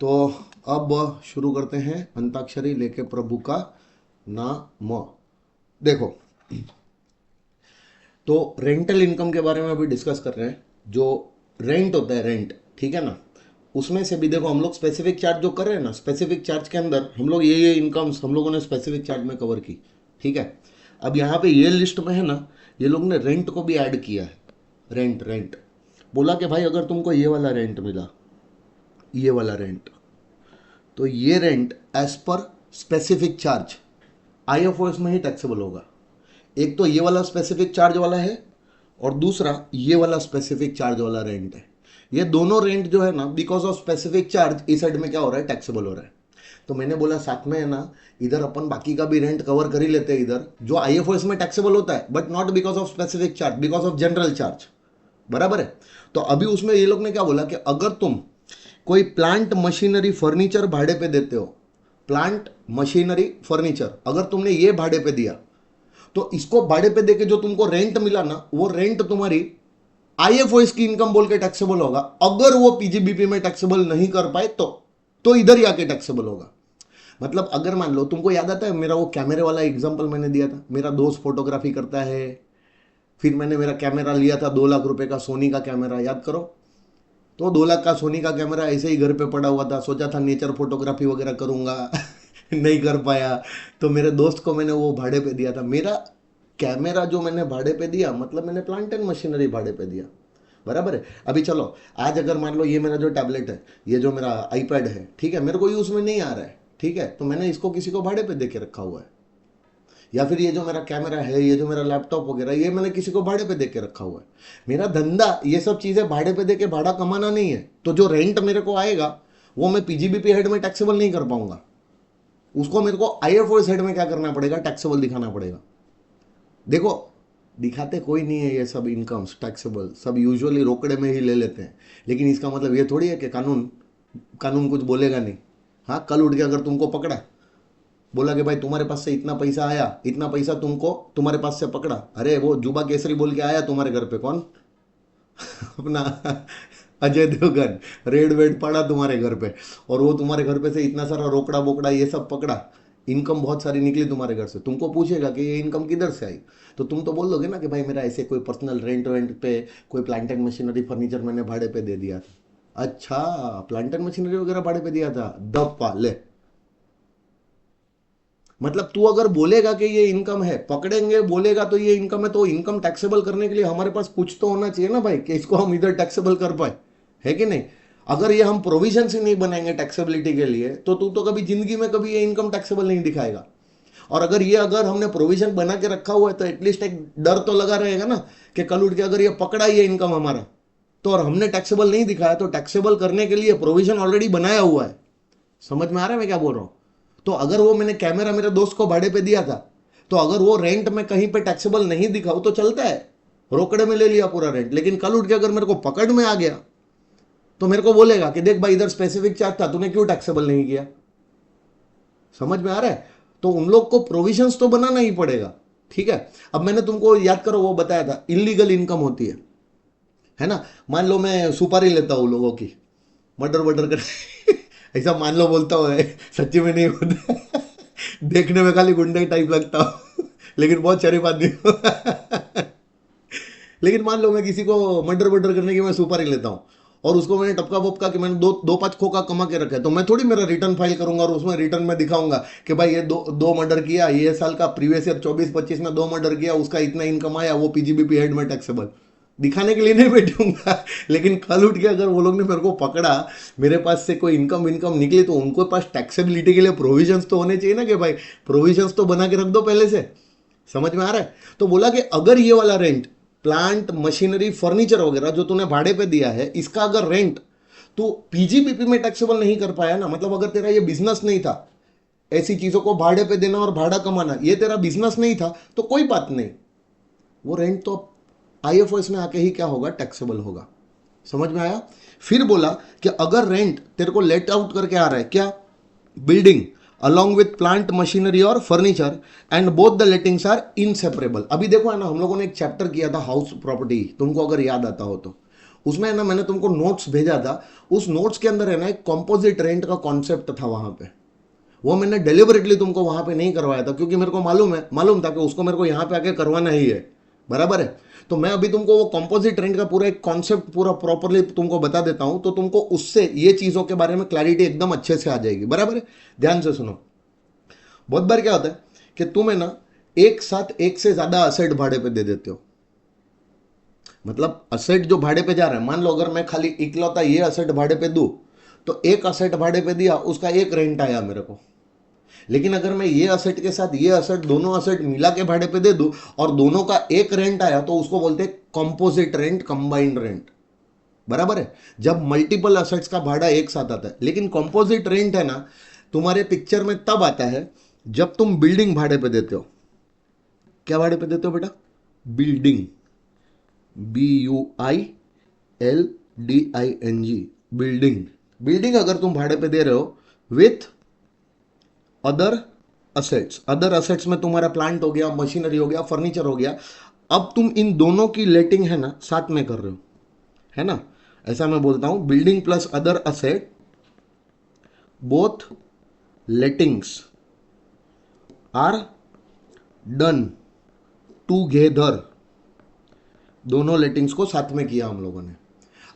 तो अब शुरू करते हैं अंताक्षरी लेके प्रभु का नाम। देखो, तो रेंटल इनकम के बारे में अभी डिस्कस कर रहे हैं। जो रेंट होता है, रेंट, ठीक है ना, उसमें से भी देखो हम लोग स्पेसिफिक चार्ज जो कर रहे हैं ना, स्पेसिफिक चार्ज के अंदर हम लोग ये इनकम्स हम लोगों ने स्पेसिफिक चार्ज में कवर की। ठीक है, अब यहाँ पे ये लिस्ट में है ना, ये लोग ने रेंट को भी ऐड किया है। रेंट रेंट बोला कि भाई अगर तुमको ये वाला रेंट मिला, ये वाला रेंट, तो ये रेंट एज पर स्पेसिफिक चार्ज आईएफओएस में ही टैक्सेबल होगा। एक तो ये वाला स्पेसिफिक चार्ज वाला है, और दूसरा ये वाला स्पेसिफिक चार्ज वाला रेंट है। ये दोनों रेंट जो है ना, बिकॉज ऑफ स्पेसिफिक चार्ज इस साइड में क्या हो रहा है, टैक्सेबल हो रहा है। तो मैंने बोला साथ में है ना, इधर अपन बाकी का भी रेंट कवर कर ही लेते हैं, इधर जो आईएफओएस में टैक्सेबल होता है, but not because of specific charge, because of general charge. बराबर है। तो अभी उसमें ये लोग ने क्या बोला कि अगर तुम कोई प्लांट मशीनरी फर्नीचर भाड़े पे देते हो, प्लांट मशीनरी फर्नीचर अगर तुमने ये भाड़े पे दिया, तो इसको भाड़े पे देके जो तुमको रेंट मिला ना, वो रेंट तुम्हारी आईएफओएस की इनकम बोल के टैक्सेबल होगा। अगर वो पीजीबीपी में टैक्सेबल नहीं कर पाए तो इधर ही आके टैक्सेबल होगा। मतलब अगर मान लो, तुमको याद आता है मेरा वो कैमरे वाला एग्जांपल मैंने दिया था, मेरा दोस्त फोटोग्राफी करता है, फिर मैंने मेरा कैमरा लिया था 2 लाख रुपए का, सोनी का कैमरा, याद करो। तो 2 लाख का सोनी का कैमरा ऐसे ही घर पे पड़ा हुआ था, सोचा था नेचर फोटोग्राफी वगैरह करूंगा नहीं कर पाया। तो मेरे दोस्त को मैंने वो भाड़े पे दिया था। मेरा कैमरा जो मैंने भाड़े पे दिया, मतलब मैंने प्लांट एंड मशीनरी भाड़े पे दिया। बराबर है। अभी चलो, आज अगर मान लो ये मेरा जो टैबलेट है, ये जो मेरा आईपैड है, ठीक है, मेरे को यूज में नहीं आ रहा है, ठीक है, तो मैंने इसको किसी को भाड़े पे दे के रखा हुआ है। या फिर ये जो मेरा कैमरा है, ये जो मेरा लैपटॉप वगैरह, ये मैंने किसी को भाड़े पे दे के रखा हुआ है। मेरा धंधा ये सब चीज़ें भाड़े पे दे के भाड़ा कमाना नहीं है। तो जो रेंट मेरे को आएगा, वो मैं पीजीबीपी हेड में टैक्सेबल नहीं कर पाऊंगा। उसको मेरे को आईएफओएस हेड में क्या करना पड़ेगा, टैक्सेबल दिखाना पड़ेगा। देखो, दिखाते कोई नहीं है ये सब इनकम्स टैक्सेबल, सब यूजुअली रोकड़े में ही ले लेते हैं। लेकिन इसका मतलब ये थोड़ी है कि कानून कानून कुछ बोलेगा नहीं। हाँ, कल उठ के अगर तुमको पकड़ा, बोला कि भाई तुम्हारे पास से इतना पैसा आया, इतना पैसा तुमको तुम्हारे पास से पकड़ा, अरे वो जुबा केसरी बोल के आया तुम्हारे घर पे, कौन अपना अजय देवगन, रेड वेड पड़ा तुम्हारे घर पे, और वो तुम्हारे घर पे से इतना सारा रोकड़ा बोकड़ा ये सब पकड़ा, इनकम बहुत सारी निकली तुम्हारे घर से, तुमको पूछेगा कि ये इनकम किधर से आई। तो तुम तो बोल दोगे ना कि भाई मेरा ऐसे कोई पर्सनल रेंट वेंट पे कोई प्लांट एंड मशीनरी फर्नीचर मैंने भाड़े पे दे दिया था। अच्छा, प्लांट एंड मशीनरी वगैरह भाड़े पे दिया था, दप्पा ले। मतलब तू अगर बोलेगा कि ये इनकम है, पकड़ेंगे बोलेगा तो ये इनकम है, तो इनकम टैक्सेबल करने के लिए हमारे पास कुछ तो होना चाहिए ना भाई, कि इसको हम इधर टैक्सेबल कर पाए, है कि नहीं। अगर ये हम प्रोविजन ही नहीं बनाएंगे टैक्सेबिलिटी के लिए, तो तू तो कभी जिंदगी में कभी ये इनकम टैक्सेबल नहीं दिखाएगा। और अगर हमने प्रोविजन बना के रखा हुआ है, तो एटलीस्ट एक डर तो लगा रहेगा ना, कि कल उठ के अगर ये पकड़ा ये इनकम हमारा, तो और हमने टैक्सेबल नहीं दिखाया, तो टैक्सेबल करने के लिए प्रोविजन ऑलरेडी बनाया हुआ है। समझ में आ रहा है मैं क्या बोल रहा हूं। तो अगर वो मैंने कैमरा मेरे दोस्त को भाड़े पे दिया था, तो अगर वो रेंट में कहीं पे टैक्सेबल नहीं दिखाऊं तो चलता है, रोकड़े में ले लिया पूरा रेंट। लेकिन कल उठ के अगर मेरे को पकड़ में आ गया, तो मेरे को बोलेगा कि देख भाई इधर स्पेसिफिक चार्ज था, तूने क्यों टैक्सेबल नहीं किया। समझ में आ रहा है। तो उन लोग को प्रोविजंस तो बनाना ही पड़ेगा। ठीक है, अब मैंने तुमको याद करो वो बताया था, इलीगल इनकम होती है ना। मान लो मैं सुपारी लेता हूँ लोगों की, मर्डर वर्डर कर ऐसा मान लो बोलता हूँ, सच्ची में नहीं होता देखने में खाली गुंडे टाइप लगता हूँ लेकिन बहुत शरीफ आदमी हूँ लेकिन मान लो मैं किसी को मर्डर वर्डर करने की मैं सुपारी लेता हूँ, और उसको मैंने टपका वपका कि मैंने दो दो पाँच खोखा कमा के रखा है, तो मैं थोड़ी मेरा रिटर्न फाइल करूंगा और उसमें रिटर्न में दिखाऊंगा कि भाई ये दो दो मर्डर किया, ये साल का प्रीवियस ईयर 24-25 में 2 मर्डर किया, उसका इतना इनकम आया, वो पीजीबीपी हेड में टैक्सेबल। दिखाने के लिए नहीं बैठूंगा लेकिन कल उठ के अगर वो लोग ने मेरे को पकड़ा, मेरे पास से कोई इनकम इनकम निकली, तो उनको पास टैक्सेबिलिटी के लिए प्रोविजंस तो होने चाहिए ना, कि भाई प्रोविजंस तो बना के रख दो पहले से। समझ में आ रहा है। तो बोला कि अगर ये वाला रेंट, प्लांट मशीनरी फर्नीचर वगैरह जो तूने भाड़े पे दिया है, इसका अगर रेंट तो पीजीबीपी में टैक्सेबल नहीं कर पाया ना, मतलब अगर तेरा ये बिजनेस नहीं था, ऐसी चीजों को भाड़े पे देना और भाड़ा कमाना, ये तेरा बिजनेस नहीं था, तो कोई बात नहीं, वो रेंट तो आईएफओएस में आके ही क्या होगा, टैक्सेबल होगा। समझ में आया। फिर बोला कि अगर रेंट तेरे को लेट आउट करके आ रहा है, क्या, building along with plant machinery और furniture, and both the lettings are inseparable. अभी देखो है ना, हम लोगों ने एक चैप्टर किया था हाउस प्रॉपर्टी, तुमको अगर याद आता हो तो, उसमें है ना मैंने तुमको नोट्स भेजा था, उस नोट्स के अंदर है ना एक कॉम्पोजिट रेंट का कॉन्सेप्ट था वहां पे। वो मैंने डेलिबरेटली तुमको वहां पे नहीं करवाया था, क्योंकि मेरे को मालूम था कि उसको मेरे को यहां पे आके करवाना ही है, बराबर है। तो मैं अभी तुमको वो कॉम्पोजिट रेंट का पूरा एक कॉन्सेप्ट पूरा प्रॉपरली तुमको बता देता हूं, तो तुमको उससे ये चीजों के बारे में क्लैरिटी एकदम अच्छे से आ जाएगी, बराबर है। ध्यान से सुनो। बहुत बार क्या होता है कि तुम है ना एक साथ एक से ज्यादा असेट भाड़े पे दे देते हो। मतलब असेट जो भाड़े पे जा रहा है, मान लो अगर मैं खाली इकलौता ये असेट भाड़े पे दूं, तो एक असेट भाड़े पे दिया, उसका एक रेंट आया मेरे को। लेकिन अगर मैं ये असेट के साथ ये असेट, दोनों असेट मिला के भाड़े पे दे दूं और दोनों का एक रेंट आया, तो उसको बोलते हैं कंपोजिट रेंट, कंबाइंड रेंट, बराबर है। जब मल्टीपल असेट्स का भाड़ा एक साथ आता है। लेकिन कंपोजिट रेंट है ना तुम्हारे पिक्चर में तब आता है जब तुम बिल्डिंग भाड़े पे देते हो। क्या भाड़े पे देते हो बेटा? Building, BUILDING, building. बिल्डिंग अगर तुम भाड़े पे दे रहे हो with other assets, other assets में तुम्हारा प्लांट हो गया, मशीनरी हो गया, फर्नीचर हो गया, अब तुम इन दोनों की लेटिंग है ना साथ में कर रहे हो, है ना। ऐसा मैं बोलता हूं, building plus other asset, both lettings are done together. दोनों लेटिंग्स को साथ में किया हम लोगों ने।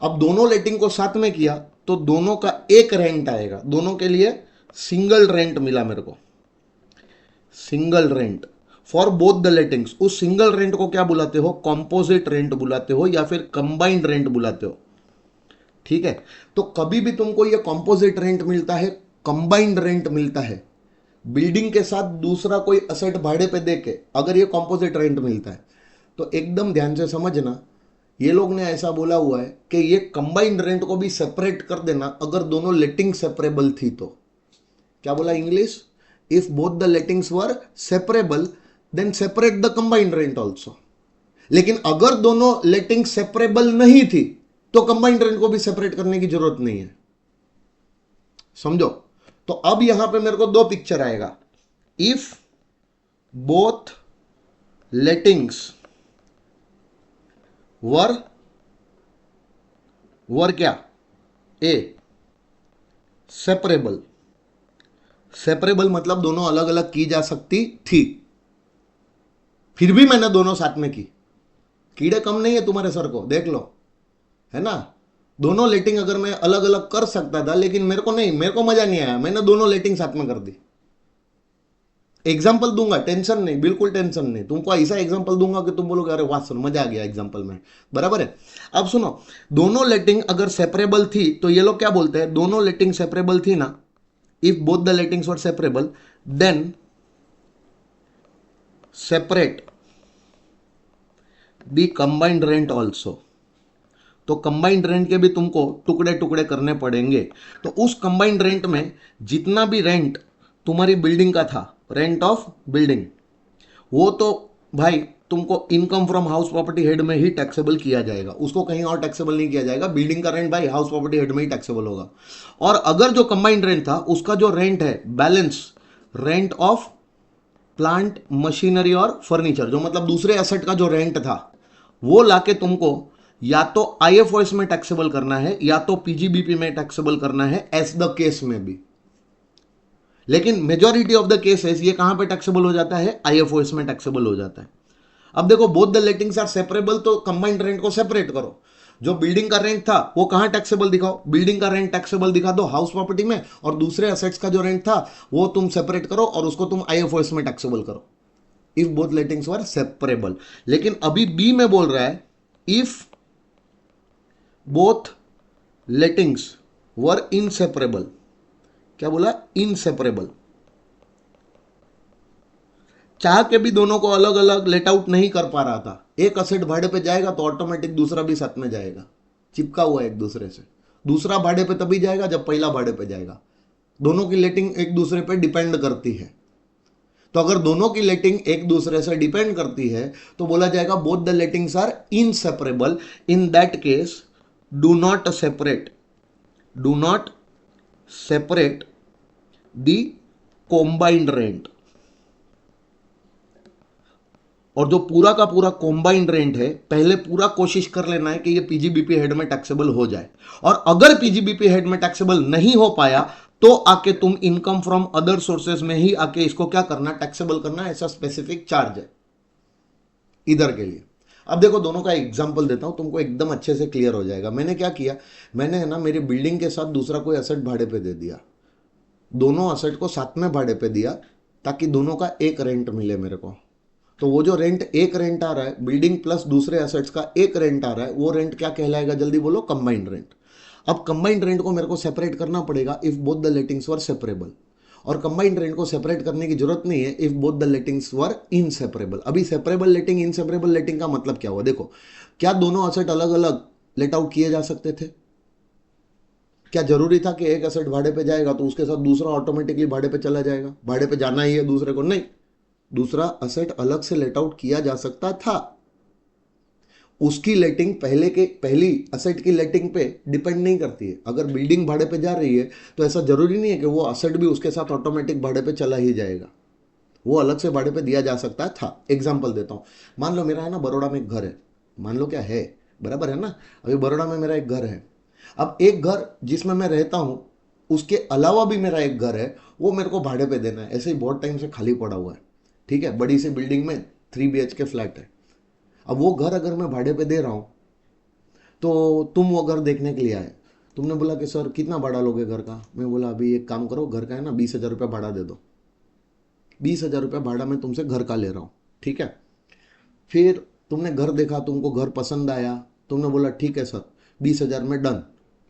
अब दोनों लेटिंग को साथ में किया तो दोनों का एक रेंट आएगा, दोनों के लिए सिंगल रेंट मिला मेरे को, single rent for both the lettings. उस सिंगल रेंट को क्या बुलाते हो? कंपोजिट रेंट बुलाते हो या फिर कंबाइंड रेंट बुलाते हो, ठीक है। तो कभी भी तुमको ये कंपोजिट रेंट मिलता है, कंबाइंड रेंट मिलता है, बिल्डिंग के साथ दूसरा कोई असेट भाड़े पे देके अगर ये कंपोजिट रेंट मिलता है, तो एकदम ध्यान से समझना, ये लोग ने ऐसा बोला हुआ है कि ये कंबाइंड रेंट को भी सेपरेट कर देना अगर दोनों लेटिंग सेपरेबल थी तो। क्या बोला English? If both the lettings were separable then separate the combined rent also. लेकिन अगर दोनों लेटिंग सेपरेबल नहीं थी तो कंबाइंड रेंट को भी सेपरेट करने की जरूरत नहीं है, समझो। तो अब यहां पे मेरे को दो पिक्चर आएगा। इफ बोथ लेटिंग्स वर क्या? ए सेपरेबल। सेपरेबल मतलब दोनों अलग अलग की जा सकती थी, फिर भी मैंने दोनों साथ में की। कीड़े कम नहीं है तुम्हारे सर को, देख लो, है ना। दोनों लेटिंग अगर मैं अलग अलग कर सकता था, लेकिन मेरे को नहीं, मेरे को मजा नहीं आया, मैंने दोनों लेटिंग साथ में कर दी। एग्जाम्पल दूंगा, टेंशन नहीं, बिल्कुल टेंशन नहीं, तुमको ऐसा एग्जाम्पल दूंगा कि तुम बोलोगे अरे वाह सुन मजा आ गया एग्जाम्पल में, बराबर है। अब सुनो, दोनों लेटिंग अगर सेपरेबल थी तो ये लोग क्या बोलते हैं? दोनों लेटिंग सेपरेबल थी ना, if both the lettings were separable then separate the combined rent also. तो कंबाइंड रेंट के भी तुमको टुकड़े टुकड़े करने पड़ेंगे। तो उस कंबाइंड रेंट में जितना भी रेंट तुम्हारी बिल्डिंग का था, रेंट ऑफ बिल्डिंग, वो तो भाई तुमको income from house property head में ही टैक्सेबल किया जाएगा, उसको कहीं और टैक्सेबल नहीं किया जाएगा। बिल्डिंग का रेंट भाई हाउस प्रॉपर्टी हेड में ही टैक्सेबल होगा। और अगर जो कंबाइंड रेंट था उसका जो रेंट है balance, rent of plant, machinery और फर्नीचर, जो मतलब दूसरे एसेट का जो रेंट था, वो लाके तुमको या तो आईएफओएस में टैक्सेबल करना है या तो पीजीबीपी में टैक्सेबल करना है, एज द केस में भी। लेकिन मेजॉरिटी ऑफ द केसेस ये कहां पे टैक्सेबल हो जाता है? आईएफओएस में टैक्सेबल हो जाता है। अब देखो, both the lettings are separable, तो कंबाइंड रेंट को सेपरेट करो। जो बिल्डिंग का रेंट था वो कहां टैक्सेबल दिखाओ? बिल्डिंग का रेंट टैक्सेबल दिखा दो हाउस प्रॉपर्टी में, और दूसरे असेट्स का जो रेंट था वो तुम सेपरेट करो और उसको तुम आईएफओएस में टैक्सेबल करो, इफ बोथ लेटिंग्स वर सेपरेबल। लेकिन अभी बी में बोल रहा है इफ बोथ लेटिंग्स वर इनसेपरेबल। क्या बोला? इनसेपरेबल। चाह के भी दोनों को अलग अलग लेट आउट नहीं कर पा रहा था। एक असेट भाड़े पे जाएगा तो ऑटोमेटिक दूसरा भी साथ में जाएगा, चिपका हुआ है एक दूसरे से। दूसरा भाड़े पे तभी जाएगा जब पहला भाड़े पे जाएगा। दोनों की लेटिंग एक दूसरे पे डिपेंड करती है। तो अगर दोनों की लेटिंग एक दूसरे से डिपेंड करती है तो बोला जाएगा both the lettings are inseparable. In that case do not separate the combined rent. और जो पूरा का पूरा कॉम्बाइंड रेंट है, पहले पूरा कोशिश कर लेना है कि ये पीजीबीपी हेड में टैक्सेबल हो जाए। और अगर पीजीबीपी हेड में टैक्सेबल नहीं हो पाया तो आके तुम इनकम फ्रॉम अदर सोर्सेज में ही आके इसको क्या करना, टैक्सेबल करना। ऐसा स्पेसिफिक चार्ज है इधर के लिए। अब देखो दोनों का एग्जांपल देता हूं, तुमको एकदम अच्छे से क्लियर हो जाएगा। मैंने क्या किया, मैंने है ना मेरी बिल्डिंग के साथ दूसरा कोई असेट भाड़े पे दे दिया, दोनों असेट को साथ में भाड़े पे दिया ताकि दोनों का एक रेंट मिले मेरे को। तो वो जो रेंट, एक रेंट आ रहा है बिल्डिंग प्लस दूसरे असेट्स का एक रेंट आ रहा है, वो रेंट क्या कहलाएगा, जल्दी बोलो, कंबाइंड रेंट। अब कंबाइंड रेंट को मेरे को सेपरेट करना पड़ेगा if both the lettings were separable. और कंबाइंड रेंट को सेपरेट करने की जरूरत नहीं है if both the lettings were inseparable. अभी सेपरेबल लेटिंग इनसेपरेबल लेटिंग का मतलब क्या हुआ, देखो क्या दोनों असेट अलग अलग लेट आउट किए जा सकते थे? क्या जरूरी था कि एक असेट भाड़े पे जाएगा तो उसके साथ दूसरा ऑटोमेटिकली भाड़े पे चला जाएगा? भाड़े पे जाना ही है दूसरे को, नहीं, दूसरा असेट अलग से लेट आउट किया जा सकता था। उसकी लेटिंग पहली असेट की लेटिंग पे डिपेंड नहीं करती है। अगर बिल्डिंग भाड़े पे जा रही है तो ऐसा जरूरी नहीं है कि वो असेट भी उसके साथ ऑटोमेटिक भाड़े पे चला ही जाएगा, वो अलग से भाड़े पे दिया जा सकता था। एग्जाम्पल देता हूं, मान लो मेरा है ना बड़ौदा में एक घर है, मान लो क्या है, बराबर है ना, अभी बड़ौदा में मेरा एक घर है। अब एक घर जिसमें मैं रहता हूं, उसके अलावा भी मेरा एक घर है, वो मेरे को भाड़े पे देना है। ऐसे ही बहुत टाइम से खाली पड़ा हुआ है, ठीक है, बड़ी सी बिल्डिंग में 3 BHK फ्लैट है। अब वो घर अगर मैं भाड़े पे दे रहा हूं तो तुम वो घर देखने के लिए आए, तुमने बोला कि सर कितना भाड़ा लोगे घर का? मैं बोला अभी एक काम करो, घर का है ना 20,000 रुपया भाड़ा दे दो। 20,000 रुपया भाड़ा मैं तुमसे घर का ले रहा हूँ, ठीक है। फिर तुमने घर देखा, तुमको घर पसंद आया, तुमने बोला ठीक है सर 20,000 में डन,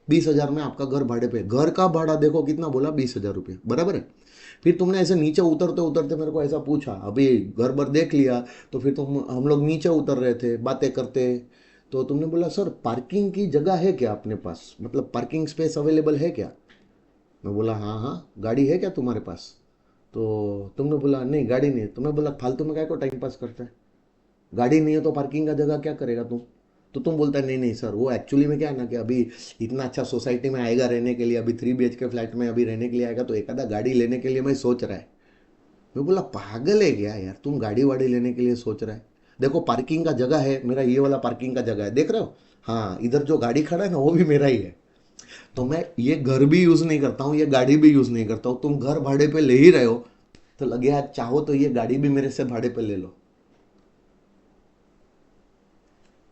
20,000 में आपका घर भाड़े पे। घर का भाड़ा देखो कितना बोला, 20,000 रुपये, बराबर है। फिर तुमने ऐसे नीचे उतरते उतरते मेरे को ऐसा पूछा, अभी घर भर देख लिया, तो फिर हम लोग नीचे उतर रहे थे बातें करते, तो तुमने बोला सर पार्किंग की जगह है क्या अपने पास, मतलब पार्किंग स्पेस अवेलेबल है क्या? मैं बोला हाँ हाँ, गाड़ी है क्या तुम्हारे पास? तो तुमने बोला नहीं गाड़ी नहीं है। तो मैं बोला फालतू में क्या को टाइम पास करता है, गाड़ी नहीं है तो पार्किंग का जगह क्या करेगा तुम? तो तुम बोलता है नहीं नहीं सर, वो एक्चुअली में क्या है ना कि अभी इतना अच्छा सोसाइटी में आएगा रहने के लिए, अभी 3 BHK फ्लैट में अभी रहने के लिए आएगा, तो एक आधा गाड़ी लेने के लिए मैं सोच रहा है। मैं बोला पागल है क्या यार, तुम गाड़ी वाड़ी लेने के लिए सोच रहा है? देखो पार्किंग का जगह है, मेरा ये वाला पार्किंग का जगह है, देख रहे हो, हाँ इधर जो गाड़ी खड़ा है ना वो भी मेरा ही है। तो मैं ये घर भी यूज नहीं करता हूँ, ये गाड़ी भी यूज नहीं करता हूँ, तुम घर भाड़े पे ले ही रहे हो, तो लगे यार चाहो तो ये गाड़ी भी मेरे से भाड़े पे ले लो,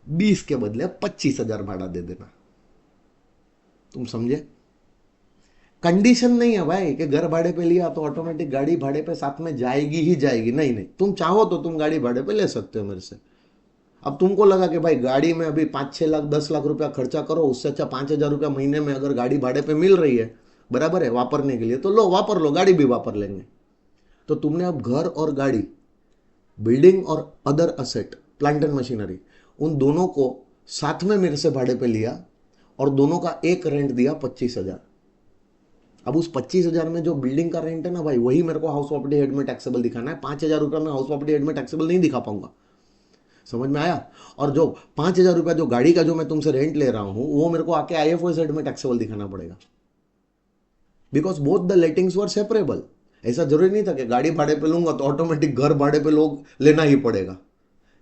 20 के बदले 25,000 भाड़ा दे देना। तुम समझे? कंडीशन नहीं है भाई कि घर भाड़े पे लिया तो ऑटोमेटिक गाड़ी भाड़े पे साथ में जाएगी ही जाएगी, नहीं नहीं, तुम चाहो तो तुम गाड़ी भाड़े पे ले सकते हो मेरे से। अब तुमको लगा कि भाई गाड़ी में अभी 5-6 लाख 10 लाख रुपया खर्चा करो, उससे अच्छा 5,000 रुपया महीने में अगर गाड़ी भाड़े पे मिल रही है, बराबर है, वापरने के लिए, तो लो वापर लो, गाड़ी भी वापर लेंगे। तो तुमने अब घर और गाड़ी, बिल्डिंग और other asset, plant and machinery, उन दोनों को साथ में मेरे से भाड़े पे लिया और दोनों का एक रेंट दिया 25,000। अब उस 25,000 में जो बिल्डिंग का रेंट है ना भाई, वही मेरे को हाउस प्रॉपर्टी हेड में टैक्सेबल दिखाना है। 5,000 रुपया मैं हाउस प्रॉपर्टी हेड में टैक्सेबल नहीं दिखा पाऊंगा, समझ में आया? और जो 5,000 रुपया जो गाड़ी का जो मैं तुमसे रेंट ले रहा हूं, वो मेरे को आके IFOS हेड में टैक्सेबल दिखाना पड़ेगा, because both the lettings were separable. ऐसा जरूरी नहीं था कि गाड़ी भाड़े पे लूंगा तो ऑटोमेटिक घर भाड़े पे लोग लेना ही पड़ेगा,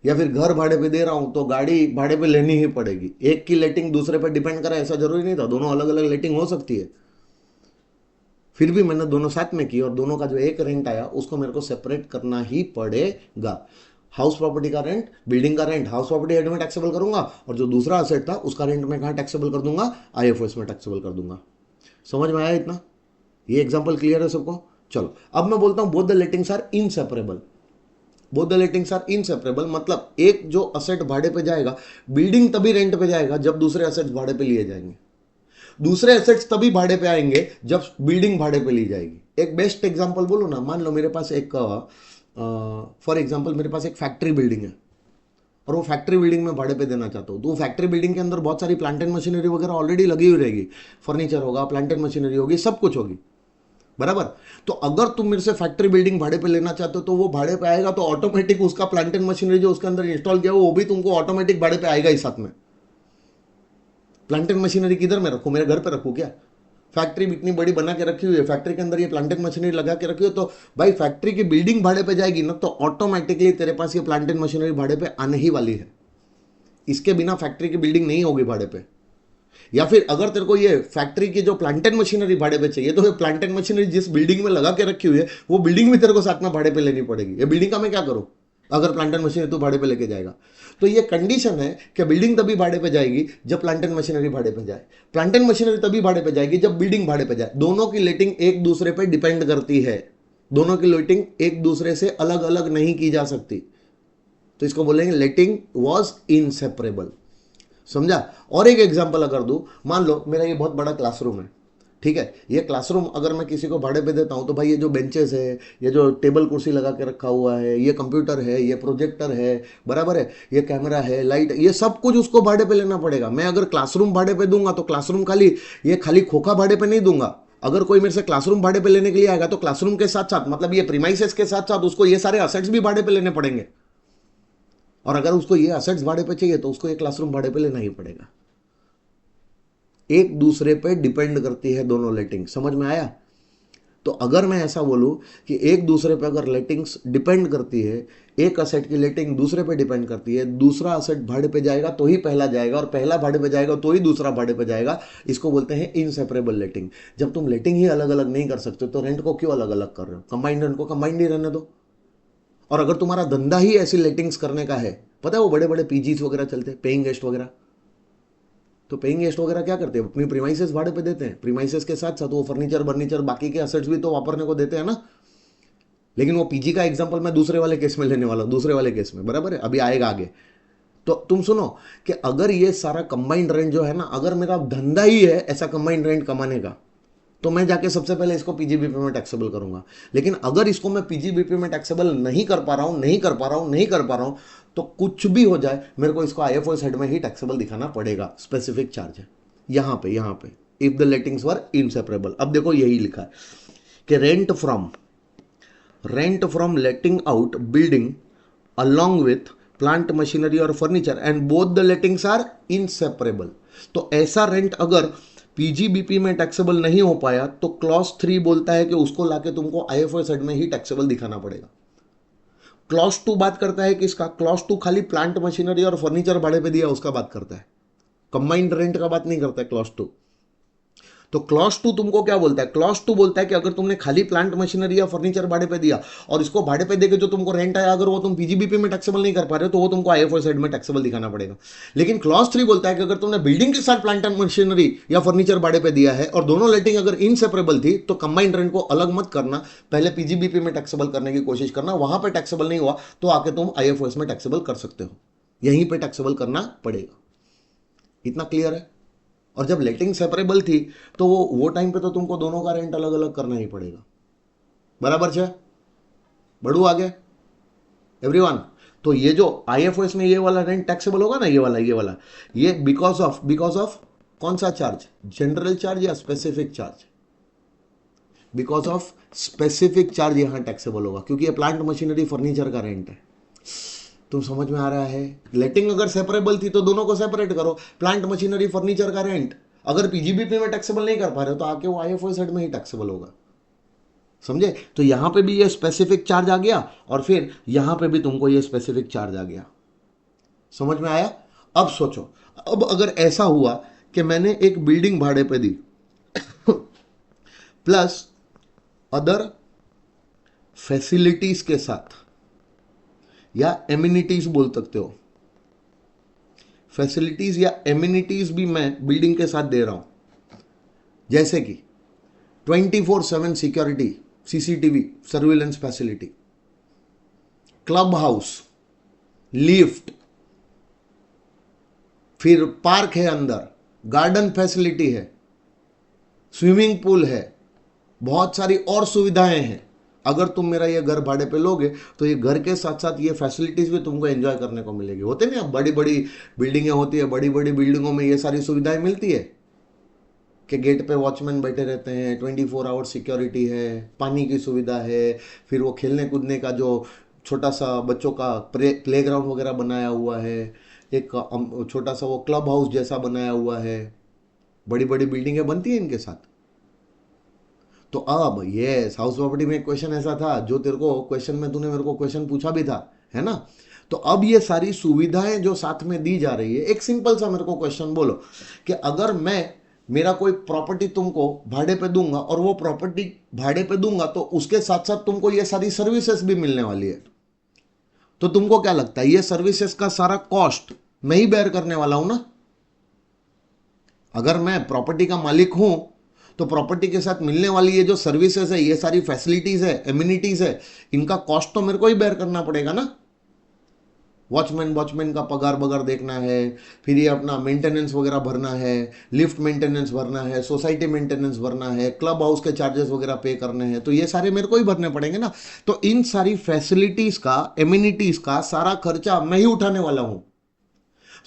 या फिर घर भाड़े पे दे रहा हूं तो गाड़ी भाड़े पे लेनी ही पड़ेगी। एक की लेटिंग दूसरे पे डिपेंड करे ऐसा जरूरी नहीं था, दोनों अलग अलग लेटिंग हो सकती है। फिर भी मैंने दोनों साथ में की और दोनों का जो एक रेंट आया उसको मेरे को सेपरेट करना ही पड़ेगा। हाउस प्रॉपर्टी का रेंट, बिल्डिंग का रेंट हाउस प्रॉपर्टी हेड में टैक्सेबल करूंगा, और जो दूसरा असेट था उसका रेंट मैं कहां टैक्सेबल कर दूंगा, IFOS में टैक्सेबल कर दूंगा। समझ में आया इतना? ये एग्जांपल क्लियर है सबको? चलो अब मैं बोलता हूं both the lettings are inseparable. Both the lettings are inseparable मतलब एक जो असेट भाड़े पे जाएगा, बिल्डिंग तभी रेंट पे जाएगा जब दूसरे असेट्स भाड़े पे लिए जाएंगे, दूसरे एसेट्स तभी भाड़े पे आएंगे जब बिल्डिंग भाड़े पे ली जाएगी। एक बेस्ट एग्जांपल बोलो ना, मान लो मेरे पास एक फॉर एग्जांपल मेरे पास एक फैक्ट्री बिल्डिंग है और वो फैक्ट्री बिल्डिंग में भाड़े पे देना चाहता हूँ, तो वो फैक्ट्री बिल्डिंग के अंदर बहुत सारी प्लांट एंड मशीनरी वगैरह ऑलरेडी लगी हुई रहेगी, फर्नीचर होगा, प्लांट एंड मशीनरी होगी, सब कुछ होगी, बराबर। तो अगर तुम मेरे से फैक्ट्री बिल्डिंग भाड़े पे लेना चाहते हो तो वो भाड़े पे आएगा, तो ऑटोमेटिक उसका प्लांट एंड मशीनरी जो उसके अंदर इंस्टॉल किया वो भी तुमको ऑटोमेटिक भाड़े पे आएगा ही साथ में। प्लांट एंड मशीनरी किधर में रखूं, मेरे घर पे रखूं क्या? फैक्ट्री इतनी बड़ी बना के रखी हुई है, फैक्ट्री के अंदर ये प्लांट एंड मशीनरी लगा के रखी हो, तो भाई फैक्ट्री की बिल्डिंग भाड़े पे जाएगी ना, तो ऑटोमेटिकली तेरे पास ये प्लांट एंड मशीनरी भाड़े पे आने ही वाली है। इसके बिना फैक्ट्री की बिल्डिंग नहीं होगी भाड़े पे। या फिर अगर तेरे को ये फैक्ट्री की जो प्लांट एंड मशीनरी भाड़े पे चाहिए, तो ये प्लांट एंड मशीनरी जिस बिल्डिंग में लगा के रखी हुई है, वो बिल्डिंग भी तेरे को साथ में भाड़े पे लेनी पड़ेगी। ये बिल्डिंग का मैं क्या करूं अगर प्लांट एंड मशीनरी तू भाड़े पे लेके जाएगा? तो ये कंडीशन है कि बिल्डिंग तभी भाड़े पे जाएगी जब प्लांट एंड मशीनरी भाड़े पे जाए, प्लांट एंड मशीनरी तभी भाड़े पे जाएगी जब बिल्डिंग भाड़े पे जाए। दोनों की लेटिंग एक दूसरे पे डिपेंड करती है, दोनों की लेटिंग एक दूसरे से अलग अलग नहीं की जा सकती। तो इसको बोलेंगे लेटिंग वॉज इनसेपरेबल। समझा? और एक एग्जांपल अगर दूं, मान लो मेरा ये बहुत बड़ा क्लासरूम है, ठीक है। ये क्लासरूम अगर मैं किसी को भाड़े पे देता हूं, तो भाई ये जो बेंचेस है, ये जो टेबल कुर्सी लगा के रखा हुआ है, ये कंप्यूटर है, ये प्रोजेक्टर है, बराबर है, ये कैमरा है, लाइट, ये सब कुछ उसको भाड़े पे लेना पड़ेगा। मैं अगर क्लासरूम भाड़े पे दूंगा तो क्लासरूम खाली खोखा भाड़े पे नहीं दूंगा। अगर कोई मेरे से क्लासरूम भाड़े पे लेने के लिए आएगा, तो क्लासरूम के साथ साथ, मतलब ये प्रीमाइसेस के साथ साथ, उसको ये सारे असेट्स भी भाड़े पे लेने पड़ेंगे। और अगर उसको ये असेट्स भाड़े पे चाहिए, तो उसको ये क्लासरूम भाड़े पे लेना ही पड़ेगा। एक दूसरे पे डिपेंड करती है दोनों लेटिंग। समझ में आया? तो अगर मैं ऐसा बोलूं कि एक दूसरे पे अगर लेटिंग्स डिपेंड करती है, एक असेट की लेटिंग दूसरे पे डिपेंड करती है, दूसरा असेट भाड़े पे जाएगा तो ही पहला जाएगा, और पहला भाड़े पे जाएगा तो ही दूसरा भाड़े पे जाएगा, इसको बोलते हैं इनसेपरेबल लेटिंग। जब तुम लेटिंग ही अलग अलग नहीं कर सकते, तो रेंट को क्यों अलग अलग कर रहे हो? कंबाइंड रेंट को कंबाइंड ही रहने दो। और अगर तुम्हारा धंधा ही ऐसी लेटिंग्स करने का है, पता है वो बड़े बड़े पीजीज वगैरह चलते हैं, पेइंग गेस्ट वगैरह, तो पेइंग गेस्ट वगैरह क्या करते हैं? अपनी प्रीमाइसेस भाड़े पे देते हैं, प्रीमाइसेस के साथ साथ वो फर्नीचर बाकी के असेट्स भी तो वापरने को देते हैं ना। लेकिन वो पीजी का एग्जांपल मैं दूसरे वाले केस में लेने वाला हूं, दूसरे वाले केस में, बराबर है, अभी आएगा आगे। तो तुम सुनो कि अगर ये सारा कंबाइंड रेंट जो है ना, अगर मेरा धंधा ही है ऐसा कंबाइंड रेंट कमाने का, तो मैं जाके सबसे पहले इसको पीजीबीपी में टैक्सेबल करूंगा। लेकिन अगर इसको मैं पीजीबीपी में टैक्सेबल नहीं कर पा रहा हूं, तो कुछ भी हो जाए, मेरे को इसको आईएफओएस हेड में ही टैक्सेबल दिखाना पड़ेगा। स्पेसिफिक चार्ज है यहां पे if the lettings were inseparable. अब देखो यही लिखा है कि rent from letting out building along with plant machinery और furniture and both the lettings are inseparable. तो ऐसा रेंट अगर पीजीबीपी में टैक्सेबल नहीं हो पाया, तो क्लॉज 3 बोलता है कि उसको लाके तुमको आईएफओएस हेड में ही टैक्सेबल दिखाना पड़ेगा। क्लॉज 2 बात करता है कि इसका क्लॉज 2 खाली प्लांट मशीनरी और फर्नीचर भाड़े पे दिया उसका बात करता है, कंबाइंड रेंट का बात नहीं करता है क्लॉज 2। तो क्लॉज 2 तुमको क्या बोलता है? क्लॉज 2 बोलता है कि अगर तुमने खाली प्लांट मशीनरी या फर्नीचर भाड़े पे दिया और इसको भाड़े पे देके जो तुमको रेंट आया, अगर वो तुम पीजीबीपी में टैक्सेबल नहीं कर पा रहे हो, तो वो तुमको आईएफओएस हेड में टैक्सेबल दिखाना पड़ेगा। लेकिन क्लॉज 3 बोलता है कि अगर तुमने बिल्डिंग के साथ प्लांट एंड मशीनरी या फर्नीचर भाड़े पे दिया है और दोनों लेटिंग अगर इनसेपरेबल थी, तो कंबाइंड रेंट को अलग मत करना, पहले पीजीबीपी में टैक्सेबल करने की कोशिश करना। वहां पर टैक्सेबल नहीं हुआ तो आके तुम आईएफओएस में टैक्सेबल कर सकते हो, यहीं पर टैक्सेबल करना पड़ेगा। इतना क्लियर है? और जब लेटिंग सेपरेबल थी, तो वो टाइम पे तो तुमको दोनों का रेंट अलग अलग करना ही पड़ेगा। बराबर है? बढ़ू आगे एवरीवन। तो ये जो आईएफओएस में ये वाला रेंट टैक्सेबल होगा ना, ये बिकॉज ऑफ कौन सा चार्ज? जनरल चार्ज या specific charge? Because of specific charge यहां टैक्सेबल होगा, क्योंकि ये प्लांट मशीनरी फर्नीचर का रेंट है। तुम समझ में आ रहा है? लेटिंग अगर सेपरेबल थी तो दोनों को सेपरेट करो, प्लांट मशीनरी फर्नीचर का रेंट अगर पीजीबीपी में टैक्सेबल नहीं कर पा रहे हो, तो आके वो आईएफओएस हेड में ही टैक्सेबल होगा। समझे? तो यहां पे भी ये स्पेसिफिक चार्ज आ गया, और फिर यहां पे भी तुमको ये स्पेसिफिक चार्ज आ गया। समझ में आया? अब सोचो, अब अगर ऐसा हुआ कि मैंने एक बिल्डिंग भाड़े पे दी प्लस अदर फैसिलिटीज के साथ, या एमिनिटीज बोल सकते हो, फैसिलिटीज या एमिनिटीज भी मैं बिल्डिंग के साथ दे रहा हूं, जैसे कि 24/7 security, CCTV surveillance facility, club house, lift, फिर पार्क है अंदर, गार्डन फैसिलिटी है, स्विमिंग पूल है, बहुत सारी और सुविधाएं हैं। अगर तुम मेरा ये घर भाड़े पे लोगे, तो ये घर के साथ साथ ये फैसिलिटीज भी तुमको एंजॉय करने को मिलेगी। होते नहीं, अब बड़ी बड़ी बिल्डिंगें होती है, बड़ी बड़ी बिल्डिंगों में ये सारी सुविधाएं मिलती है कि गेट पे वॉचमैन बैठे रहते हैं, 24 आवर सिक्योरिटी है, पानी की सुविधा है, फिर वो खेलने कूदने का जो छोटा सा बच्चों का प्ले ग्राउंड वगैरह बनाया हुआ है, एक छोटा सा वो क्लब हाउस जैसा बनाया हुआ है। बड़ी बड़ी बिल्डिंगें बनती है इनके साथ। तो अब ये हाउस प्रॉपर्टी में एक क्वेश्चन ऐसा था जो तेरे को क्वेश्चन में तूने मेरे को क्वेश्चन पूछा भी था, है ना। तो अब ये सारी सुविधाएं जो साथ में दी जा रही है, एक सिंपल सा मेरे को क्वेश्चन बोलो कि अगर मैं मेरा कोई प्रॉपर्टी तुमको भाड़े पे दूंगा और वो प्रॉपर्टी भाड़े पे दूंगा तो उसके साथ साथ तुमको ये सारी सर्विसेज भी मिलने वाली है, तो तुमको क्या लगता है ये सर्विसेज का सारा कॉस्ट मैं ही बेयर करने वाला हूं ना। अगर मैं प्रॉपर्टी का मालिक हूं तो प्रॉपर्टी के साथ मिलने वाली ये जो सर्विसेज है, ये सारी फैसिलिटीज है, एम्यूनिटीज है, इनका कॉस्ट तो मेरे को ही बेयर करना पड़ेगा ना। वॉचमैन का पगार बगार देखना है, फिर ये अपना मेंटेनेंस वगैरह भरना है, लिफ्ट मेंटेनेंस भरना है, सोसाइटी मेंटेनेंस भरना है, क्लब हाउस के चार्जेस वगैरह पे करने हैं, तो ये सारे मेरे को ही भरने पड़ेंगे ना। तो इन सारी फैसिलिटीज का, एम्यूनिटीज का सारा खर्चा मैं ही उठाने वाला हूं।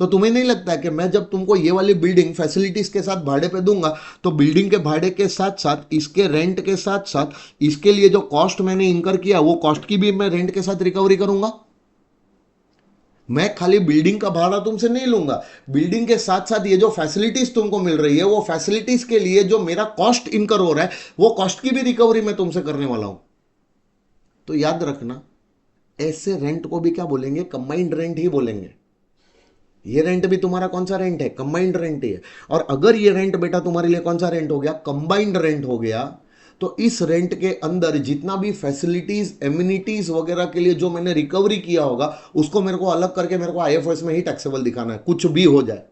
तो तुम्हें नहीं लगता है कि मैं जब तुमको ये वाली बिल्डिंग फैसिलिटीज के साथ भाड़े पे दूंगा तो बिल्डिंग के भाड़े के साथ साथ, इसके रेंट के साथ साथ, इसके लिए जो कॉस्ट मैंने इनकर किया वो कॉस्ट की भी मैं रेंट के साथ रिकवरी करूंगा। मैं खाली बिल्डिंग का भाड़ा तुमसे नहीं लूंगा, बिल्डिंग के साथ साथ ये जो फैसिलिटीज तुमको मिल रही है वो फैसिलिटीज के लिए जो मेरा कॉस्ट इनकर हो रहा है वो कॉस्ट की भी रिकवरी मैं तुमसे करने वाला हूं। तो याद रखना, ऐसे रेंट को भी क्या बोलेंगे, कंबाइंड रेंट ही बोलेंगे। ये रेंट भी तुम्हारा कौन सा रेंट है, कंबाइंड रेंट ही है। और अगर ये रेंट बेटा तुम्हारे लिए कौन सा रेंट हो गया, कंबाइंड रेंट हो गया, तो इस रेंट के अंदर जितना भी फैसिलिटीज, एम्यूनिटीज वगैरह के लिए जो मैंने रिकवरी किया होगा उसको मेरे को अलग करके मेरे को आईएफएस में ही टैक्सेबल दिखाना है, कुछ भी हो जाए।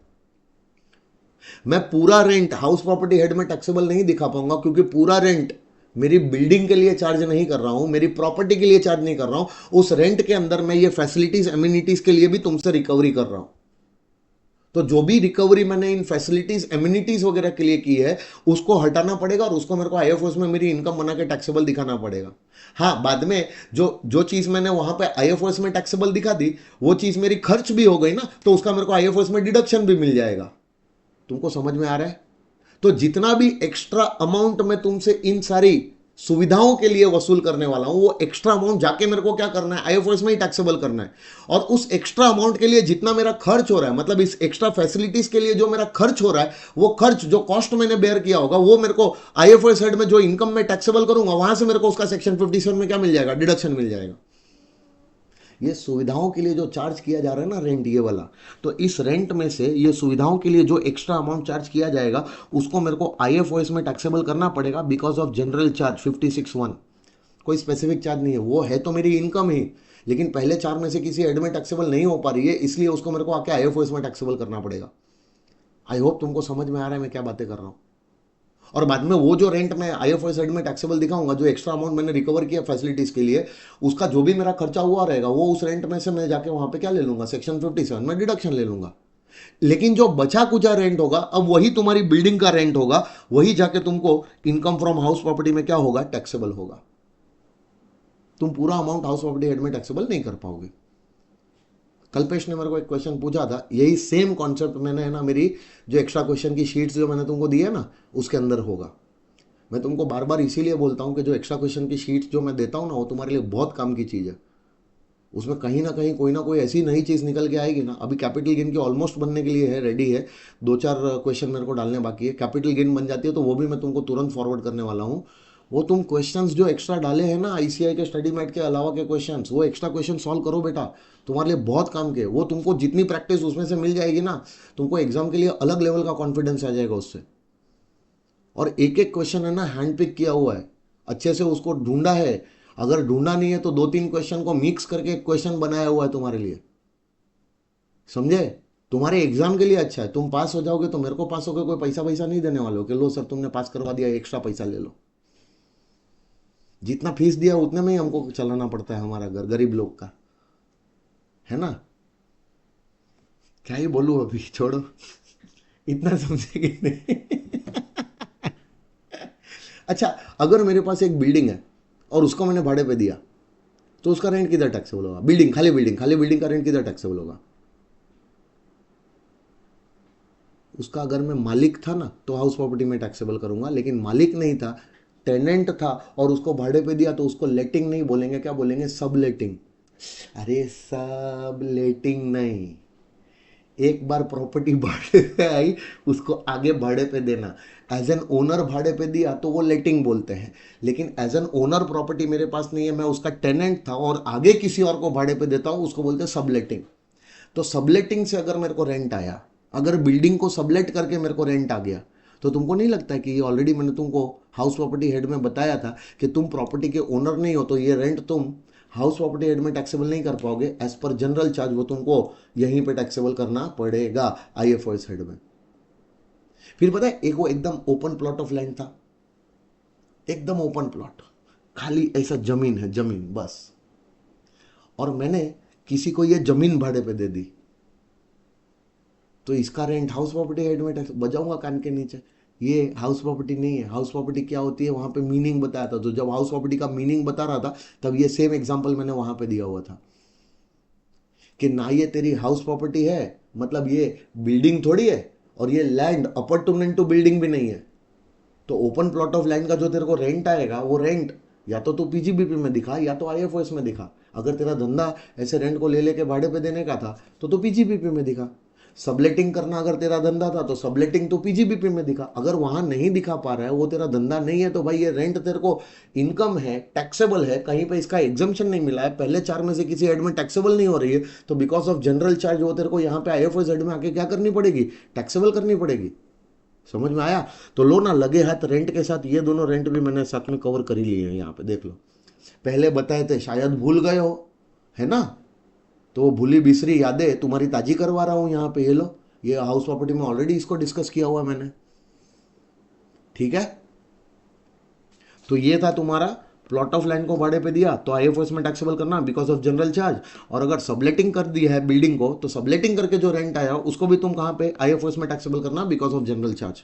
मैं पूरा रेंट हाउस प्रॉपर्टी हेड में टैक्सेबल नहीं दिखा पाऊंगा, क्योंकि पूरा रेंट मेरी बिल्डिंग के लिए चार्ज नहीं कर रहा हूं, मेरी प्रॉपर्टी के लिए चार्ज नहीं कर रहा हूं। उस रेंट के अंदर मैं ये फैसिलिटीज, एम्यूनिटीज के लिए भी तुमसे रिकवरी कर रहा हूं। तो जो भी रिकवरी मैंने इन फैसिलिटीज, एम्यूनिटीज वगैरह के लिए की है उसको हटाना पड़ेगा और उसको मेरे को आईएफओएस में मेरी इनकम बना के टैक्सेबल दिखाना पड़ेगा। हाँ, बाद में जो जो चीज मैंने वहां पे आईएफओएस में टैक्सेबल दिखा दी वो चीज मेरी खर्च भी हो गई ना, तो उसका मेरे को आईएफओएस में डिडक्शन भी मिल जाएगा। तुमको समझ में आ रहा है। तो जितना भी एक्स्ट्रा अमाउंट मैं तुमसे इन सारी सुविधाओं के लिए वसूल करने वाला हूं वो एक्स्ट्रा अमाउंट जाके मेरे को क्या करना है, आईएफओएस में ही टैक्सेबल करना है। और उस एक्स्ट्रा अमाउंट के लिए जितना मेरा खर्च हो रहा है, मतलब इस एक्स्ट्रा फैसिलिटीज के लिए जो मेरा खर्च हो रहा है, वो खर्च जो कॉस्ट मैंने बेयर किया होगा वो मेरे को आईएफओएस हेड में जो इनकम में टैक्सेबल करूंगा वहां से मेरे को उसका सेक्शन 57 में क्या मिल जाएगा, डिडक्शन मिल जाएगा। ये सुविधाओं के लिए जो चार्ज किया जा रहा है ना रेंट, ये वाला, तो इस रेंट में से ये सुविधाओं के लिए जो एक्स्ट्रा अमाउंट चार्ज किया जाएगा उसको मेरे को आईएफओएस में टैक्सेबल करना पड़ेगा बिकॉज ऑफ जनरल चार्ज 56(1). कोई स्पेसिफिक चार्ज नहीं है, वो है तो मेरी इनकम ही, लेकिन पहले चार में से किसी हेड में टैक्सेबल नहीं हो पा रही है, इसलिए उसको मेरे को आके आईएफओएस में टैक्सेबल करना पड़ेगा। आई होप तुमको समझ में आ रहा है मैं क्या बातें कर रहा हूँ। और बाद में वो जो रेंट मैं आईएफओएस हेड में टैक्सेबल दिखाऊंगा, जो एक्स्ट्रा अमाउंट मैंने रिकवर किया फैसिलिटीज के लिए, उसका जो भी मेरा खर्चा हुआ रहेगा वो उस रेंट में से मैं जाके वहां पे क्या ले लूंगा, सेक्शन 57 में डिडक्शन ले लूंगा। लेकिन जो बचा कुचा रेंट होगा अब वही तुम्हारी बिल्डिंग का रेंट होगा, वही जाके तुमको इनकम फ्रॉम हाउस प्रॉपर्टी में क्या होगा, टैक्सेबल होगा। तुम पूरा अमाउंट हाउस प्रॉपर्टी हेड में टैक्सेबल नहीं कर पाओगे। कल्पेश ने मेरे को एक क्वेश्चन पूछा था, यही सेम कॉन्सेप्ट मैंने है ना मेरी जो एक्स्ट्रा क्वेश्चन की शीट्स जो मैंने तुमको दी है ना उसके अंदर होगा। मैं तुमको बार बार इसीलिए बोलता हूँ कि जो एक्स्ट्रा क्वेश्चन की शीट्स जो मैं देता हूँ ना वो तुम्हारे लिए बहुत काम की चीज़ है। उसमें कहीं ना कहीं कोई ना कोई ऐसी नई चीज़ निकल के आएगी ना। अभी कैपिटल गेन की ऑलमोस्ट बनने के लिए है, रेडी है, 2-4 क्वेश्चन मेरे को डालने बाकी है। कैपिटल गेन बन जाती है तो वो भी मैं तुमको तुरंत फॉरवर्ड करने वाला हूँ। वो तुम क्वेश्चंस जो एक्स्ट्रा डाले हैं ना आईसीआई के स्टडी मैट के अलावा के क्वेश्चंस, वो एक्स्ट्रा क्वेश्चन सॉल्व करो बेटा, तुम्हारे लिए बहुत काम के। वो तुमको जितनी प्रैक्टिस उसमें से मिल जाएगी ना, तुमको एग्जाम के लिए अलग लेवल का कॉन्फिडेंस आ जाएगा उससे। और एक एक क्वेश्चन है ना हैंड पिक किया हुआ है, अच्छे से उसको ढूंढा है। अगर ढूंढा नहीं है तो 2-3 क्वेश्चन को मिक्स करके एक क्वेश्चन बनाया हुआ है तुम्हारे लिए, समझे। तुम्हारे एग्जाम के लिए अच्छा है, तुम पास हो जाओगे तो मेरे को पास होकर कोई पैसा पैसा नहीं देने वाले हो कि लो सर तुमने पास करवा दिया, एक्स्ट्रा पैसा ले लो। जितना फीस दिया उतने में ही हमको चलाना पड़ता है, हमारा घर गरीब लोग का, है ना। क्या ही बोलूं अभी, छोड़ो, इतना समझेगी नहीं। अच्छा, अगर मेरे पास एक बिल्डिंग है और उसको मैंने भाड़े पे दिया तो उसका रेंट किधर टैक्सेबल होगा, बिल्डिंग, खाली बिल्डिंग का रेंट किधर टैक्सेबल होगा। उसका अगर मैं मालिक था ना तो हाउस प्रॉपर्टी में टैक्सेबल करूंगा, लेकिन मालिक नहीं था, टेनेंट था और उसको भाड़े पे दिया तो उसको लेटिंग नहीं बोलेंगे, क्या बोलेंगे, सब लेटिंग। अरे सब लेटिंग नहीं, एक बार प्रॉपर्टी भाड़े पे आई, उसको आगे भाड़े पे देना। एज एन ओनर भाड़े पे दिया तो वो लेटिंग बोलते हैं, लेकिन एज एन ओनर प्रॉपर्टी मेरे पास नहीं है, मैं उसका टेनेंट था और आगे किसी और को भाड़े पे देता हूँ, उसको बोलते हैं सबलेटिंग। तो सबलेटिंग से अगर मेरे को रेंट आया, अगर बिल्डिंग को सबलेट करके मेरे को रेंट आ गया, तो तुमको नहीं लगता है कि ये ऑलरेडी मैंने तुमको हाउस प्रॉपर्टी हेड में बताया था कि तुम प्रॉपर्टी के ओनर नहीं हो, तो ये रेंट तुम हाउस प्रॉपर्टी हेड में टैक्सेबल नहीं कर पाओगे। एज पर जनरल चार्ज वो तुमको यहीं पे टैक्सेबल करना पड़ेगा आईएफओएस हेड में। फिर पता है, एक वो एकदम ओपन प्लॉट ऑफ लैंड था, एकदम ओपन प्लॉट, खाली ऐसा जमीन है, जमीन बस, और मैंने किसी को ये जमीन भाड़े पे दे दी, तो इसका रेंट हाउस प्रॉपर्टी हेड में टैक्स बजाऊंगा कान के नीचे। ये हाउस प्रॉपर्टी नहीं है। हाउस प्रॉपर्टी क्या होती है वहां पे मीनिंग बताया था, तो जब हाउस प्रॉपर्टी का मीनिंग बता रहा था तब ये सेम एग्जांपल मैंने वहां पे दिया हुआ था कि ना ये तेरी हाउस प्रॉपर्टी है, मतलब ये बिल्डिंग थोड़ी है, और ये लैंड अपार्टमेंट टू बिल्डिंग भी नहीं है। तो ओपन प्लॉट ऑफ लैंड का जो तेरे को रेंट आएगा, वो रेंट या तो तू पीजीबीपी में दिखा या तो आईएफओएस में दिखा। अगर तेरा धंधा ऐसे रेंट को ले लेके भाड़े पे देने का था तो तू पीजीबीपी में दिखा। सबलेटिंग करना अगर तेरा धंधा था तो सबलेटिंग तो पीजीबीपी में दिखा। अगर वहां नहीं दिखा पा रहा है, वो तेरा धंधा नहीं है, तो भाई ये रेंट तेरे को इनकम है, टैक्सेबल है, कहीं पे इसका एग्जम्पशन नहीं मिला है, पहले 4 में से किसी हेड में टैक्सेबल नहीं हो रही है, तो बिकॉज ऑफ जनरल चार्ज वो तेरे को यहाँ पे आईएफओएस हेड में आके क्या करनी पड़ेगी, टैक्सेबल करनी पड़ेगी। समझ में आया? तो लो ना लगे हाथ रेंट के साथ, ये दोनों रेंट भी मैंने साथ में कवर कर ही लिए हैं। यहाँ पे देख लो, पहले बताए थे, शायद भूल गए हो, है ना? तो वो भूली बिसरी यादें तुम्हारी ताजी करवा रहा हूं यहाँ पे। ये लो, ये हाउस प्रॉपर्टी में ऑलरेडी इसको डिस्कस किया हुआ मैंने, ठीक है? तो ये था तुम्हारा, प्लॉट ऑफ लैंड को भाड़े पे दिया तो आईएफओएस में टैक्सेबल करना बिकॉज ऑफ जनरल चार्ज, और अगर सबलेटिंग कर दी है बिल्डिंग को तो सबलेटिंग करके जो रेंट आया उसको भी तुम कहां पे, आईएफओएस में टैक्सेबल करना बिकॉज ऑफ जनरल चार्ज।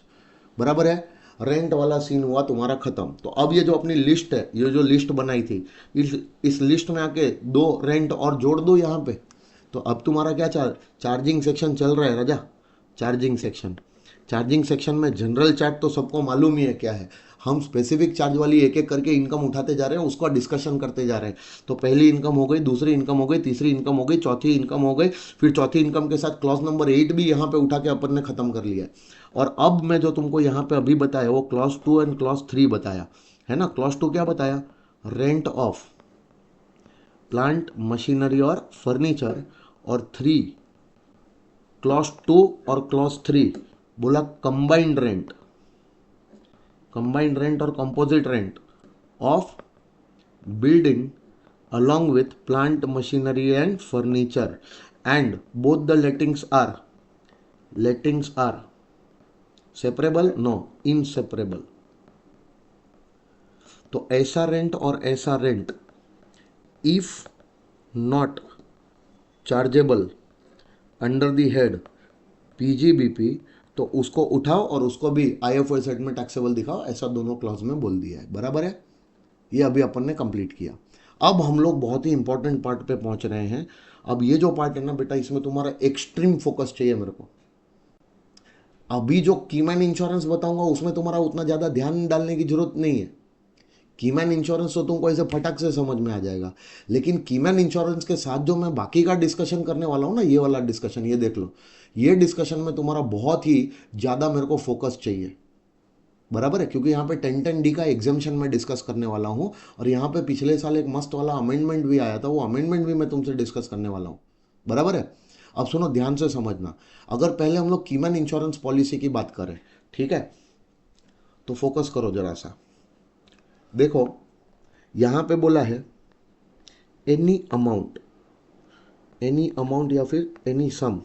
बराबर है? रेंट वाला सीन हुआ तुम्हारा खत्म। तो अब ये जो अपनी लिस्ट है, ये जो लिस्ट बनाई थी, इस लिस्ट में आके 2 रेंट और जोड़ दो यहाँ पे। तो अब तुम्हारा क्या चार्जिंग सेक्शन चल रहा है राजा, चार्जिंग सेक्शन। चार्जिंग सेक्शन में जनरल चार्ज तो सबको मालूम ही है क्या है, हम स्पेसिफिक चार्ज वाली एक एक करके इनकम उठाते जा रहे हैं, उसका डिस्कशन करते जा रहे हैं। तो पहली इनकम हो गई, दूसरी इनकम हो गई, तीसरी इनकम हो गई, चौथी इनकम हो गई, फिर चौथी इनकम के साथ क्लॉज नंबर 8 भी यहाँ पे उठा के अपन ने खत्म कर लिया है। और अब मैं जो तुमको यहाँ पे अभी बताया वो क्लॉज 2 एंड क्लॉज 3 बताया है ना। क्लॉज 2 क्या बताया, रेंट ऑफ प्लांट मशीनरी और फर्नीचर, और 3 क्लॉज 2 और क्लॉज 3 बोला कंबाइंड रेंट, कंबाइंड रेंट और composite rent of building along with plant machinery and furniture, and both the lettings are separable, no, inseparable। तो ऐसा रेंट और ऐसा rent if not chargeable under the head PGBP तो उसको उठाओ और उसको भी आईएफओएस हेड में टैक्सेबल दिखाओ, ऐसा दोनों क्लॉज में बोल दिया है। बराबर है? ये अभी अपन ने कंप्लीट किया। अब हम लोग बहुत ही इंपॉर्टेंट पार्ट पे पहुंच रहे हैं। अब ये जो पार्ट है ना बेटा, इसमें तुम्हारा एक्सट्रीम फोकस चाहिए मेरे को। अभी जो कीमैन इंश्योरेंस बताऊंगा उसमें तुम्हारा उतना ज़्यादा ध्यान डालने की जरूरत नहीं है। कीमैन इंश्योरेंस तो तुमको ऐसे फटक से समझ में आ जाएगा, लेकिन कीमैन इंश्योरेंस के साथ जो मैं बाकी का डिस्कशन करने वाला हूँ ना, ये वाला डिस्कशन, ये देख लो, ये डिस्कशन में तुम्हारा बहुत ही ज़्यादा मेरे को फोकस चाहिए। बराबर है? क्योंकि यहाँ पे 1010D का एग्जाम्शन मैं डिस्कस करने वाला हूँ, और यहाँ पे पिछले साल एक मस्त वाला अमेंडमेंट भी आया था, वो अमेंडमेंट भी मैं तुमसे डिस्कस करने वाला हूँ। बराबर है? अब सुनो, ध्यान से समझना। अगर पहले हम लोग कीमैन इंश्योरेंस पॉलिसी की बात करें, ठीक है, तो फोकस करो जरा सा। देखो यहाँ पे बोला है एनी अमाउंट या फिर any sum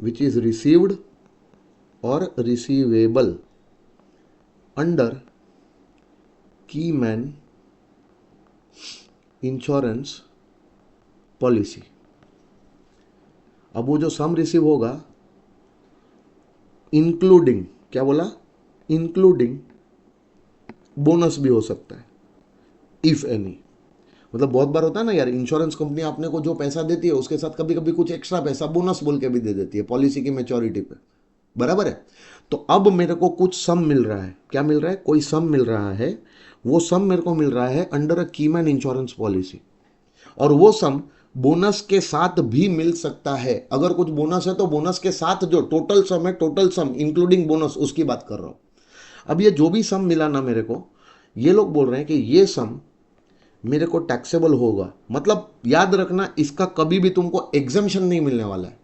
which is received or receivable under Keyman insurance policy. अब वो जो सम रिसीव होगा, इंक्लूडिंग, क्या बोला, इंक्लूडिंग बोनस भी हो सकता है, इफ एनी। मतलब बहुत बार होता है ना यार, इंश्योरेंस कंपनी आपने को जो पैसा देती है उसके साथ कभी कभी कुछ एक्स्ट्रा पैसा बोनस बोल के भी दे देती है पॉलिसी की मैच्योरिटी पे। बराबर है? तो अब मेरे को कुछ सम मिल रहा है। क्या मिल रहा है? कोई सम मिल रहा है। वो सम मेरे को मिल रहा है under a keyman insurance policy, और वो सम बोनस के साथ भी मिल सकता है। अगर कुछ बोनस है तो बोनस के साथ जो टोटल सम है, टोटल सम इंक्लूडिंग बोनस, उसकी बात कर रहा हूं। अब ये जो भी सम मिला ना मेरे को, ये लोग बोल रहे हैं कि ये सम मेरे को टैक्सेबल होगा। मतलब याद रखना, इसका कभी भी तुमको एग्जम्पशन नहीं मिलने वाला है।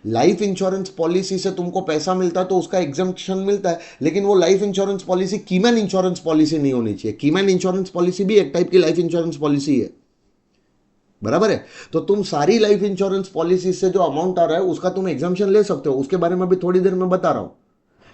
लाइफ इंश्योरेंस पॉलिसी से तुमको पैसा मिलता है तो उसका एग्जम्पशन मिलता है, लेकिन वो life insurance policy keyman insurance policy नहीं होनी चाहिए। कीमैन इंश्योरेंस पॉलिसी भी एक टाइप की लाइफ इंश्योरेंस पॉलिसी है, बराबर है। तो तुम सारी लाइफ इंश्योरेंस पॉलिसी से जो अमाउंट आ रहा है उसका तुम एग्जम्पशन ले सकते हो, उसके बारे में भी थोड़ी देर में बता रहा हूं।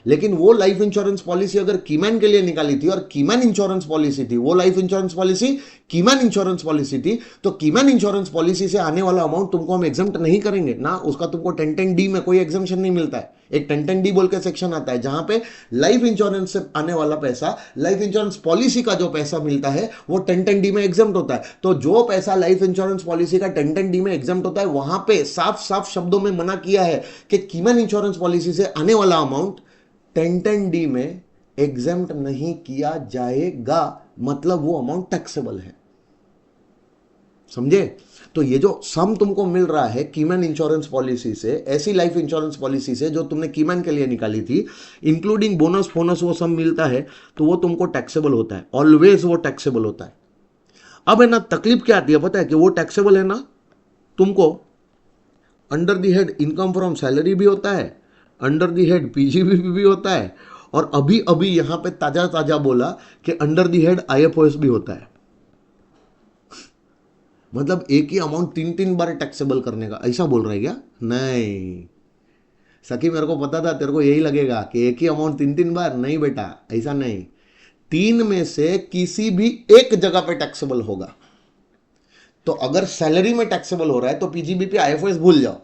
लेकिन वो लाइफ इंश्योरेंस पॉलिसी अगर कीमैन के लिए निकाली थी और कीमैन इंश्योरेंस पॉलिसी थी, वो life insurance policy keyman insurance policy थी, तो कीमैन इंश्योरेंस पॉलिसी से आने वाला अमाउंट तुमको हम एग्जम्प्ट नहीं करेंगे ना। उसका तुमको 1010D में कोई एग्जम्पशन नहीं मिलता है। एक 1010D बोल के सेक्शन आता है जहां पे लाइफ इंश्योरेंस से आने वाला पैसा, लाइफ इंश्योरेंस पॉलिसी का जो पैसा मिलता है वो 1010D में एग्जम्प्ट होता है। तो जो पैसा लाइफ इंश्योरेंस पॉलिसी का 1010D में एग्जम्प्ट होता है, वहां पे साफ साफ शब्दों में मना किया है कि कीमैन इंश्योरेंस पॉलिसी से आने वाला अमाउंट 1010D में एग्जेम्प्ट नहीं किया जाएगा। मतलब वो अमाउंट टैक्सेबल है, समझे। तो ये जो सम तुमको मिल रहा है कीमैन इंश्योरेंस पॉलिसी से, ऐसी लाइफ इंश्योरेंस पॉलिसी से जो तुमने कीमैन के लिए निकाली थी, इंक्लूडिंग बोनस फोनस, वो सम मिलता है तो वो तुमको टैक्सेबल होता है। ऑलवेज वो टैक्सेबल होता है। अब है ना, तकलीफ क्या आती है पता है, कि वो टैक्सेबल है ना, तुमको under the head income from salary भी होता है, अंडर दी हेड पीजीबीपी भी होता है, और अभी अभी यहां पे ताजा ताजा बोला कि अंडर दी हेड आईएफओएस भी होता है। मतलब एक ही अमाउंट तीन तीन बार टैक्सेबल करने का, ऐसा बोल रहा है क्या? नहीं सखी, मेरे को पता था तेरे को यही लगेगा कि एक ही अमाउंट तीन तीन बार। नहीं बेटा, ऐसा नहीं। तीन में से किसी भी एक जगह पे टैक्सेबल होगा। तो अगर सैलरी में टैक्सेबल हो रहा है तो पीजीबीपी आईएफओएस भूल जाओ।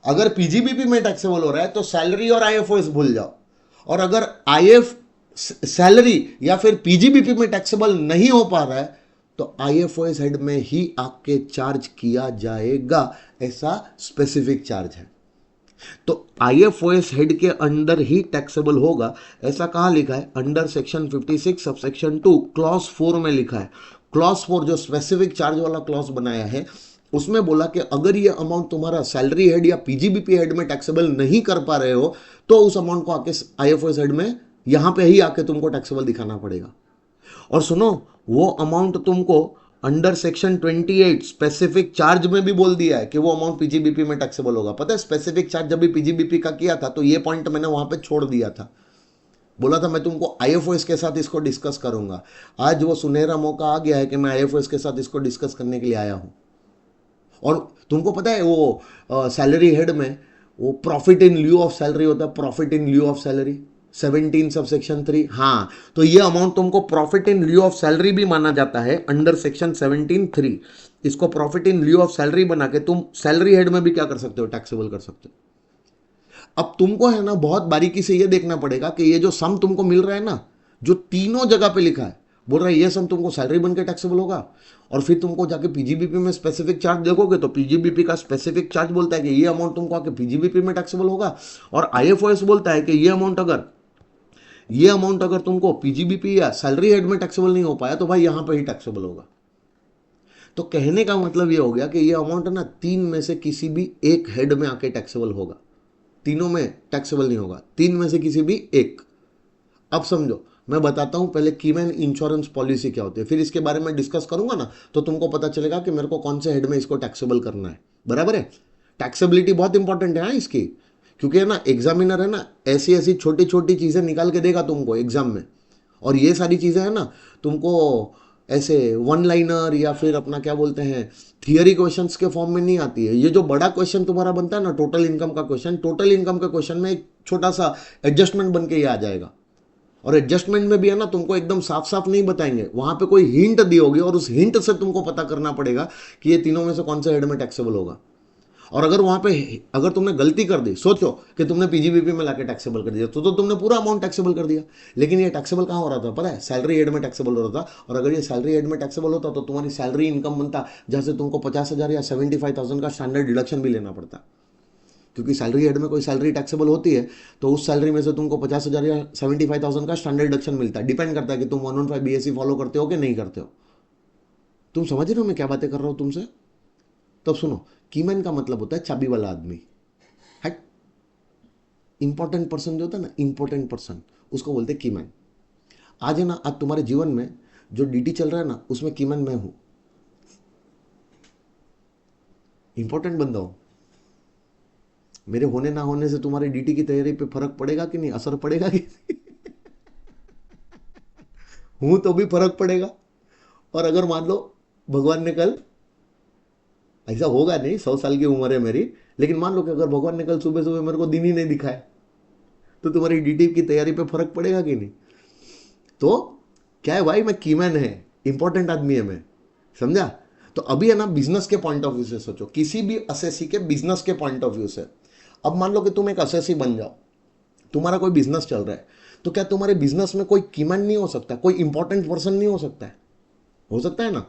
अगर पीजीबीपी में टैक्सेबल हो रहा है तो सैलरी और आईएफओएस भूल जाओ। और अगर आईएफ सैलरी या फिर पीजीबीपी में टैक्सेबल नहीं हो पा रहा है तो आईएफओएस हेड में ही आके चार्ज किया जाएगा। ऐसा स्पेसिफिक चार्ज है। तो आईएफओएस हेड के अंदर ही टैक्सेबल होगा। ऐसा कहां लिखा है? Under section 56 sub section 2 clause 4 में लिखा है। क्लॉज 4 जो स्पेसिफिक चार्ज वाला क्लॉज बनाया है, उसमें बोला कि अगर ये अमाउंट तुम्हारा सैलरी हेड या पीजीबीपी हेड में टैक्सेबल नहीं कर पा रहे हो तो उस अमाउंट को आके आईएफओएस हेड में यहां पे ही आके तुमको टैक्सेबल दिखाना पड़ेगा। और सुनो, वो अमाउंट तुमको अंडर सेक्शन 28 स्पेसिफिक चार्ज में भी बोल दिया है कि वो अमाउंट पीजीबीपी में टैक्सेबल होगा। पता है, स्पेसिफिक चार्ज जब भी पीजीबीपी का किया था तो ये पॉइंट मैंने वहां पे छोड़ दिया था। बोला था मैं तुमको आईएफओएस के साथ इसको डिस्कस करूंगा। आज वो सुनहरा मौका आ गया है कि मैं आईएफओएस के साथ इसको डिस्कस करने के लिए आया हूं। और तुमको पता है वो सैलरी हेड में वो profit in lieu of salary होता है। Profit in lieu of salary 17 sub section 3। हाँ, तो ये अमाउंट तुमको profit in lieu of salary भी माना जाता है अंडर सेक्शन 17(3). इसको profit in lieu of salary बना के तुम सैलरी हेड में भी क्या कर सकते हो? टैक्सेबल कर सकते हो। अब तुमको है ना बहुत बारीकी से ये देखना पड़ेगा कि ये जो सम तुमको मिल रहा है ना, जो तीनों जगह पे लिखा है, बोल रहा है ये सम तुमको सैलरी बन के टैक्सेबल होगा। और फिर तुमको जाके पीजीबीपी में स्पेसिफिक चार्ज देखोगे तो पीजीबीपी का स्पेसिफिक चार्ज बोलता है कि ये अमाउंट तुमको आके पीजीबीपी में टैक्सेबल होगा। और आईएफओएस बोलता है कि ये अमाउंट अगर तुमको पीजीबीपी या सैलरी हेड में टैक्सेबल नहीं हो पाया तो भाई यहां पर ही टैक्सेबल होगा। तो कहने का मतलब ये हो गया कि ये अमाउंट ना तीन में से किसी भी एक हेड में आके टैक्सेबल होगा। तीनों में टैक्सेबल नहीं होगा, तीन में से किसी भी एक। अब समझो, मैं बताता हूं पहले कीमैन इंश्योरेंस पॉलिसी क्या होती है, फिर इसके बारे में डिस्कस करूंगा ना तो तुमको पता चलेगा कि मेरे को कौन से हेड में इसको टैक्सेबल करना है। बराबर है। टैक्सेबिलिटी बहुत इंपॉर्टेंट है इसकी, क्योंकि है ना एग्जामिनर है ना ऐसी ऐसी छोटी छोटी चीजें निकाल के देगा तुमको एग्जाम में। और ये सारी चीजें है ना तुमको ऐसे वन लाइनर या फिर अपना क्या बोलते हैं थियरी क्वेश्चंस के फॉर्म में नहीं आती है। ये जो बड़ा क्वेश्चन तुम्हारा बनता है ना टोटल इनकम का क्वेश्चन, टोटल इनकम का क्वेश्चन में एक छोटा सा एडजस्टमेंट बन के ये आ जाएगा। और एडजस्टमेंट में भी है ना तुमको एकदम साफ साफ नहीं बताएंगे, वहां पे कोई हिंट दी होगी और उस हिंट से तुमको पता करना पड़ेगा कि ये तीनों में से कौन से हेड में टैक्सेबल होगा। और अगर वहां पे अगर तुमने गलती कर दी, सोचो कि तुमने पीजीबीपी में लाके टैक्सेबल कर दिया तो तुमने पूरा अमाउंट टैक्सेबल कर दिया। लेकिन ये टैक्सेबल कहां हो रहा था पता है? सैलरी हेड में टैक्सेबल हो रहा था। और अगर ये सैलरी हेड में टैक्सेबल होता तो तुम्हारी सैलरी इनकम बनता जहां से तुमको 50,000 या 75,000 का स्टैंडर्ड डिडक्शन भी लेना पड़ता। क्योंकि सैलरी हेड में कोई सैलरी टैक्सेबल होती है तो उस सैलरी में से तुमको 50,000 या 75,000 का स्टैंडर्ड डिडक्शन मिलता है। डिपेंड करता है कि तुम 115 बीएससी फॉलो करते हो कि नहीं करते हो। तुम समझ रहे हो मैं क्या बातें कर रहा हूं तुमसे? तो सुनो, कीमैन का मतलब होता है चाबी वाला आदमी, है इंपॉर्टेंट पर्सन जो होता है ना, इंपॉर्टेंट पर्सन, उसको बोलते हैं कीमैन। आज है ना, आज तुम्हारे जीवन में जो डीटी चल रहा है ना, उसमें कीमैन मैं हूं, इंपॉर्टेंट बंदा हूं। मेरे होने ना होने से तुम्हारी डीटी की तैयारी पे फर्क पड़ेगा कि नहीं, असर पड़ेगा कि नहीं? हूं तो भी फर्क पड़ेगा। और अगर मान लो भगवान ने कल, ऐसा होगा नहीं, 100 साल की उम्र है मेरी, लेकिन मान लो कि अगर भगवान ने कल सुबह सुबह मेरे को दिन ही नहीं दिखाया, तो तुम्हारी डीटी की तैयारी पे फर्क पड़ेगा कि नहीं? तो क्या है भाई, मैं कीमैन है, इंपॉर्टेंट आदमी है मैं, समझा? तो अभी है ना, बिजनेस के पॉइंट ऑफ व्यू से सोचो, किसी भी असेसी के बिजनेस के पॉइंट ऑफ व्यू से। अब मान लो कि तुम एक असेसी बन जाओ, तुम्हारा कोई बिजनेस चल रहा है, तो क्या तुम्हारे बिजनेस में कोई कीमैन नहीं हो सकता, कोई इंपॉर्टेंट पर्सन नहीं हो सकता है? हो सकता है ना।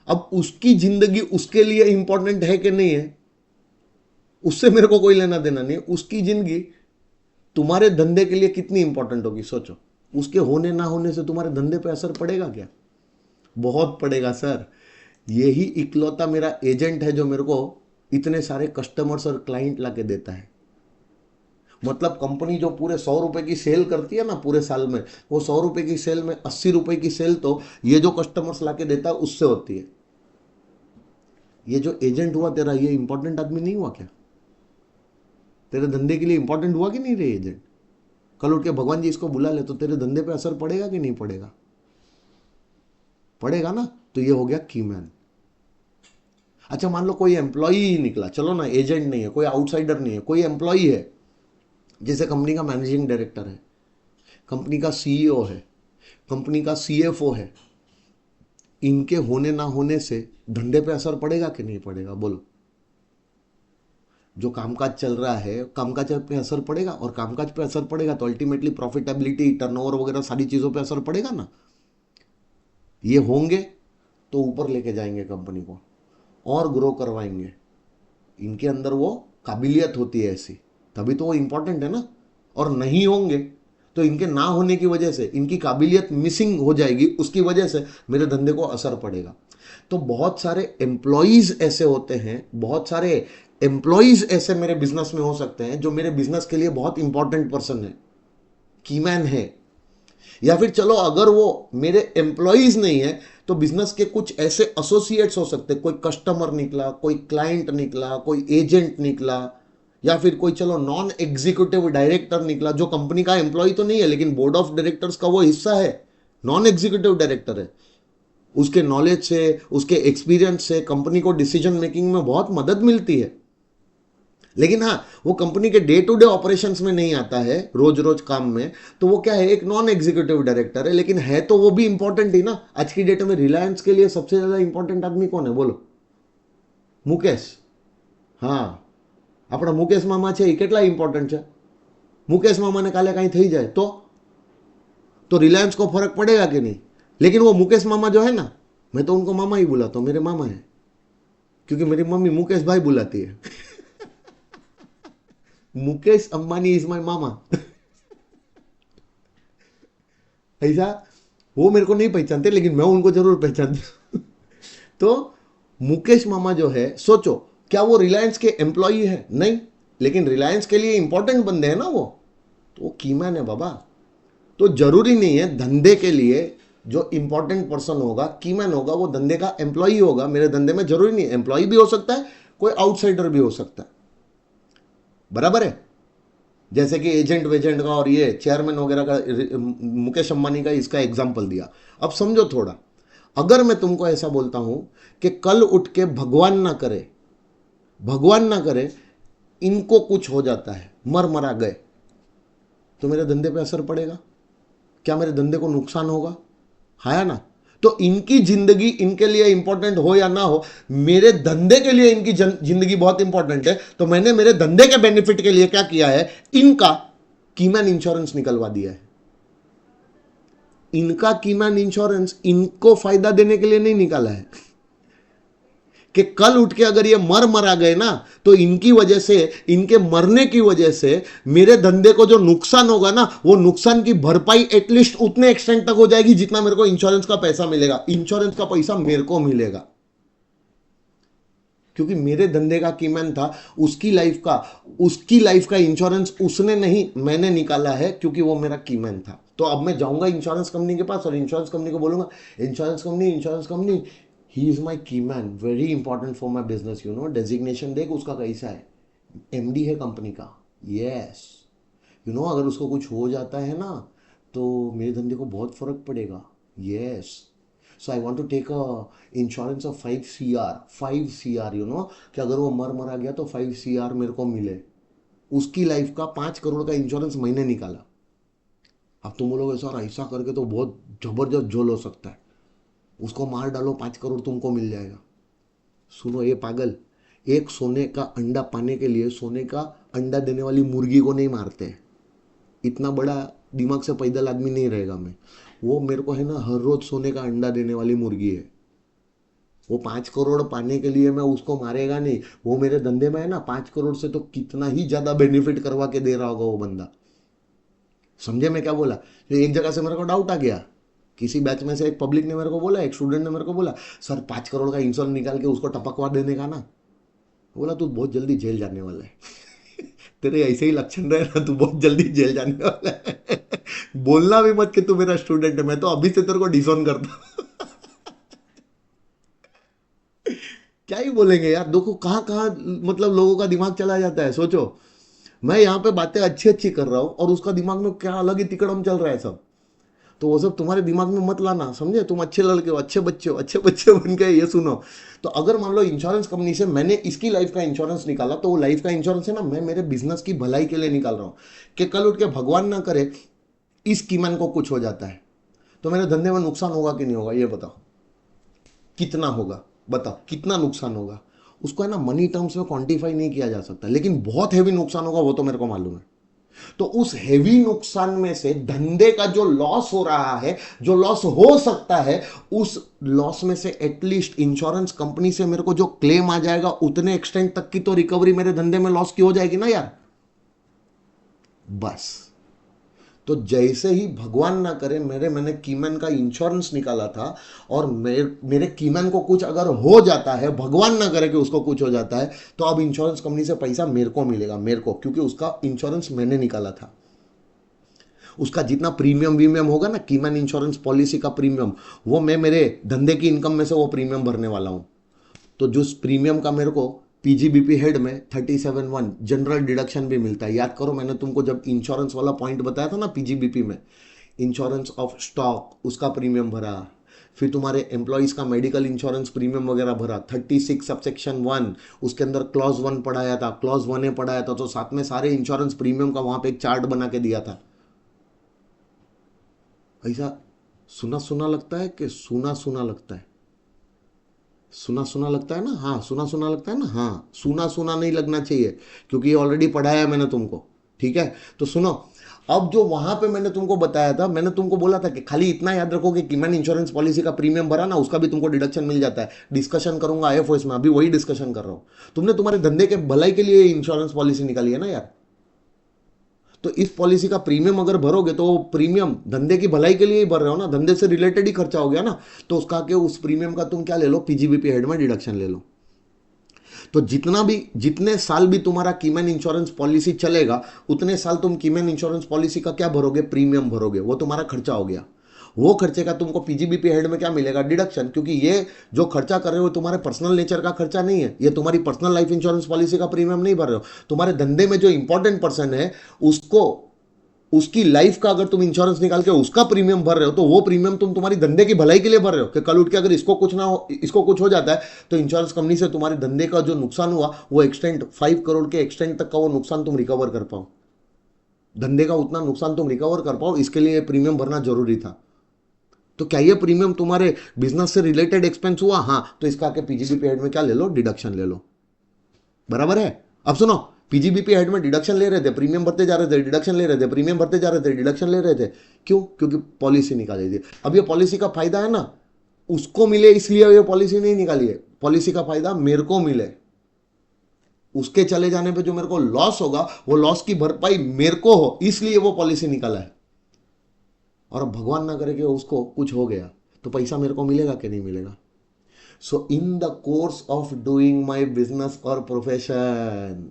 अब उसकी जिंदगी उसके लिए इंपॉर्टेंट है कि नहीं है, उससे मेरे को कोई लेना देना नहीं। उसकी जिंदगी तुम्हारे धंधे के लिए कितनी इंपॉर्टेंट होगी, सोचो। उसके होने ना होने से तुम्हारे धंधे पे असर पड़ेगा क्या? बहुत पड़ेगा सर। यही इकलौता मेरा एजेंट है जो मेरे को इतने सारे कस्टमर्स और क्लाइंट लाके देता है। मतलब कंपनी जो पूरे 100 रुपए की सेल करती है ना पूरे साल में, वो 100 रुपए की सेल में 80 रुपए की सेल तो ये जो कस्टमर्स लाके देता है उससे होती है। ये जो एजेंट हुआ तेरा, ये इंपॉर्टेंट आदमी नहीं हुआ क्या? तेरे धंधे के लिए इंपॉर्टेंट हुआ कि नहीं रे एजेंट? कल उठ के भगवान जी इसको बुला ले तो तेरे धंधे पे असर पड़ेगा कि नहीं पड़ेगा? पड़ेगा ना। तो ये हो गया कीमैन। अच्छा, मान लो कोई एम्प्लॉई ही निकला, चलो ना, एजेंट नहीं है, कोई आउटसाइडर नहीं है, कोई एम्प्लॉई है, जैसे कंपनी का मैनेजिंग डायरेक्टर है, कंपनी का सीईओ है, कंपनी का सीएफओ है। इनके होने ना होने से धंधे पे असर पड़ेगा कि नहीं पड़ेगा, बोलो? जो कामकाज चल रहा है, कामकाज पे असर पड़ेगा, और कामकाज पे असर पड़ेगा तो अल्टीमेटली प्रॉफिटेबिलिटी, टर्नओवर वगैरह सारी चीजों पे असर पड़ेगा ना। ये होंगे तो ऊपर लेके जाएंगे कंपनी को और ग्रो करवाएंगे। इनके अंदर वो काबिलियत होती है ऐसी, तभी तो वो इंपॉर्टेंट है ना। और नहीं होंगे तो इनके ना होने की वजह से, इनकी काबिलियत मिसिंग हो जाएगी, उसकी वजह से मेरे धंधे को असर पड़ेगा। तो बहुत सारे एम्प्लॉयज ऐसे होते हैं, बहुत सारे एम्प्लॉयज ऐसे मेरे बिजनेस में हो सकते हैं जो मेरे बिजनेस के लिए बहुत इंपॉर्टेंट पर्सन है, कीमैन है। या फिर चलो, अगर वो मेरे एम्प्लॉयज नहीं है तो बिजनेस के कुछ ऐसे एसोसिएट्स हो सकते हैं, कोई कस्टमर निकला, कोई क्लाइंट निकला, कोई एजेंट निकला, या फिर कोई चलो नॉन एग्जीक्यूटिव डायरेक्टर निकला, जो कंपनी का एम्प्लॉय तो नहीं है लेकिन बोर्ड ऑफ डायरेक्टर्स का वो हिस्सा है, नॉन एग्जीक्यूटिव डायरेक्टर है। उसके नॉलेज से, उसके एक्सपीरियंस से कंपनी को डिसीजन मेकिंग में बहुत मदद मिलती है। लेकिन हाँ, वो कंपनी के डे टू डे ऑपरेशंस में नहीं आता है, रोज रोज काम में, तो वो क्या है, एक नॉन एग्जीक्यूटिव डायरेक्टर है, लेकिन है तो वो भी इंपॉर्टेंट ही ना। आज की डेट में रिलायंस के लिए सबसे ज्यादा इंपॉर्टेंट आदमी कौन है, बोलो? मुकेश। हाँ, આપણા મુકેશ મામા છે એ કેટલા ઇમ્પોર્ટન્ટ છે? મુકેશ મામાને કાલે કાંઈ થઈ જાય तो रिलायंस को फर्क पड़ेगा कि नहीं? लेकिन वो मुकेश मामा जो है ना, मैं तो उनको मामा ही बुलाता हूँ, मेरे मामा है, क्योंकि मेरी मम्मी मुकेश भाई बुलाती है। मुकेश अंबानी इज माय मामा। ऐसा वो मेरे को नहीं पहचानते, लेकिन मैं उनको जरूर पहचानता हूं। तो मुकेश मामा जो है, सोचो, क्या वो रिलायंस के एम्प्लॉई है? नहीं, लेकिन रिलायंस के लिए इंपॉर्टेंट बंदे हैं ना वो, तो वो कीमैन है बाबा। तो जरूरी नहीं है धंधे के लिए जो इंपॉर्टेंट पर्सन होगा, कीमैन होगा, वो धंधे का एम्प्लॉई होगा। मेरे धंधे में जरूरी नहीं है, एम्प्लॉई भी हो सकता है, कोई आउटसाइडर भी हो सकता है, बराबर है। जैसे कि एजेंट वेजेंट का और ये चेयरमैन वगैरह का, मुकेश अंबानी का इसका एग्जाम्पल दिया। अब समझो थोड़ा, अगर मैं तुमको ऐसा बोलता हूं कि कल उठ के भगवान ना करे, भगवान ना करे, इनको कुछ हो जाता है, मरा गए, तो मेरे धंधे पे असर पड़ेगा क्या? मेरे धंधे को नुकसान होगा, है ना? तो इनकी जिंदगी इनके लिए इंपॉर्टेंट हो या ना हो, मेरे धंधे के लिए इनकी जिंदगी बहुत इंपॉर्टेंट है। तो मैंने मेरे धंधे के बेनिफिट के लिए क्या किया है, इनका कीमैन इंश्योरेंस निकलवा दिया है। इनका कीमैन इंश्योरेंस इनको फायदा देने के लिए नहीं निकाला है कि कल उठ के अगर ये मरा गए ना, तो इनकी वजह से, इनके मरने की वजह से मेरे धंधे को जो नुकसान होगा ना, वो नुकसान की भरपाई एटलीस्ट उतने एक्सटेंट तक हो जाएगी जितना मेरे को इंश्योरेंस का पैसा मिलेगा। इंश्योरेंस का पैसा मेरे को मिलेगा, क्योंकि मेरे धंधे का कीमैन था, उसकी लाइफ का इंश्योरेंस उसने नहीं, मैंने निकाला है, क्योंकि वो मेरा कीमैन था। तो अब मैं जाऊंगा इंश्योरेंस कंपनी के पास और इंश्योरेंस कंपनी को बोलूंगा, insurance company, he is my keyman, very important for my business, designation देख उसका कैसा है, एमडी है कंपनी का, यस, अगर उसको कुछ हो जाता है ना तो मेरे धंधे को बहुत फर्क पड़ेगा, yes. So I want to take a insurance of 5 CR, कि अगर वो मरा गया तो 5 CR मेरे को मिले। उसकी लाइफ का 5 करोड़ का इंश्योरेंस मैंने निकाला। अब तुम बोलोगे सर ऐसा करके तो बहुत जबरदस्त झोल हो सकता है, उसको मार डालो 5 करोड़ तुमको मिल जाएगा। सुनो ये पागल, एक सोने का अंडा पाने के लिए सोने का अंडा देने वाली मुर्गी को नहीं मारते हैं। इतना बड़ा दिमाग से पैदल आदमी नहीं रहेगा मैं। वो मेरे को है ना हर रोज सोने का अंडा देने वाली मुर्गी है। वो 5 करोड़ पाने के लिए मैं उसको मारेगा नहीं। वो मेरे धंधे में है ना 5 करोड़ से तो कितना ही ज्यादा बेनिफिट करवा के दे रहा होगा वो बंदा। समझे मैं क्या बोला? तो एक जगह से मेरे को डाउट आ गया, किसी बैच में से एक पब्लिक ने मेरे को बोला, एक स्टूडेंट ने मेरे को बोला, सर 5 करोड़ का इंश्योरेंस निकाल के उसको टपकवा देने का ना। बोला तू बहुत जल्दी जेल जाने वाला है। तेरे ऐसे ही लक्षण रहे ना, तू बहुत जल्दी जेल जाने वाला है। बोलना भी मत कि तू मेरा स्टूडेंट है, मैं तो अभी से तेरे को डिसोन करता हूं। क्या ही बोलेंगे यार, देखो कहाँ कहाँ मतलब लोगों का दिमाग चला जाता है। सोचो मैं यहाँ पे बातें अच्छी अच्छी कर रहा हूँ और उसका दिमाग में क्या अलग ही तिकड़म चल रहा है सब। तो वो सब तुम्हारे दिमाग में मत लाना, समझे? तुम अच्छे लड़के हो, अच्छे बच्चे बन के ये सुनो। तो अगर मान लो इंश्योरेंस कंपनी से मैंने इसकी लाइफ का इंश्योरेंस निकाला, तो वो लाइफ का इंश्योरेंस है ना, मैं मेरे बिजनेस की भलाई के लिए निकाल रहा हूँ कि कल उठ के भगवान ना करे इस कीमत को कुछ हो जाता है तो मेरे धंधे में नुकसान होगा कि नहीं होगा, ये बताओ कितना होगा, बताओ कितना नुकसान होगा। उसको है ना मनी टर्म्स में क्वांटिफाई नहीं किया जा सकता, लेकिन बहुत हैवी नुकसान होगा वो तो मेरे को मालूम है। तो उस हेवी नुकसान में से धंधे का जो लॉस हो रहा है, जो लॉस हो सकता है, उस लॉस में से एटलीस्ट इंश्योरेंस कंपनी से मेरे को जो क्लेम आ जाएगा उतने एक्सटेंट तक की तो रिकवरी मेरे धंधे में लॉस की हो जाएगी ना यार। बस तो जैसे ही भगवान ना करे मैंने कीमैन का इंश्योरेंस निकाला था और मेरे कीमैन को कुछ अगर हो जाता है, भगवान ना करे कि उसको कुछ हो जाता है, तो अब इंश्योरेंस कंपनी से पैसा मेरे को मिलेगा, मेरे को, क्योंकि उसका इंश्योरेंस मैंने निकाला था। उसका जितना प्रीमियम वीमियम होगा ना, कीमैन इंश्योरेंस पॉलिसी का प्रीमियम, वो मैं मेरे धंधे की इनकम में से वो प्रीमियम भरने वाला हूं। तो जो प्रीमियम का मेरे को पीजीबीपी हेड में 37(1) जनरल डिडक्शन भी मिलता है। याद करो मैंने तुमको जब इंश्योरेंस वाला पॉइंट बताया था ना, पीजीबीपी में इंश्योरेंस ऑफ स्टॉक उसका प्रीमियम भरा, फिर तुम्हारे एम्प्लॉइज का मेडिकल इंश्योरेंस प्रीमियम वगैरह भरा, 36 सबसेक्शन 1 उसके अंदर क्लॉज 1 पढ़ाया था, क्लॉज 1 पढ़ाया था, तो साथ में सारे इंश्योरेंस प्रीमियम का वहां पे एक चार्ट बना के दिया था। ऐसा सुना सुना लगता है कि सुना सुना लगता है? सुना सुना लगता है ना? हाँ सुना सुना लगता है ना? हाँ सुना सुना नहीं लगना चाहिए, क्योंकि ये ऑलरेडी पढ़ाया है मैंने तुमको। ठीक है, तो सुनो, अब जो वहां पे मैंने तुमको बताया था, मैंने तुमको बोला था कि खाली इतना याद रखो कि कीमैन इंश्योरेंस पॉलिसी का प्रीमियम भरा ना, उसका भी तुमको डिडक्शन मिल जाता है। डिस्कशन करूंगा आईएफओएस में, अभी वही डिस्कशन कर रहा हूं। तुमने तुम्हारे धंधे के भलाई के लिए इंश्योरेंस पॉलिसी निकाली है ना यार, तो इस पॉलिसी का प्रीमियम अगर भरोगे तो प्रीमियम धंधे की भलाई के लिए ही भर रहे हो ना, धंधे से रिलेटेड ही खर्चा हो गया ना। तो उसका के उस प्रीमियम का तुम क्या ले लो, पीजीबीपी हेड में डिडक्शन ले लो। तो जितने साल भी तुम्हारा कीमैन इंश्योरेंस पॉलिसी चलेगा, उतने साल तुम कीमैन इंश्योरेंस पॉलिसी का क्या भरोगे, प्रीमियम भरोगे। वो तुम्हारा खर्चा हो गया। वो खर्चे का तुमको पीजीबीपी हेड में क्या मिलेगा, डिडक्शन। क्योंकि ये जो खर्चा कर रहे हो तुम्हारे पर्सनल नेचर का खर्चा नहीं है, ये तुम्हारी पर्सनल लाइफ इंश्योरेंस पॉलिसी का प्रीमियम नहीं भर रहे हो। तुम्हारे धंधे में जो इंपॉर्टेंट पर्सन है उसको, उसकी लाइफ का अगर तुम इंश्योरेंस निकाल के उसका प्रीमियम भर रहे हो, तो वो प्रीमियम तुम तुम्हारी धंधे की भलाई के लिए भर रहे हो कि कल उठ के अगर इसको कुछ ना हो, इसको कुछ हो जाता है, तो इंश्योरेंस कंपनी से तुम्हारे धंधे का जो नुकसान हुआ वो एक्सटेंट 5 करोड़ के एक्सटेंट तक का वो नुकसान तुम रिकवर कर पाओ, धंधे का उतना नुकसान तुम रिकवर कर पाओ, इसके लिए प्रीमियम भरना जरूरी था। तो क्या ये प्रीमियम तुम्हारे बिजनेस से रिलेटेड एक्सपेंस हुआ? हाँ, तो इसका आके पीजीबी पीरियड में क्या ले लो, डिडक्शन ले लो। बराबर है? अब सुनो, पीजीबीपी हेड में डिडक्शन ले रहे थे, प्रीमियम भरते जा रहे थे, डिडक्शन ले रहे थे, प्रीमियम भरते जा रहे थे, डिडक्शन ले रहे थे। क्यों? क्योंकि पॉलिसी निकाली थी। अब ये पॉलिसी का फायदा है ना, उसको मिले इसलिए ये पॉलिसी नहीं निकाली है। पॉलिसी का फायदा मेरे को मिले, उसके चले जाने पे जो मेरे को लॉस होगा वो लॉस की भरपाई मेरे को हो, इसलिए वो पॉलिसी निकाला है। और अब भगवान ना करे कि उसको कुछ हो गया तो पैसा मेरे को मिलेगा कि नहीं मिलेगा? So in the course of doing my business और प्रोफेशन,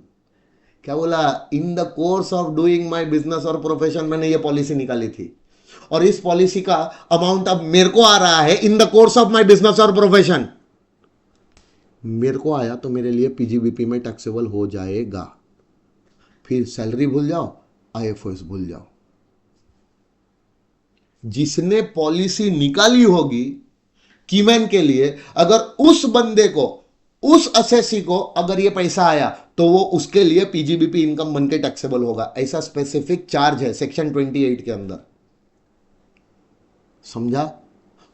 क्या बोला, in the course of doing my business और प्रोफेशन मैंने ये पॉलिसी निकाली थी, और इस पॉलिसी का अमाउंट अब मेरे को आ रहा है इन the course of my business और प्रोफेशन। मेरे को आया तो मेरे लिए पीजीबीपी में टैक्सेबल हो जाएगा। फिर सैलरी भूल जाओ, आईएफओएस भूल जाओ। जिसने पॉलिसी निकाली होगी कीमैन के लिए, अगर उस बंदे को, उस असेसी को अगर ये पैसा आया तो वो उसके लिए पीजीबीपी इनकम बनके टैक्सेबल होगा। ऐसा स्पेसिफिक चार्ज है सेक्शन 28 के अंदर, समझा?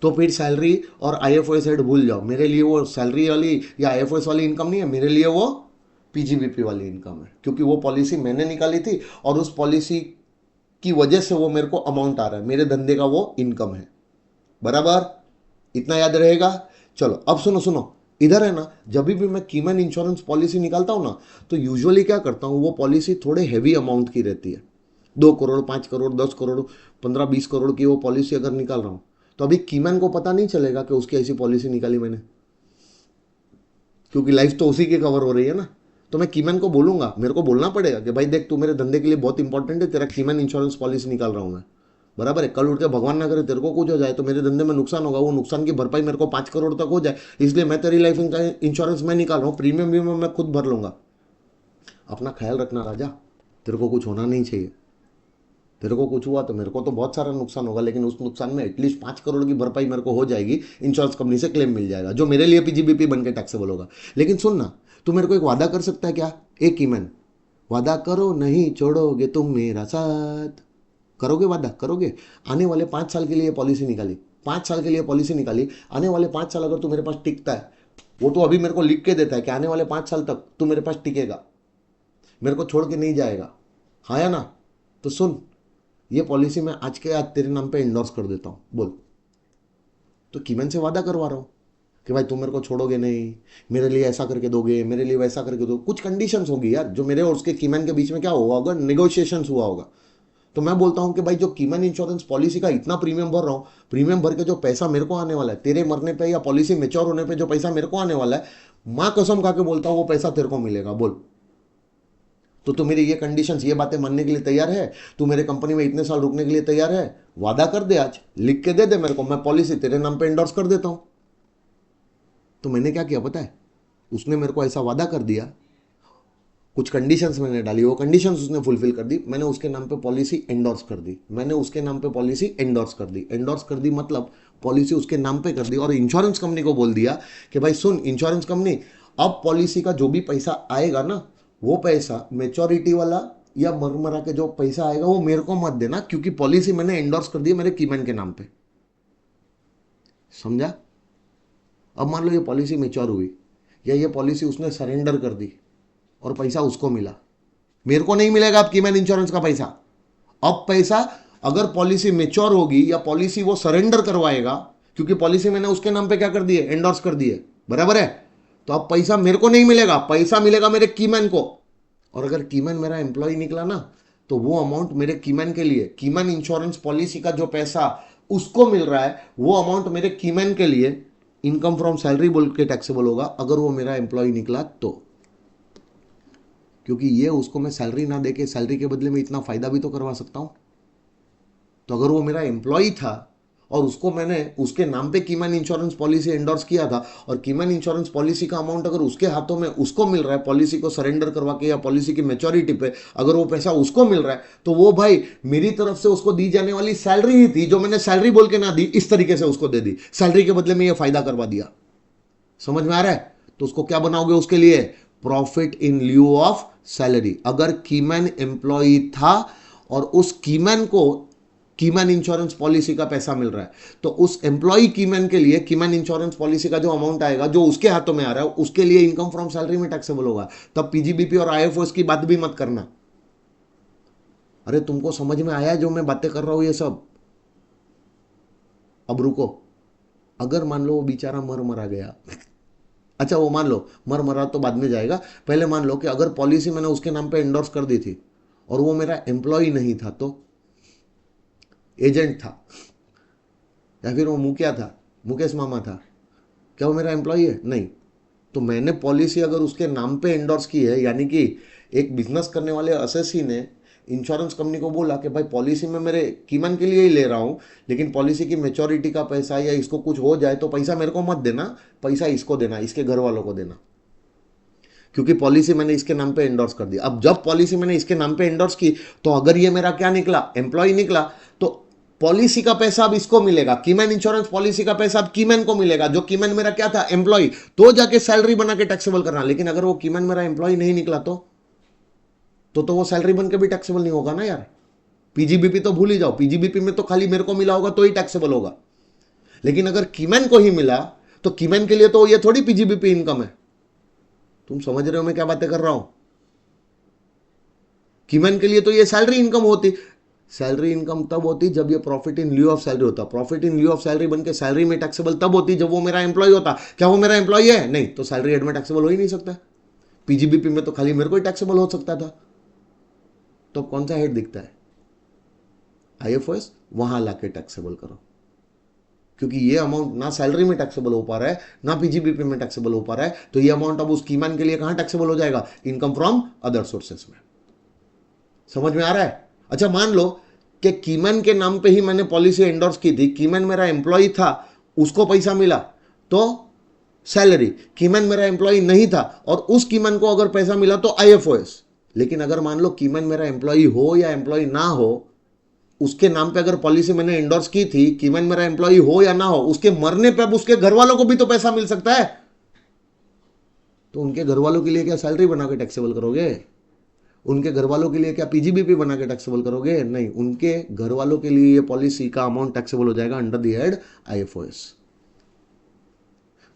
तो फिर सैलरी और आईएफओएस हेड भूल जाओ। मेरे लिए वो सैलरी वाली या आईएफओएस वाली इनकम नहीं है, मेरे लिए वो पीजीबीपी वाली इनकम है, क्योंकि वो पॉलिसी मैंने निकाली थी और उस पॉलिसी की वजह से वो मेरे को अमाउंट आ रहा है, मेरे धंधे का वो इनकम है। बराबर? इतना याद रहेगा। चलो अब सुनो सुनो, इधर है ना, जब भी मैं कीमैन इंश्योरेंस पॉलिसी निकालता हूं ना, तो यूजुअली क्या करता हूं, वो पॉलिसी थोड़े हैवी अमाउंट की रहती है। 2 करोड़, 5 करोड़, 10 करोड़, 15-20 करोड़ की वो पॉलिसी अगर निकाल रहा हूं, तो अभी कीमैन को पता नहीं चलेगा कि उसकी ऐसी पॉलिसी निकाली मैंने, क्योंकि लाइफ तो उसी की कवर हो रही है ना। तो मैं कीमैन को बोलूंगा, मेरे को बोलना पड़ेगा कि भाई देख, तू मेरे धंधे के लिए बहुत इंपॉर्टेंट है, तेरा कीमैन इंश्योरेंस पॉलिसी निकाल रहा हूं मैं। बराबर है? कल उठ के भगवान ना करे तेरे को कुछ हो जाए तो मेरे धंधे में नुकसान होगा, वो नुकसान की भरपाई मेरे को 5 करोड़ तक हो जाए, इसलिए मैं तेरी लाइफ इंश्योरेंस में निकाल रहा हूँ, प्रीमियम भी मैं खुद भर लूंगा। अपना ख्याल रखना राजा, तेरे को कुछ होना नहीं चाहिए। तेरे को कुछ हुआ तो मेरे को तो बहुत सारा नुकसान होगा, लेकिन उस नुकसान में एटलीस्ट 5 करोड़ की भरपाई मेरे को हो जाएगी, इंश्योरेंस कंपनी से क्लेम मिल जाएगा, जो मेरे लिए पीजीबीपी बन के टैक्सेबल होगा। लेकिन सुन ना, तू मेरे को एक वादा कर सकता है क्या? एक कीमैन, वादा करो नहीं छोड़ोगे तुम मेरा साथ, करोगे? वादा करोगे? आने वाले 5 साल के लिए पॉलिसी निकाली, 5 साल के लिए पॉलिसी निकाली, आने वाले 5 साल अगर तू मेरे पास टिकता है, वो तो अभी मेरे को लिख के देता है कि आने वाले 5 साल तक तू मेरे पास टिकेगा, मेरे को छोड़ के नहीं जाएगा, हाँ या ना? तो सुन, ये पॉलिसी मैं आज के आज तेरे नाम पे इंडोर्स कर देता हूँ, बोल। तो कीमैन से वादा करवा रहा हूँ कि भाई तुम मेरे को छोड़ोगे नहीं, मेरे लिए ऐसा करके दोगे, मेरे लिए वैसा करके दो। कुछ कंडीशंस होगी यार, जो मेरे और उसके कीमैन के बीच में क्या हुआ होगा, नेगोशिएशंस हुआ होगा। तो मैं बोलता हूं कि भाई जो कीमैन इंश्योरेंस पॉलिसी का इतना प्रीमियम भर रहा हूं, प्रीमियम भर के जो पैसा मेरे को आने वाला है, तेरे मरने पे या पॉलिसी मेच्योर होने पे जो पैसा मेरे को आने वाला है, मां कसम खा के बोलता हूं वो पैसा तेरे को मिलेगा, बोल। तो तू मेरी ये कंडीशंस, ये बातें मानने के लिए तैयार है? तू मेरे कंपनी में इतने साल रुकने के लिए तैयार है? वादा कर दे, आज लिख के दे दे मेरे को, मैं पॉलिसी तेरे नाम पे एंडोर्स कर देता हूं। तो मैंने क्या किया पता है? उसने मेरे को ऐसा वादा कर दिया, कुछ कंडीशंस मैंने डाली, वो कंडीशंस उसने फुलफिल कर दी, मैंने उसके नाम पे पॉलिसी एंडोर्स कर दी, मैंने उसके नाम पे पॉलिसी एंडोर्स कर दी। एंडोर्स कर दी मतलब पॉलिसी उसके नाम पे कर दी, और इंश्योरेंस कंपनी को बोल दिया कि भाई सुन इंश्योरेंस कंपनी, अब पॉलिसी का जो भी पैसा आएगा ना, वो पैसा मेच्योरिटी वाला या मरमरा के जो पैसा आएगा वो मेरे को मत देना, क्योंकि पॉलिसी मैंने एंडोर्स कर दी मेरे कीमैन के नाम पे। समझा? अब मान लो ये पॉलिसी मेच्योर हुई, या ये पॉलिसी उसने सरेंडर कर दी और पैसा उसको मिला, मेरे को नहीं मिलेगा अब कीमैन इंश्योरेंस का पैसा। अब पैसा, अगर पॉलिसी मेच्योर होगी या पॉलिसी वो सरेंडर करवाएगा, क्योंकि पॉलिसी मैंने उसके नाम पे क्या कर दी है, एंडोर्स कर दी है, बराबर है? तो अब पैसा मेरे को नहीं मिलेगा, पैसा मिलेगा मेरे कीमैन को। और अगर कीमैन मेरा एम्प्लॉय निकला ना, तो वो अमाउंट मेरे कीमैन के लिए, कीमैन इंश्योरेंस पॉलिसी का जो पैसा उसको मिल रहा है, वो अमाउंट मेरे कीमैन के लिए इनकम फ्रॉम सैलरी बोल के टैक्सेबल होगा, अगर वो मेरा एम्प्लॉय निकला तो। क्योंकि ये उसको मैं सैलरी ना देके सैलरी के बदले में इतना फायदा भी तो करवा सकता हूं। तो अगर वो मेरा एम्प्लॉय था और उसको मैंने उसके नाम पे कीमैन इंश्योरेंस पॉलिसी एंडोर्स किया था, और कीमैन इंश्योरेंस पॉलिसी का अमाउंट अगर उसके हाथों में उसको मिल रहा है, पॉलिसी को सरेंडर करवा के या पॉलिसी की मेच्योरिटी पे अगर वो पैसा उसको मिल रहा है, तो वो भाई मेरी तरफ से उसको दी जाने वाली सैलरी ही थी, जो मैंने सैलरी बोल के ना दी, इस तरीके से उसको दे दी, सैलरी के बदले में ये फायदा करवा दिया। समझ में आ रहा है? तो उसको क्या बनाओगे उसके लिए? Profit in lieu of salary. अगर कीमैन एम्प्लॉय था और उस कीमैन को कीमैन इंश्योरेंस पॉलिसी का पैसा मिल रहा है, तो उस एम्प्लॉय कीमैन के लिए कीमैन इंश्योरेंस पॉलिसी का जो अमाउंट आएगा, जो उसके हाथों में आ रहा है, उसके लिए इनकम फ्रॉम सैलरी में टैक्सेबल होगा। तब पीजीबीपी और आईएफओएस की बात भी मत करना। अरे तुमको समझ में आया जो मैं बातें कर रहा हूं ये सब? अब रुको, अगर मान लो वो बेचारा मर मरा गया, अच्छा वो मान लो मर मरा तो बाद में जाएगा, पहले मान लो कि अगर पॉलिसी मैंने उसके नाम पे एंडोर्स कर दी थी और वो मेरा एम्प्लॉय नहीं था, तो एजेंट था, या फिर वो मुखिया था, मुकेश मामा था, क्या वो मेरा एम्प्लॉय है? नहीं। तो मैंने पॉलिसी अगर उसके नाम पे एंडोर्स की है, यानी कि एक बिजनेस करने वाले असेसी ने इंश्योरेंस कंपनी को बोला कि भाई पॉलिसी में मेरे कीमन के लिए ही ले रहा हूँ, लेकिन पॉलिसी की मेच्योरिटी का पैसा या इसको कुछ हो जाए तो पैसा मेरे को मत देना, पैसा इसको देना, इसके घर वालों को देना, क्योंकि पॉलिसी मैंने इसके नाम पे एंडोर्स कर दी। अब जब पॉलिसी मैंने इसके नाम पे एंडोर्स की, तो अगर ये मेरा क्या निकला, एम्प्लॉय निकला, तो पॉलिसी का पैसा अब इसको मिलेगा, कीमैन इंश्योरेंस पॉलिसी का पैसा अब कीमैन को मिलेगा, जो कीमैन मेरा क्या था, एम्प्लॉय, तो जाके सैलरी बना के टैक्सेबल करना। लेकिन अगर वो कीमैन मेरा एम्प्लॉय नहीं निकला तो वो सैलरी बन के भी टैक्सेबल नहीं होगा ना यार। पीजीबीपी तो भूल ही जाओ, पीजीबीपी में तो खाली मेरे को मिला होगा तो ही टैक्सेबल होगा। लेकिन अगर कीमैन को ही मिला तो कीमैन के लिए तो ये थोड़ी पीजीबीपी इनकम है। तुम समझ रहे हो मैं क्या बातें कर रहा हूं? कीमैन के लिए तो ये सैलरी इनकम होती। सैलरी इनकम तब होती जब ये profit in lieu of salary होता। Profit in lieu of salary बन के सैलरी में टैक्सेबल तब होती जब वो मेरा एम्प्लॉय होता। क्या वो मेरा एम्प्लॉय है? नहीं, तो सैलरी हेड में टैक्सेबल हो ही नहीं सकता। पीजीबीपी में तो खाली मेरे को ही टैक्सेबल हो सकता था। तो कौन सा हेड दिखता है? आईएफओएस, वहां लाके टैक्सेबल करो, क्योंकि ये अमाउंट ना सैलरी में टैक्सेबल हो पा रहा है ना पीजीबीपी में टैक्सेबल हो पा रहा है, तो ये अमाउंट अब उस कीमैन के लिए कहां टैक्सेबल हो जाएगा? इनकम फ्रॉम अदर सोर्सेस में। समझ में आ रहा है? अच्छा, मान लो कि कीमैन के नाम पे ही मैंने पॉलिसी एंडोर्स की थी, कीमैन मेरा एम्प्लॉय था, उसको पैसा मिला तो सैलरी, कीमैन मेरा एम्प्लॉय नहीं था और उस कीमैन को अगर पैसा मिला तो आईएफओएस। लेकिन अगर मान लो कीमैन मेरा एम्प्लॉय हो या एम्प्लॉय ना हो, उसके नाम पे अगर पॉलिसी मैंने एंडोर्स की थी, कीमैन मेरा एम्प्लॉय हो या ना हो, उसके मरने पे अब उसके घर वालों को भी तो पैसा मिल सकता है। तो उनके घर वालों के लिए क्या सैलरी बना के टैक्सेबल करोगे? उनके घर वालों के लिए क्या पीजीबीपी बना के टैक्सेबल करोगे? नहीं, उनके घर वालों के लिए ये पॉलिसी का अमाउंट टैक्सेबल हो जाएगा अंडर द हेड आईएफओएस।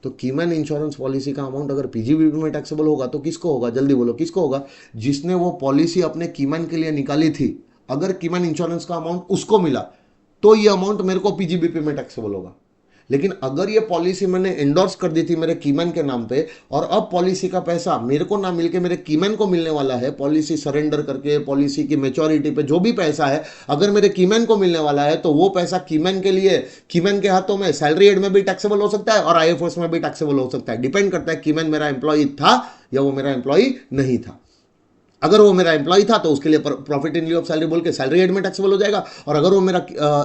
तो कीमैन इंश्योरेंस पॉलिसी का अमाउंट अगर पीजीबीपी में टैक्सेबल होगा तो किसको होगा? जल्दी बोलो, किसको होगा? जिसने वो पॉलिसी अपने कीमैन के लिए निकाली थी, अगर कीमैन इंश्योरेंस का अमाउंट उसको मिला तो ये अमाउंट मेरे को पीजीबीपी में टैक्सेबल होगा। लेकिन अगर ये पॉलिसी मैंने एंडोर्स कर दी थी मेरे कीमैन के नाम पे और अब पॉलिसी का पैसा मेरे को ना मिलके मेरे कीमैन को मिलने वाला है, पॉलिसी सरेंडर करके पॉलिसी की मेच्योरिटी पे जो भी पैसा है अगर मेरे कीमैन को मिलने वाला है, तो वो पैसा कीमैन के लिए, कीमैन के हाथों में सैलरी हेड में भी टैक्सेबल हो सकता है और आईएफओएस में भी टैक्सेबल हो सकता है। डिपेंड करता है कीमैन मेरा एम्प्लॉय था या वो मेरा एम्प्लॉय नहीं था। अगर वो मेरा एम्प्लॉय था तो उसके लिए profit in lieu of salary बोल के सैलरी हेड में टैक्सेबल हो जाएगा, और अगर वो मेरा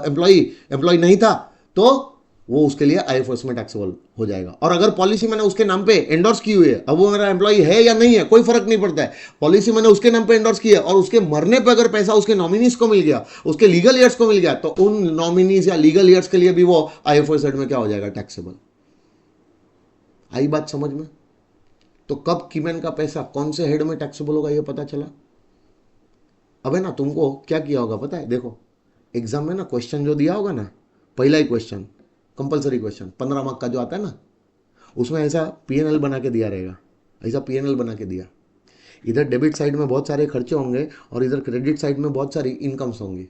एम्प्लॉय नहीं था तो वो उसके लिए आईएफओएस में टैक्सेबल हो जाएगा। और अगर पॉलिसी मैंने उसके नाम पे एंडोर्स की हुई है, अब वो मेरा एम्प्लॉय है या नहीं है कोई फर्क नहीं पड़ता है, पॉलिसी मैंने उसके नाम पे एंडोर्स की है और उसके मरने पे अगर पैसा उसके नॉमिनीज को मिल गया, उसके लीगल ईयर्स को मिल गया, तो उन नॉमिनीज या लीगल ईयर्स के लिए भी वो आईएफओएस हेड में क्या हो जाएगा? टैक्सेबल। आई बात समझ में? तो कब कीमैन का पैसा कौन से हेड में टैक्सेबल होगा ये पता चला। अब है ना, तुमको क्या किया होगा पता है? देखो, एग्जाम में ना क्वेश्चन जो दिया होगा ना, पहला ही क्वेश्चन कंपलसरी क्वेश्चन 15 मार्क का जो आता है ना, उसमें ऐसा पीएनएल बना के दिया रहेगा, ऐसा पीएनएल बना के दिया। इधर डेबिट साइड में बहुत सारे खर्चे होंगे और इधर क्रेडिट साइड में बहुत सारी इनकम्स होंगी,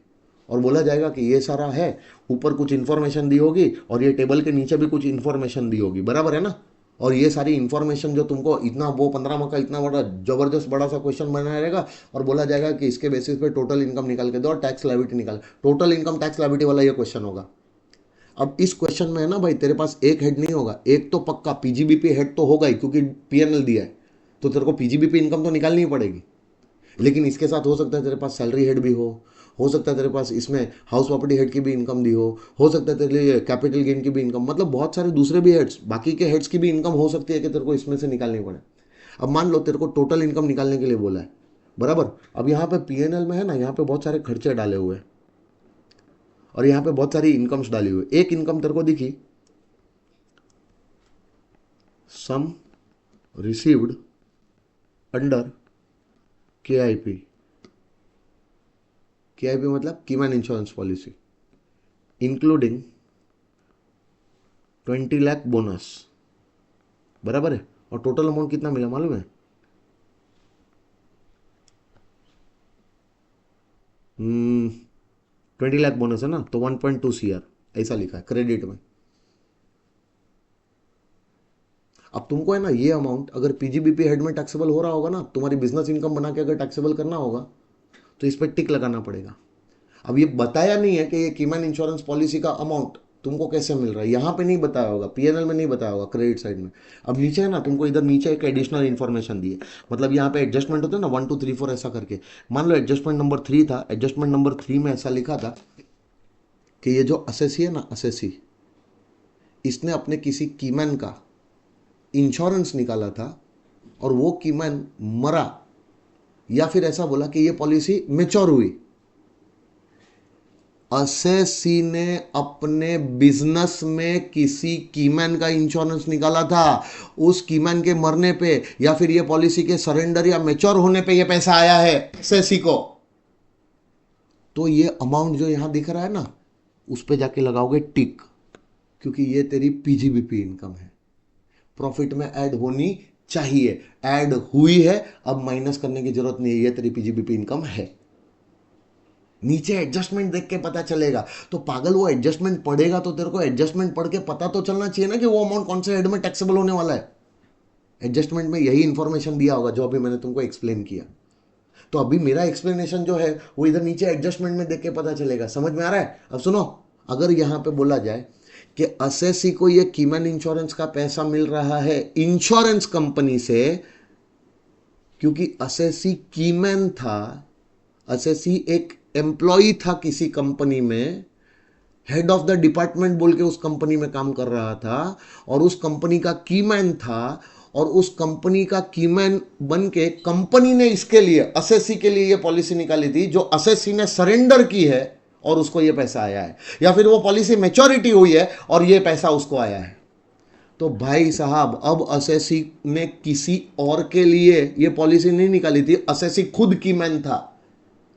और बोला जाएगा कि ये सारा है, ऊपर कुछ इन्फॉर्मेशन दी होगी और ये टेबल के नीचे भी कुछ इन्फॉर्मेशन दी होगी, बराबर है ना। और ये सारी इन्फॉर्मेशन जो तुमको इतना, वो 15 मार्क का इतना बड़ा जबरदस्त बड़ा सा क्वेश्चन बनाया रहेगा और बोला जाएगा कि इसके बेसिस पे टोटल इनकम निकाल के दो और टैक्स लायबिलिटी निकाल, टोटल इनकम टैक्स लायबिलिटी वाला ये क्वेश्चन होगा। अब इस क्वेश्चन में है ना भाई, तेरे पास एक हेड नहीं होगा, एक तो पक्का पीजीबीपी हेड तो होगा ही, क्योंकि पीएनएल दिया है तो तेरे को पीजीबीपी इनकम तो निकालनी ही पड़ेगी। लेकिन इसके साथ हो सकता है तेरे पास सैलरी हेड भी हो सकता है तेरे पास इसमें हाउस प्रॉपर्टी हेड की भी इनकम दी हो सकता है तेरे लिए कैपिटल गेन की भी इनकम, मतलब बहुत सारे दूसरे भी हेड्स, बाकी के हेड्स की भी इनकम हो सकती है कि तेरे को इसमें से निकालनी पड़े। अब मान लो तेरे को टोटल इनकम निकालने के लिए बोला है, बराबर। अब यहाँ पे पीएनएल में है ना, यहाँ पे बहुत सारे खर्चे डाले हुए हैं और यहाँ पे बहुत सारी इनकम्स डाली हुई। एक इनकम तेरे को दिखी, सम रिसीव्ड अंडर केआईपी। केआईपी मतलब keyman insurance policy, including 20 lakh bonus, बराबर है। और टोटल अमाउंट कितना मिला मालूम है? 20 लाख बोनस है ना, तो 1.2 CR ऐसा लिखा है क्रेडिट में। अब तुमको है ना ये अमाउंट अगर पीजीबीपी हेड में टैक्सेबल हो रहा होगा ना, तुम्हारी बिजनेस इनकम बना के अगर टैक्सेबल करना होगा तो इस पर टिक लगाना पड़ेगा। अब ये बताया नहीं है कि ये कीमैन इंश्योरेंस पॉलिसी का अमाउंट तुमको कैसे मिल रहा है यहाँ पे नहीं बताया होगा, पीएनएल में नहीं बताया होगा, क्रेडिट साइड में। अब नीचे है ना, तुमको इधर नीचे एक एडिशनल इन्फॉर्मेशन दी है, मतलब यहाँ पे एडजस्टमेंट होते हैं ना 1 2 3 4 ऐसा करके। मान लो एडजस्टमेंट नंबर 3 था, एडजस्टमेंट नंबर 3 में ऐसा लिखा था कि ये जो असेसी है ना, असेसी, इसने अपने किसी कीमैन का इंश्योरेंस निकाला था और वो कीमैन मरा, या फिर ऐसा बोला कि ये पॉलिसी मेच्योर हुई। असेसी ने अपने बिजनेस में किसी कीमैन का इंश्योरेंस निकाला था, उस कीमैन के मरने पे या फिर ये पॉलिसी के सरेंडर या मेच्योर होने पे ये पैसा आया है असेसी को। तो ये अमाउंट जो यहां दिख रहा है ना, उस पे जाके लगाओगे टिक, क्योंकि ये तेरी पीजीबीपी इनकम है, प्रॉफिट में ऐड होनी चाहिए, ऐड हुई है, अब माइनस करने की जरूरत नहीं है, ये तेरी पीजीबीपी इनकम है। नीचे एडजस्टमेंट देख के पता चलेगा। तो पागल, वो एडजस्टमेंट पढ़ेगा तो तेरे को एडजस्टमेंट पढ़ के पता तो चलना चाहिए ना कि वो अमाउंट कौन से हेड में टैक्सेबल होने वाला है। एडजस्टमेंट में यही इंफॉर्मेशन दिया होगा जो अभी मैंने तुमको एक्सप्लेन किया। तो अभी मेरा एक्सप्लेनेशन जो है वो इधर नीचे एडजस्टमेंट में देख के पता चलेगा। समझ में आ रहा है? अब सुनो, अगर यहां पे बोला जाए कि असेसी को ये कीमैन इंश्योरेंस का पैसा मिल रहा है इंश्योरेंस कंपनी से, क्योंकि असेसी कीमैन था, असेसी एक एम्प्लॉई था किसी कंपनी में, हेड ऑफ द डिपार्टमेंट बोल के उस कंपनी में काम कर रहा था, और उस कंपनी का कीमैन था, और उस कंपनी का कीमैन बन के कंपनी ने इसके लिए, असेसी के लिए ये पॉलिसी निकाली थी जो असेसी ने सरेंडर की है और उसको ये पैसा आया है, या फिर वो पॉलिसी मैच्योरिटी हुई है और ये पैसा उसको आया है। तो भाई साहब, अब असेसी ने किसी और के लिए ये पॉलिसी नहीं निकाली थी, असेसी खुद कीमैन था,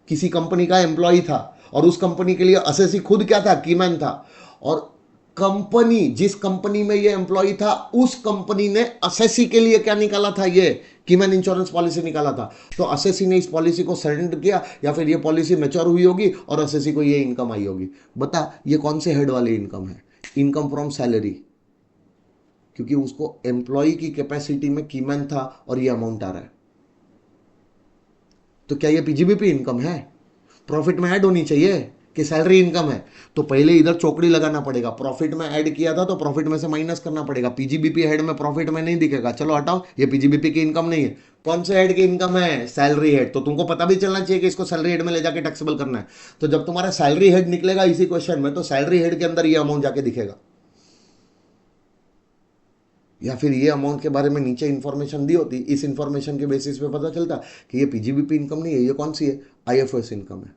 किसी कंपनी का एम्प्लॉय था, और उस कंपनी के लिए असेसी खुद क्या था? कीमैन था। और कंपनी, जिस कंपनी में ये एम्प्लॉय था, उस कंपनी ने असेसी के लिए क्या निकाला था? ये कीमैन इंश्योरेंस पॉलिसी निकाला था। तो असेसी ने इस पॉलिसी को सरेंडर किया, या फिर ये पॉलिसी मैच्योर हुई होगी और असेसी को ये इनकम आई होगी। बता, ये कौन से हेड वाली इनकम है? इनकम फ्रॉम सैलरी, क्योंकि उसको एम्प्लॉय की कैपेसिटी में कीमैन था और ये अमाउंट आ रहा है। तो क्या ये पीजीबीपी इनकम है? प्रॉफिट में ऐड होनी चाहिए कि सैलरी इनकम है? तो पहले इधर चौकड़ी लगाना पड़ेगा, प्रॉफिट में ऐड किया था तो प्रॉफिट में से माइनस करना पड़ेगा। पीजीबीपी हेड में प्रॉफिट में नहीं दिखेगा, चलो हटाओ, ये पीजीबीपी की इनकम नहीं है। कौन से हेड की इनकम है? Salary head. तो तुमको पता भी चलना चाहिए कि इसको सैलरी हेड में ले जाके टैक्सेबल करना है। तो जब तुम्हारा सैलरी हेड निकलेगा इसी क्वेश्चन में, तो सैलरी हेड के अंदर ये अमाउंट जाके दिखेगा, या फिर ये अमाउंट के बारे में नीचे इंफॉर्मेशन दी होती, इस इंफॉर्मेशन के बेसिस पे पता चलता कि ये पीजीबीपी इनकम नहीं है, ये कौन सी है? आईएफएस इनकम है।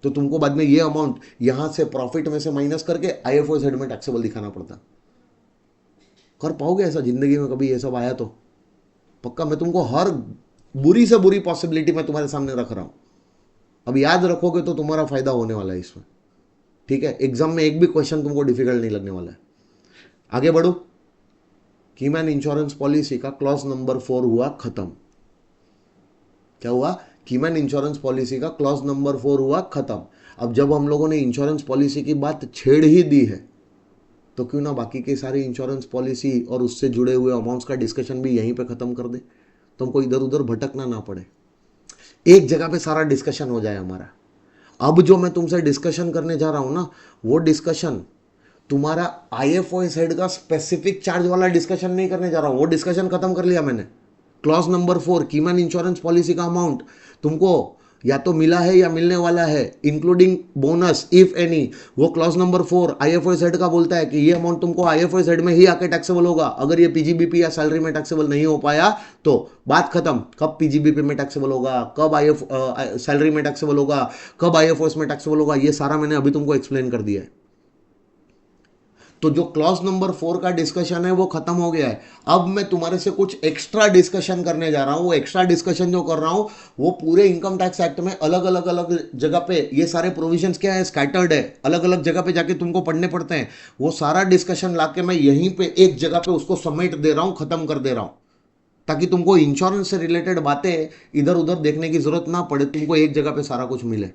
तो तुमको बाद में ये अमाउंट यहां से प्रॉफिट में से माइनस करके आईएफएस हेड में टैक्सेबल दिखाना पड़ता। कर पाओगे ऐसा जिंदगी में कभी ये सब आया तो? पक्का, मैं तुमको हर बुरी से बुरी पॉसिबिलिटी में तुम्हारे सामने रख रहा हूं। अब याद रखोगे तो तुम्हारा फायदा होने वाला है इसमें, ठीक है? एग्जाम में एक भी क्वेश्चन तुमको डिफिकल्ट नहीं लगने वाला है। आगे बढ़ो। कीमैन इंश्योरेंस पॉलिसी का क्लॉज नंबर 4 हुआ खत्म। क्या हुआ? कीमैन इंश्योरेंस पॉलिसी का क्लॉज नंबर 4 हुआ खत्म। अब जब हम लोगों ने इंश्योरेंस पॉलिसी की बात छेड़ ही दी है, तो क्यों ना बाकी की सारी इंश्योरेंस पॉलिसी और उससे जुड़े हुए अमाउंट्स का डिस्कशन भी यहीं पे खत्म कर दे, तो हमको इधर उधर भटकना ना पड़े, एक जगह पे सारा डिस्कशन हो जाए हमारा। अब जो मैं तुमसे डिस्कशन करने जा रहा हूं ना, वो डिस्कशन तुम्हारा आईएफओएस हेड का स्पेसिफिक चार्ज वाला डिस्कशन नहीं करने जा रहा हूं, वो डिस्कशन खत्म कर लिया मैंने। Clause number 4 keyman insurance policy का अमाउंट तुमको या तो मिला है या मिलने वाला है, इंक्लूडिंग बोनस इफ एनी, वो क्लॉज नंबर 4 आईएफओएस हेड का बोलता है कि ये अमाउंट तुमको आईएफओएस हेड में ही आके टैक्सेबल होगा। अगर ये पीजीबीपी या सैलरी में टैक्सेबल नहीं हो पाया तो बात खत्म। कब पीजीबीपी में टैक्सेबल होगा, कब सैलरी में टैक्सेबल होगा, कब आईएफओएस में टैक्सेबल होगा, ये सारा मैंने अभी तुमको एक्सप्लेन कर दिया है। तो जो क्लॉज नंबर 4 का डिस्कशन है वो खत्म हो गया है। अब मैं तुम्हारे से कुछ एक्स्ट्रा डिस्कशन करने जा रहा हूं। वो एक्स्ट्रा डिस्कशन जो कर रहा हूं वो पूरे इनकम टैक्स एक्ट में अलग अलग जगह पे ये सारे प्रोविजंस क्या है, स्कैटर्ड है, अलग अलग जगह पे जाके तुमको पढ़ने पड़ते हैं। वो सारा डिस्कशन लाके मैं यहीं पे एक जगह पे उसको समेट दे रहा हूं, खत्म कर दे रहा हूं, ताकि तुमको इंश्योरेंस से रिलेटेड बातें इधर उधर देखने की जरूरत ना पड़े, तुमको एक जगह पे सारा कुछ मिले।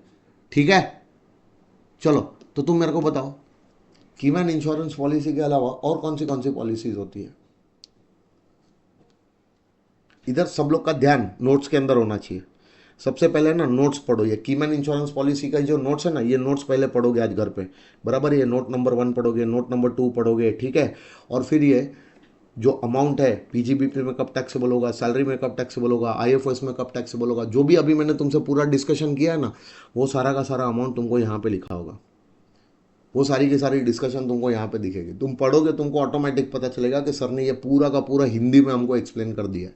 ठीक है, चलो तो तुम मेरे को बताओ, कीमैन इंश्योरेंस पॉलिसी के अलावा और कौन सी पॉलिसीज होती है? इधर सब लोग का ध्यान नोट्स के अंदर होना चाहिए। सबसे पहले ना नोट्स पढ़ो, ये कीमैन इंश्योरेंस पॉलिसी का जो नोट्स है ना, ये नोट्स पहले पढ़ोगे आज घर पे, बराबर। ये नोट नंबर 1 पढ़ोगे, नोट नंबर 2 पढ़ोगे, ठीक है। और फिर ये जो अमाउंट है, पीजीबीपी में कब टैक्सेबल होगा, सैलरी में कब टैक्सेबल होगा, आईएफएस में कब टैक्सेबल होगा, जो भी अभी मैंने तुमसे पूरा डिस्कशन किया है ना, वो सारा का सारा अमाउंट तुमको यहाँ पे लिखा होगा। वो सारी की सारी डिस्कशन तुमको यहाँ पे दिखेगी। तुम पढ़ोगे, तुमको ऑटोमेटिक पता चलेगा कि सर ने ये पूरा का पूरा हिंदी में हमको एक्सप्लेन कर दिया है,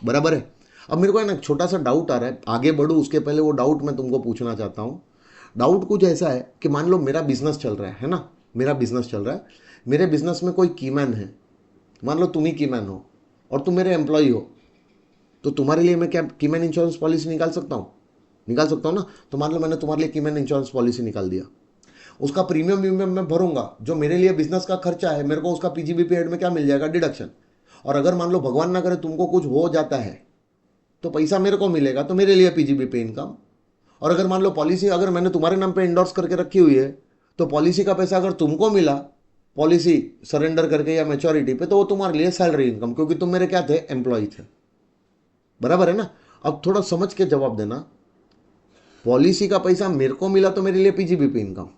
बराबर है। अब मेरे को है ना छोटा सा डाउट आ रहा है, आगे बढ़ूँ उसके पहले वो डाउट मैं तुमको पूछना चाहता हूँ। डाउट कुछ ऐसा है कि मान लो मेरा बिजनेस चल रहा है ना, मेरा बिजनेस चल रहा है, मेरे बिजनेस में कोई कीमैन है, मान लो तुम ही कीमैन हो और तुम मेरे एम्प्लॉय हो, तो तुम्हारे लिए मैं क्या कीमैन इंश्योरेंस पॉलिसी निकाल सकता हूँ? निकाल सकता हूँ ना। तो मान लो मैंने तुम्हारे लिए कीमैन इंश्योरेंस पॉलिसी निकाल दिया, उसका प्रीमियम व्रीमियम मैं भरूंगा, जो मेरे लिए बिजनेस का खर्चा है, मेरे को उसका पीजीबीपी हेड में क्या मिल जाएगा? डिडक्शन। और अगर मान लो भगवान ना करे तुमको कुछ हो जाता है, तो पैसा मेरे को मिलेगा, तो मेरे लिए पीजीबीपी इनकम। और अगर मान लो पॉलिसी अगर मैंने तुम्हारे नाम पे इंडोर्स करके रखी हुई है, तो पॉलिसी का पैसा अगर तुमको मिला, पॉलिसी सरेंडर करके या मैच्योरिटी पे, तो वो तुम्हारे लिए सैलरी इनकम, क्योंकि तुम मेरे क्या थे? एम्प्लॉय थे, बराबर है ना। अब थोड़ा समझ के जवाब देना। पॉलिसी का पैसा मेरे को मिला तो मेरे लिए पीजीबीपी इनकम,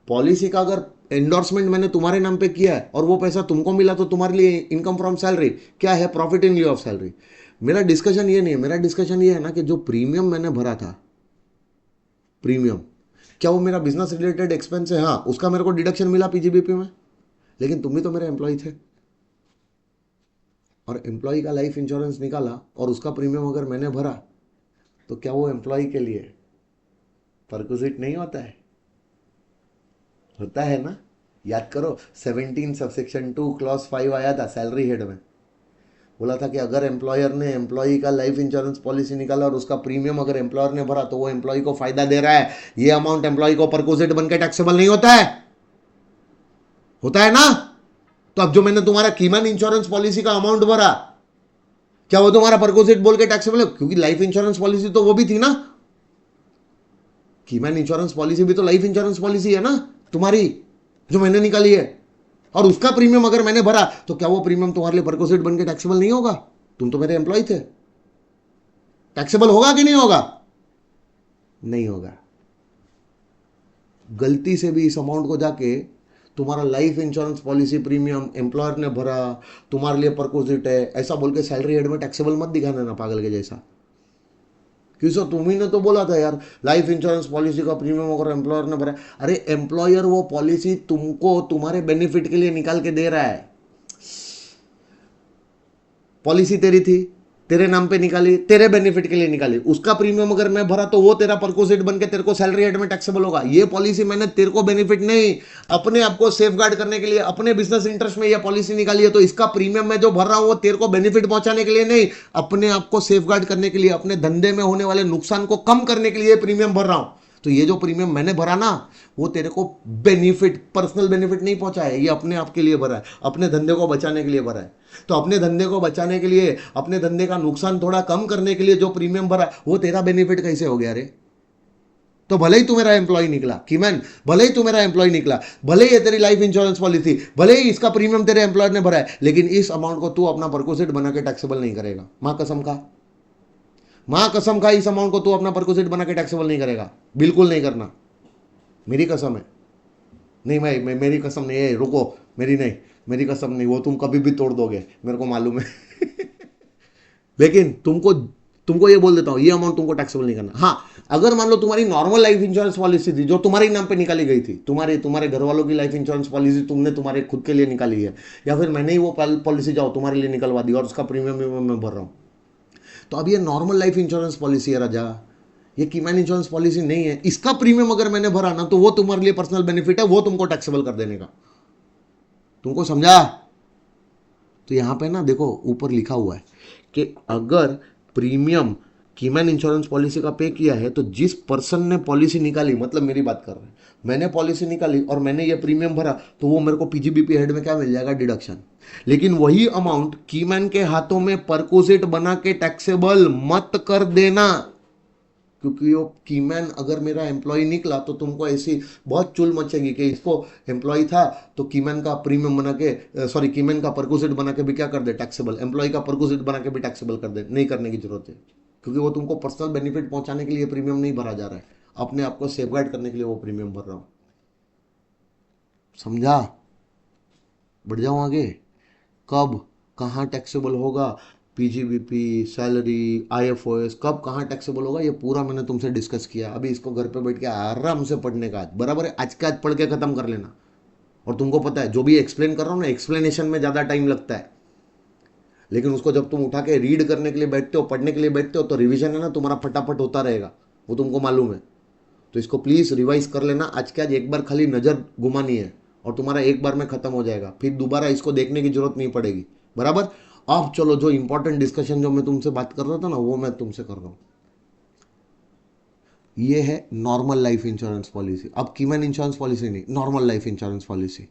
पॉलिसी का अगर एंडोर्समेंट मैंने तुम्हारे नाम पे किया है और वो पैसा तुमको मिला तो तुम्हारे लिए इनकम फ्रॉम सैलरी क्या है? Profit in लिeu of salary. मेरा डिस्कशन ये नहीं है, मेरा डिस्कशन ये है ना कि जो प्रीमियम मैंने भरा था, प्रीमियम क्या वो मेरा बिजनेस रिलेटेड एक्सपेंस है? हाँ, उसका मेरे को डिडक्शन मिला पीजीबीपी में, लेकिन तुम भी तो मेरे एम्प्लॉय थे, और एम्प्लॉय का लाइफ इंश्योरेंस निकाला और उसका प्रीमियम अगर मैंने भरा, तो क्या वो एम्प्लॉय के लिए परक्विजिट नहीं होता है? होता है ना। याद करो 17 सबसेक्शन 2 क्लॉज 5 आया था सैलरी हेड में, बोला था कि अगर एम्प्लॉयर ने एम्प्लॉई का लाइफ इंश्योरेंस पॉलिसी निकाला और उसका प्रीमियम अगर एम्प्लॉयर ने भरा, तो वो एम्प्लॉय को फायदा दे रहा है, ये अमाउंट एम्प्लॉय को परक्विजिट बनकर टैक्सेबल नहीं होता है? होता है ना। तो अब जो मैंने तुम्हारा कीमैन इंश्योरेंस पॉलिसी का अमाउंट भरा, क्या वो तुम्हारा परक्विजिट बोल के टैक्सेबल है? क्योंकि लाइफ इंश्योरेंस पॉलिसी तो वो भी थी ना, कीमैन इंश्योरेंस पॉलिसी भी तो लाइफ इंश्योरेंस पॉलिसी है ना तुम्हारी, जो मैंने निकाली है। और उसका प्रीमियम अगर मैंने भरा, तो क्या वो प्रीमियम तुम्हारे लिए परक्विजिट बनके टैक्सेबल नहीं होगा? तुम तो मेरे एम्प्लॉय थे, टैक्सेबल होगा कि नहीं होगा? नहीं होगा। गलती से भी इस अमाउंट को जाके तुम्हारा life insurance policy premium employer ने भरा, तुम्हारे लिए परक्विजिट है, ऐसा बोल के सैलरी हेड में टैक्सेबल मत दिखाना ना पागल के जैसा। क्यों सर, तुम ही ने तो बोला था यार लाइफ इंश्योरेंस पॉलिसी का प्रीमियम अगर एम्प्लॉयर ने भरा। अरे एम्प्लॉयर वो पॉलिसी तुमको तुम्हारे बेनिफिट के लिए निकाल के दे रहा है। पॉलिसी तेरी थी, तेरे नाम पे निकाली, तेरे बेनिफिट के लिए निकाली, उसका प्रीमियम अगर मैं भरा तो वो तेरा परक्विजिट बन के तेरे को सैलरी हेड में टैक्सेबल होगा। ये पॉलिसी मैंने तेरे को बेनिफिट नहीं, अपने आप को सेफ गार्ड करने के लिए, अपने बिजनेस इंटरेस्ट में ये पॉलिसी निकाली है। तो इसका प्रीमियम मैं जो भर रहा हूं वो तेरे को बेनिफिट पहुंचाने के लिए नहीं, अपने आप को सेफ गार्ड करने के लिए, अपने धंधे में होने वाले नुकसान को कम करने के लिए प्रीमियम भर रहा हूं। तो ये जो प्रीमियम मैंने भरा ना, वो तेरे को बेनिफिट, पर्सनल बेनिफिट नहीं पहुंचा है, ये अपने आप के लिए भरा है, अपने धंधे को बचाने के लिए भरा है। तो अपने धंधे को बचाने के लिए, अपने धंधे का नुकसान थोड़ा कम करने के लिए जो प्रीमियम भरा, वो तेरा बेनिफिट कैसे हो गया रे? तो भले ही तू मेरा एम्प्लॉय निकला कीमैन, भले ही तू मेरा एम्प्लॉय निकला, भले ही ये तेरी लाइफ इंश्योरेंस पॉलिसी, भले ही इसका प्रीमियम तेरे एम्प्लॉयर ने भरा है, लेकिन इस अमाउंट को तू अपना परक्विजिट बना के टैक्सेबल नहीं करेगा। मां कसम खा, मां कसम खा, इस अमाउंट को तू अपना परक्विजिट बना के टैक्सेबल नहीं करेगा, बिल्कुल नहीं करना, मेरी कसम है। नहीं भाई, मेरी कसम नहीं है, रुको, मेरी नहीं, मेरी कसम नहीं, वो तुम कभी भी तोड़ दोगे, मेरे को मालूम है। लेकिन तुमको तुमको ये बोल देता हूं, ये अमाउंट तुमको टैक्सेबल नहीं करना। हाँ, अगर मान लो तुम्हारी नॉर्मल लाइफ इंश्योरेंस पॉलिसी थी, जो तुम्हारे नाम पे निकाली गई थी, तुम्हारे घर वालों की लाइफ इंश्योरेंस पॉलिसी तुमने तुम्हारे खुद के लिए निकाली है, या फिर मैंने ही वो पॉलिसी जाओ तुम्हारे लिए निकलवा दी और उसका प्रीमियम मैं भर रहा हूं, तो अब ये नॉर्मल लाइफ इंश्योरेंस पॉलिसी है राजा, ये कीमैन इंश्योरेंस पॉलिसी नहीं है। इसका प्रीमियम अगर मैंने भरा ना, तो वो तुम्हारे लिए पर्सनल बेनिफिट है, वो तुमको टैक्सेबल कर देने का। तुमको समझा? तो यहां पे ना देखो ऊपर लिखा हुआ है कि अगर प्रीमियम कीमैन इंश्योरेंस पॉलिसी का पे किया है, तो जिस पर्सन ने पॉलिसी निकाली, मतलब मेरी बात कर रहे हैं, मैंने पॉलिसी निकाली और मैंने ये प्रीमियम भरा, तो वो मेरे को पीजीबीपी हेड में क्या मिल जाएगा? डिडक्शन। लेकिन वही अमाउंट कीमैन के हाथों में परक्विजिट बना के टैक्सेबल मत कर देना, क्योंकि वो कीमैन अगर मेरा एम्प्लॉय निकला तो तुमको ऐसी बहुत चुल मचेगी कि इसको एम्प्लॉय था तो कीमैन का प्रीमियम बना के, सॉरी, कीमैन का परक्विजिट बना के भी क्या कर दे? टैक्सेबल। एम्प्लॉय का परक्विजिट बना के भी टैक्सेबल कर दे, नहीं करने की जरूरत है, क्योंकि वो तुमको पर्सनल बेनिफिट पहुंचाने के लिए प्रीमियम नहीं भरा जा रहा है, अपने आप को सेफगार्ड करने के लिए वो प्रीमियम भर रहा हूं। समझा? बढ़ जाऊं आगे? कब कहाँ टैक्सेबल होगा, पीजीबीपी, सैलरी, आईएफओएस, कब कहाँ टैक्सेबल होगा, ये पूरा मैंने तुमसे डिस्कस किया। अभी इसको घर पे बैठ के आराम से पढ़ने का, आज बराबर है, आज के आज पढ़ के खत्म कर लेना। और तुमको पता है जो भी एक्सप्लेन कर रहा हूँ ना, एक्सप्लेनेशन में ज़्यादा टाइम लगता है, लेकिन उसको जब तुम उठा के रीड करने के लिए बैठते हो, पढ़ने के लिए बैठते हो, तो रिवीजन है ना तुम्हारा फटाफट होता रहेगा, वो तुमको मालूम है। तो इसको प्लीज़ रिवाइज कर लेना, आज के आज एक बार खाली नज़र घुमानी है और तुम्हारा एक बार में खत्म हो जाएगा, फिर दोबारा इसको देखने की जरूरत नहीं पड़ेगी, बराबर। अब चलो, जो इंपॉर्टेंट डिस्कशन जो मैं तुमसे बात कर रहा था ना, वो मैं तुमसे कर रहा हूँ। ये है नॉर्मल लाइफ इंश्योरेंस पॉलिसी। अब कीमैन इंश्योरेंस पॉलिसी नहीं, नॉर्मल लाइफ इंश्योरेंस पॉलिसी।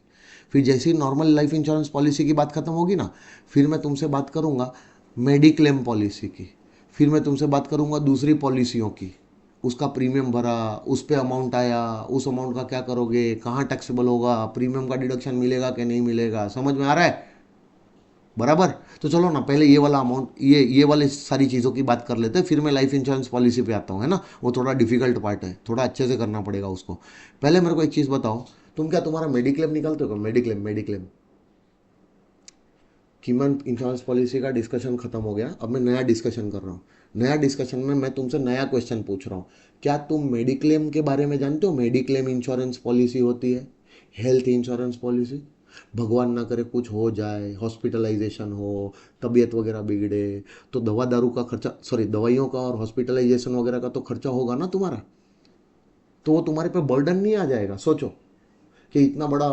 फिर जैसे ही नॉर्मल लाइफ इंश्योरेंस पॉलिसी की बात खत्म होगी ना, फिर मैं तुमसे बात करूंगा मेडिक्लेम पॉलिसी की, फिर मैं तुमसे बात करूंगा दूसरी पॉलिसियों की, उसका प्रीमियम भरा, उस पर अमाउंट आया, उस अमाउंट का क्या करोगे, कहाँ टैक्सेबल होगा, प्रीमियम का डिडक्शन मिलेगा कि नहीं मिलेगा, समझ में आ रहा है? बराबर। तो चलो ना, पहले ये वाला अमाउंट, ये वाली सारी चीज़ों की बात कर लेते हैं, फिर मैं लाइफ इंश्योरेंस पॉलिसी पे आता हूँ, है ना। वो थोड़ा डिफिकल्ट पार्ट है, थोड़ा अच्छे से करना पड़ेगा उसको। पहले मेरे को एक चीज़ बताओ, तुम क्या तुम्हारा मेडिक्लेम निकालते हो क्या? Mediclaim, mediclaim. Koeman insurance policy का डिस्कशन खत्म हो गया, अब मैं नया डिस्कशन कर रहा हूँ। नया डिस्कशन में मैं तुमसे नया क्वेश्चन पूछ रहा हूँ, क्या तुम मेडिक्लेम के बारे में जानते हो? मेडिक्लेम इंश्योरेंस पॉलिसी होती है हेल्थ इंश्योरेंस पॉलिसी। भगवान ना करे कुछ हो जाए, हॉस्पिटलाइजेशन हो, तबीयत वगैरह बिगड़े, तो दवा दारू का खर्चा, सॉरी दवाइयों का और हॉस्पिटलाइजेशन वगैरह का तो खर्चा होगा ना तुम्हारा। तो वो तुम्हारे पे बर्डन नहीं आ जाएगा? सोचो कि इतना बड़ा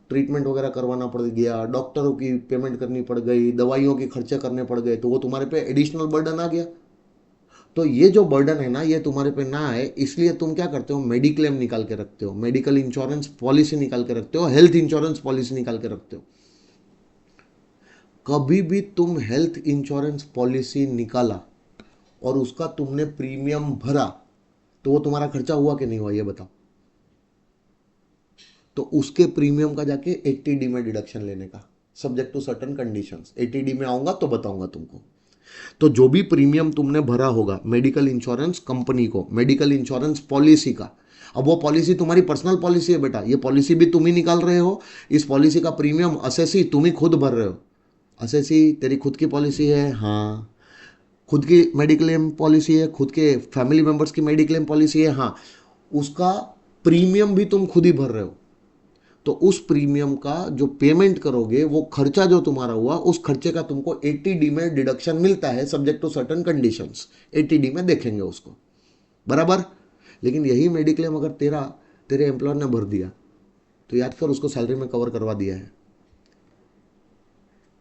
ट्रीटमेंट वगैरह करवाना पड़ गया, डॉक्टरों की पेमेंट करनी पड़ गई, दवाइयों के खर्चे करने पड़ गए, तो वो तुम्हारे पे एडिशनल बर्डन आ गया। तो ये जो बर्डन है ना, ये तुम्हारे पे ना आए, इसलिए तुम क्या करते हो, मेडिक्लेम निकाल के रखते हो, मेडिकल इंश्योरेंस पॉलिसी निकाल के रखते हो, हेल्थ इंश्योरेंस पॉलिसी निकाल के रखते हो। कभी भी तुम हेल्थ इंश्योरेंस पॉलिसी निकाला और उसका तुमने प्रीमियम भरा, तो वो तुम्हारा खर्चा हुआ कि नहीं हुआ, ये बताओ। तो उसके प्रीमियम का जाके 80D में डिडक्शन लेने का, subject to certain conditions. 80D में आऊंगा तो बताऊंगा तुमको। तो जो भी प्रीमियम तुमने भरा होगा मेडिकल इंश्योरेंस कंपनी को, मेडिकल इंश्योरेंस पॉलिसी का, अब वो पॉलिसी तुम्हारी पर्सनल पॉलिसी है बेटा, ये पॉलिसी भी तुम ही निकाल रहे हो, इस पॉलिसी का प्रीमियम असेसी तुम ही खुद भर रहे हो। असेसी तेरी खुद की पॉलिसी है, हाँ। खुद की मेडिक्लेम पॉलिसी है, खुद के फैमिली मेंबर्स की मेडिक्लेम पॉलिसी है, हाँ। उसका प्रीमियम भी तुम खुद ही भर रहे हो। तो उस प्रीमियम का जो पेमेंट करोगे, वो खर्चा जो तुम्हारा हुआ, उस खर्चे का तुमको 80D में डिडक्शन मिलता है, subject to certain conditions. 80D में देखेंगे उसको, बराबर। लेकिन यही मेडिक्लेम अगर तेरे एम्प्लॉयर ने भर दिया, तो याद कर उसको सैलरी में कवर करवा दिया है।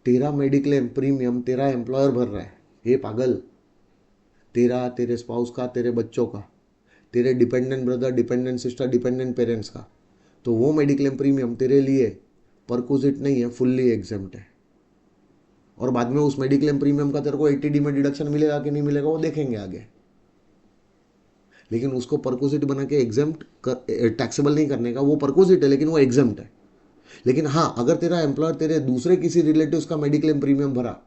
तेरा मेडिक्लेम प्रीमियम तेरा एम्प्लॉयर भर रहा है, ये पागल। तेरा, तेरे स्पाउस का, तेरे बच्चों का, तेरे dependent brother, dependent sister, dependent parents का। तो वो मेडिक्लेम प्रीमियम तेरे लिए परकुजिट नहीं है, फुल्ली एग्जेम्प्ट है। और बाद में उस मेडिक्लेम प्रीमियम का तेरे को 80D में डिडक्शन मिलेगा कि नहीं मिलेगा, वो देखेंगे आगे। लेकिन उसको परकुजिट बना के एग्जेम्प्ट टैक्सेबल नहीं करने का, वो परकुजिट है लेकिन वो एग्जेम्प्ट है। लेकिन हाँ, अगर तेरा एम्प्लॉयर तेरे दूसरे किसी रिलेटिव्स का मेडिक्लेम प्रीमियम भरा,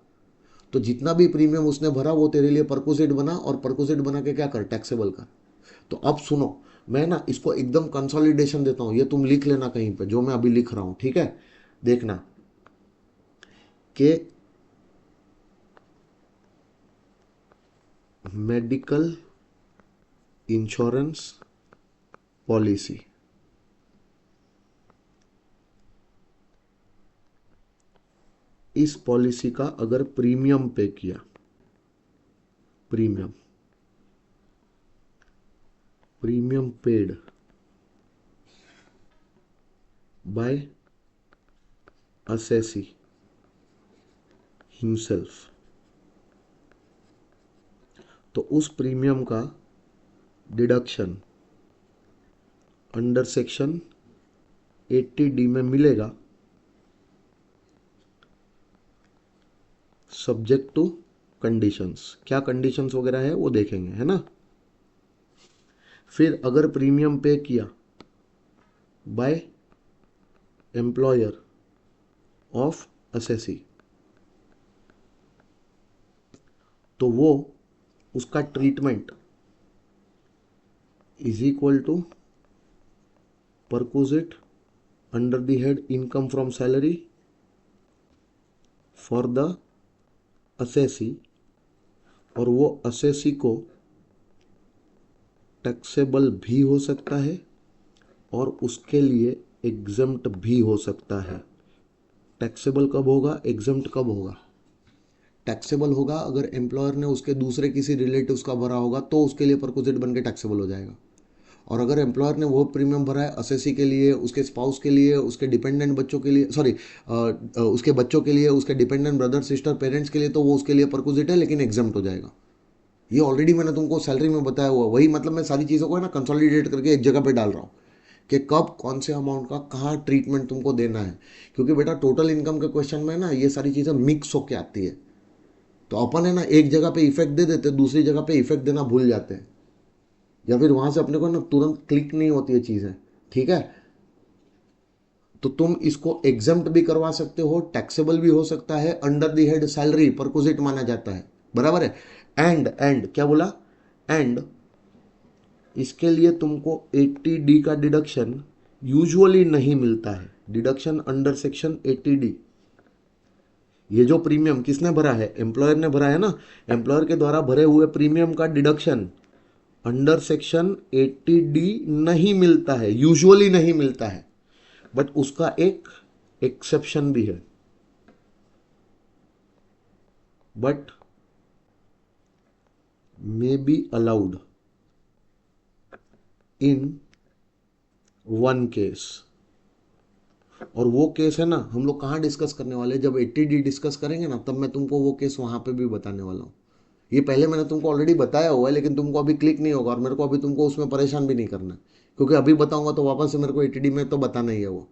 तो जितना भी प्रीमियम उसने भरा वो तेरे लिए परकुजिट बना, और परकुजिट बना के क्या कर, टैक्सेबल कर। तो अब सुनो, मैं ना इसको एकदम कंसोलिडेशन देता हूँ, ये तुम लिख लेना कहीं पे जो मैं अभी लिख रहा हूँ, ठीक है। देखना कि मेडिकल इंश्योरेंस पॉलिसी, इस पॉलिसी का अगर प्रीमियम पे किया, premium premium paid by assessee himself, तो उस प्रीमियम का डिडक्शन अंडर सेक्शन 80D में मिलेगा, सब्जेक्ट टू कंडीशंस। क्या कंडीशंस वगैरह है वो देखेंगे, है ना। फिर अगर प्रीमियम पे किया बाय एम्प्लॉयर ऑफ असेसी, तो वो उसका treatment is equal to perquisite under the head income from salary for the assessee, और वो असेसी को टैक्सेबल भी हो सकता है और उसके लिए एग्जम्प्ट भी हो सकता है। टैक्सेबल कब होगा, एग्जम्प्ट कब होगा? टैक्सेबल होगा अगर एम्प्लॉयर ने उसके दूसरे किसी रिलेटिव्स का भरा होगा तो उसके लिए परक्विजिट बन के टैक्सेबल हो जाएगा। और अगर एम्प्लॉयर ने वो प्रीमियम भरा है असेसी के लिए, उसके स्पाउस के लिए, उसके डिपेंडेंट बच्चों के लिए, सॉरी उसके बच्चों के लिए, उसके डिपेंडेंट ब्रदर सिस्टर पेरेंट्स के लिए, तो वो उसके लिए परक्विजिट है लेकिन एग्जम्प्ट हो जाएगा। ये ऑलरेडी मैंने तुमको सैलरी में बताया हुआ, वही मतलब मैं सारी चीज़ों को है ना कंसोलिडेट करके एक जगह पे डाल रहा हूँ कि कब कौन से अमाउंट का कहाँ ट्रीटमेंट तुमको देना है। क्योंकि बेटा टोटल इनकम के क्वेश्चन में ना ये सारी चीज़ें मिक्स होके आती है, तो अपन है ना एक जगह पे इफेक्ट दे देते, दूसरी जगह पे इफेक्ट देना भूल जाते हैं, या फिर वहां से अपने को ना तुरंत क्लिक नहीं होती है चीज़ें। ठीक है, तो तुम इसको एग्जम्प्ट भी करवा सकते हो, टैक्सेबल भी हो सकता है, under the head salary perquisite माना जाता है, बराबर है। एंड क्या बोला, एंड इसके लिए तुमको 80D का डिडक्शन यूजुअली नहीं मिलता है। डिडक्शन अंडर सेक्शन 80D, ये जो प्रीमियम किसने भरा है, एम्प्लॉयर ने भरा है ना, एम्प्लॉयर के द्वारा भरे हुए प्रीमियम का डिडक्शन अंडर सेक्शन 80D नहीं मिलता है, यूजुअली नहीं मिलता है। बट उसका एक एक्सेप्शन भी है, but may be allowed in one case. और वो केस है ना हम लोग कहाँ डिस्कस करने वाले हैं, जब 80D डिस्कस करेंगे ना तब मैं तुमको वो केस वहां पे भी बताने वाला हूँ। ये पहले मैंने तुमको ऑलरेडी बताया हुआ है, लेकिन तुमको अभी क्लिक नहीं होगा और मेरे को अभी तुमको उसमें परेशान भी नहीं करना, क्योंकि अभी बताऊंगा तो वापस से मेरे को 80D में तो बताना ही है वो।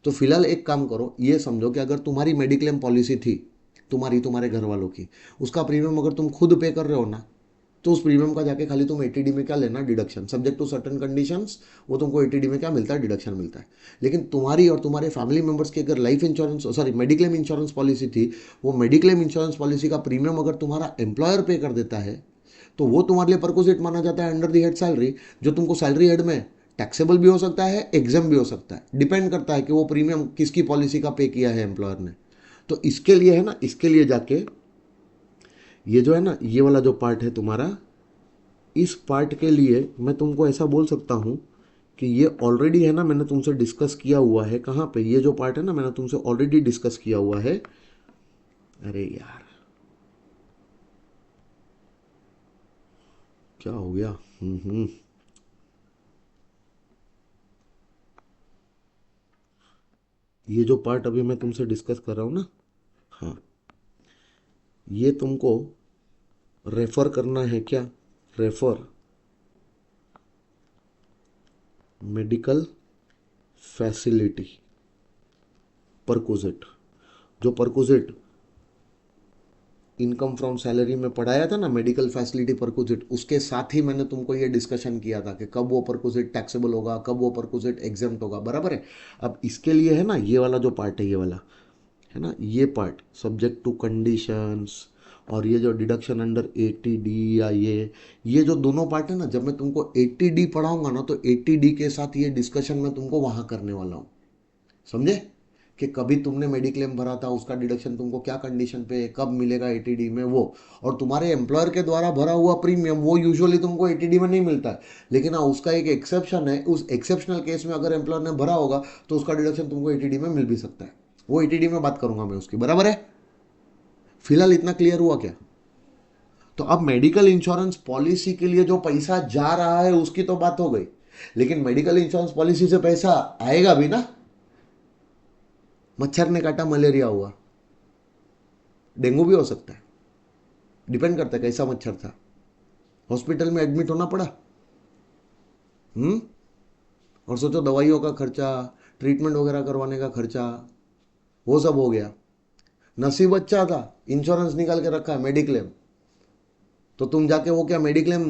तो फिलहाल एक काम करो, ये समझो कि अगर तुम्हारी मेडिक्लेम पॉलिसी थी, तुम्हारी तुम्हारे घर वालों की, उसका प्रीमियम अगर तुम खुद पे कर रहे हो ना, तो उस प्रीमियम का जाके खाली तुम 80D में क्या लेना, deduction subject to certain conditions, वो तुमको 80D में क्या मिलता है, डिडक्शन मिलता है। लेकिन तुम्हारी और तुम्हारे फैमिली मेंबर्स की अगर life insurance, sorry mediclaim insurance policy थी, वो मेडिक्लेम इंश्योरेंस पॉलिसी का प्रीमियम अगर तुम्हारा एम्प्लॉयर पे कर देता है तो वो तुम्हारे लिए परक्विजिट माना जाता है अंडर द हेड सैलरी, जो तुमको सैलरी हेड में टैक्सेबल भी हो सकता है, एग्जाम भी हो सकता है, डिपेंड करता है कि वो प्रीमियम किसकी पॉलिसी का पे किया है एम्प्लॉयर ने। तो इसके लिए है ना, इसके लिए जाके ये जो है ना, ये वाला जो पार्ट है तुम्हारा, इस पार्ट के लिए मैं तुमको ऐसा बोल सकता हूँ कि ये ऑलरेडी है ना मैंने तुमसे डिस्कस किया हुआ है। कहाँ पे, ये जो पार्ट है ना मैंने तुमसे ऑलरेडी डिस्कस किया हुआ है। अरे यार क्या हो गया, ये जो पार्ट अभी मैं तुमसे डिस्कस कर रहा हूँ ना, हाँ, ये तुमको रेफर करना है क्या, रेफर मेडिकल फैसिलिटी परक्विजिट। जो परक्विजिट इनकम फ्रॉम सैलरी में पढ़ाया था ना, मेडिकल फैसिलिटी परक्विजिट, उसके साथ ही मैंने तुमको ये डिस्कशन किया था कि कब वो परक्विजिट टैक्सेबल होगा, कब वो परक्विजिट एग्जेम्प्ट होगा, बराबर है। अब इसके लिए है ना ये वाला जो पार्ट है, ये वाला है ना, ये पार्ट सब्जेक्ट टू कंडीशंस, और ये जो डिडक्शन अंडर 80D, या ये जो दोनों पार्ट है ना, जब मैं तुमको 80D पढ़ाऊंगा ना तो 80D के साथ ये डिस्कशन मैं तुमको वहां करने वाला हूँ, समझे? कि कभी तुमने मेडिक्लेम भरा था, उसका डिडक्शन तुमको क्या कंडीशन पे कब मिलेगा 80D में वो, और तुम्हारे एम्प्लॉयर के द्वारा भरा हुआ प्रीमियम वो यूजुअली तुमको 80D में नहीं मिलता है। लेकिन हाँ उसका एक एक्सेप्शन है, उस एक्सेप्शनल केस में अगर एम्प्लॉयर ने भरा होगा तो उसका डिडक्शन तुमको 80D में मिल भी सकता है। वो 80D में बात करूंगा मैं उसकी, बराबर है। फिलहाल इतना क्लियर हुआ क्या? तो अब मेडिकल इंश्योरेंस पॉलिसी के लिए जो पैसा जा रहा है उसकी तो बात हो गई, लेकिन मेडिकल इंश्योरेंस पॉलिसी से पैसा आएगा भी ना। मच्छर ने काटा, मलेरिया हुआ, डेंगू भी हो सकता है, डिपेंड करता है कैसा मच्छर था, हॉस्पिटल में एडमिट होना पड़ा। और सोचो दवाइयों का खर्चा, ट्रीटमेंट वगैरह करवाने का खर्चा, वो सब हो गया। नसीब अच्छा था, इंश्योरेंस निकाल के रखा है मेडिक्लेम, तो तुम जाके वो क्या मेडिक्लेम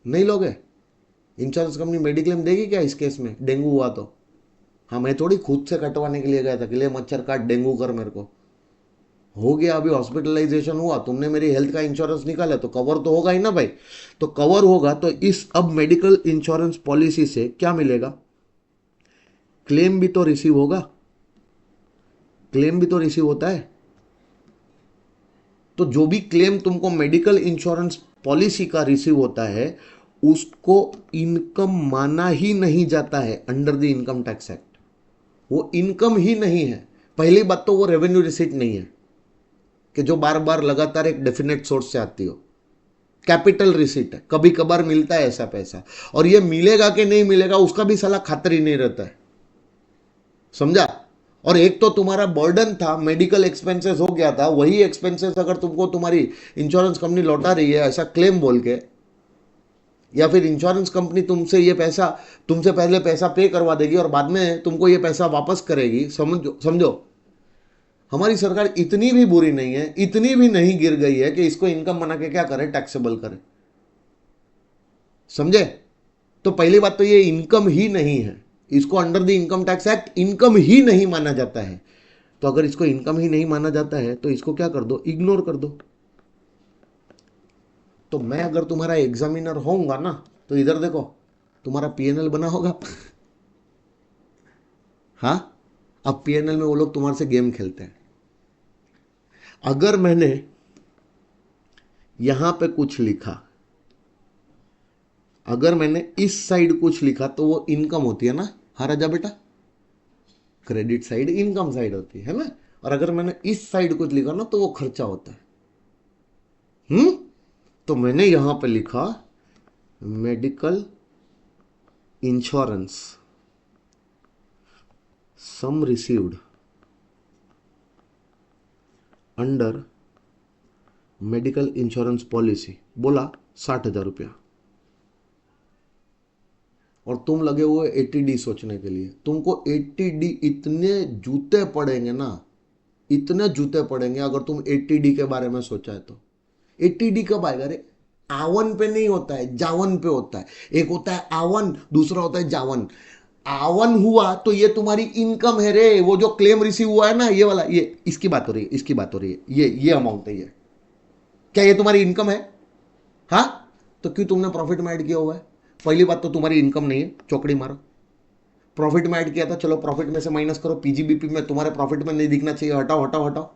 नहीं लोगे? इंश्योरेंस कंपनी मेडिक्लेम देगी क्या इस केस में, डेंगू हुआ तो? हाँ, मैं थोड़ी खुद से कटवाने के लिए गया था कि ले मच्छर काट डेंगू कर मेरे को, हो गया, अभी हॉस्पिटलाइजेशन हुआ, तुमने मेरी हेल्थ का इंश्योरेंस निकाला तो कवर तो होगा ही ना भाई। तो कवर होगा तो इस अब मेडिकल इंश्योरेंस पॉलिसी से क्या मिलेगा? क्लेम भी तो रिसीव होगा, क्लेम भी तो रिसीव होता है। तो जो भी क्लेम तुमको मेडिकल इंश्योरेंस पॉलिसी का रिसीव होता है उसको इनकम माना ही नहीं जाता है under the income tax act. वो इनकम ही नहीं है। पहली बात तो वो रेवेन्यू रिसीट नहीं है कि जो बार बार लगातार एक डेफिनेट सोर्स से आती हो। कैपिटल रिसीट है, कभी कभार मिलता है ऐसा पैसा, और ये मिलेगा कि नहीं मिलेगा उसका भी साला खातर ही नहीं रहता है, समझा? और एक तो तुम्हारा बर्डन था, मेडिकल एक्सपेंसेस हो गया था, वही एक्सपेंसेस अगर तुमको तुम्हारी इंश्योरेंस कंपनी लौटा रही है ऐसा क्लेम बोल के, या फिर इंश्योरेंस कंपनी तुमसे ये पैसा, तुमसे पहले पैसा पे करवा देगी और बाद में तुमको ये पैसा वापस करेगी, समझो समझो। हमारी सरकार इतनी भी बुरी नहीं है, इतनी भी नहीं गिर गई है कि इसको इनकम बना के क्या करे, टैक्सेबल करे, समझे? तो पहली बात तो ये इनकम ही नहीं है, इसको under the income tax act income ही नहीं माना जाता है। तो अगर इसको इनकम ही नहीं माना जाता है तो इसको क्या कर दो, इग्नोर कर दो। तो मैं अगर तुम्हारा एग्जामिनर होऊंगा ना तो इधर देखो, तुम्हारा पीएनएल बना होगा। हाँ, अब पीएनएल में वो लोग तुम्हारे से गेम खेलते हैं। अगर मैंने यहां पे कुछ लिखा, अगर मैंने इस साइड कुछ लिखा तो वो इनकम होती है ना, हाँ राजा बेटा, क्रेडिट साइड इनकम साइड होती है ना। और अगर मैंने इस साइड कुछ लिखा ना तो वो खर्चा होता है। तो मैंने यहां पे लिखा medical insurance sum received under medical insurance policy, बोला 60,000 रुपया। और तुम लगे हुए 80D सोचने के लिए। तुमको 80D इतने जूते पड़ेंगे ना, इतने जूते पड़ेंगे अगर तुम 80D के बारे में सोचा है तो। 80D कब आएगा रे? आवन पे नहीं होता है, जावन पे होता है। एक होता है आवन, दूसरा होता है जावन। आवन हुआ तो ये तुम्हारी इनकम है रे, वो जो क्लेम रिसीव हुआ है ना, ये वाला, ये इसकी बात हो रही है, इसकी बात हो रही है, ये अमाउंट है ये। क्या ये तुम्हारी इनकम है? हाँ, तो क्यों तुमने प्रॉफिट में ऐड किया हुआ है? पहली बात तो तुम्हारी इनकम नहीं है, चौकड़ी मारो। प्रॉफिट में ऐड किया था, चलो प्रॉफिट में से माइनस करो, पीजीबीपी में तुम्हारे प्रॉफिट में नहीं दिखना चाहिए, हटाओ हटाओ हटाओ।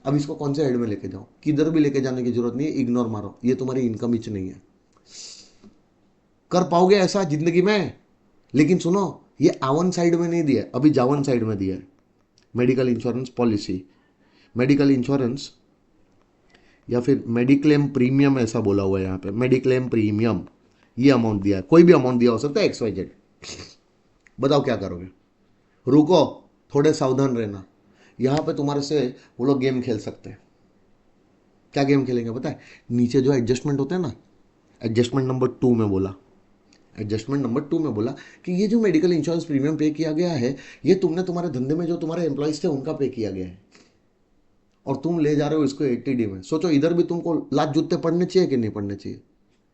अब इसको कौन से हेड में लेके जाओ? किधर भी लेके जाने की जरूरत नहीं है, इग्नोर मारो, ये तुम्हारी इनकम ही नहीं है। कर पाओगे ऐसा जिंदगी में? लेकिन सुनो, ये आवन साइड में नहीं दिया है, अभी जावन साइड में दिया है। Medical insurance policy, medical insurance या फिर मेडिक्लेम प्रीमियम ऐसा बोला हुआ है यहाँ पे, मेडिक्लेम प्रीमियम, ये अमाउंट दिया है। कोई भी अमाउंट दिया हो सकता है, XYZ। बताओ क्या करोगे? रुको, थोड़े सावधान रहना। यहाँ पे तुम्हारे से वो लोग गेम खेल सकते हैं। क्या गेम खेलेंगे पता है? नीचे जो एडजस्टमेंट होते हैं ना, एडजस्टमेंट नंबर 2 में बोला, एडजस्टमेंट नंबर 2 में बोला कि ये जो मेडिकल इंश्योरेंस प्रीमियम पे किया गया है, ये तुमने तुम्हारे धंधे में जो तुम्हारे एम्प्लॉयज थे उनका पे किया गया है, और तुम ले जा रहे हो इसको 80D में। सोचो, इधर भी तुमको लात जूते पड़ने चाहिए कि नहीं पड़ने चाहिए?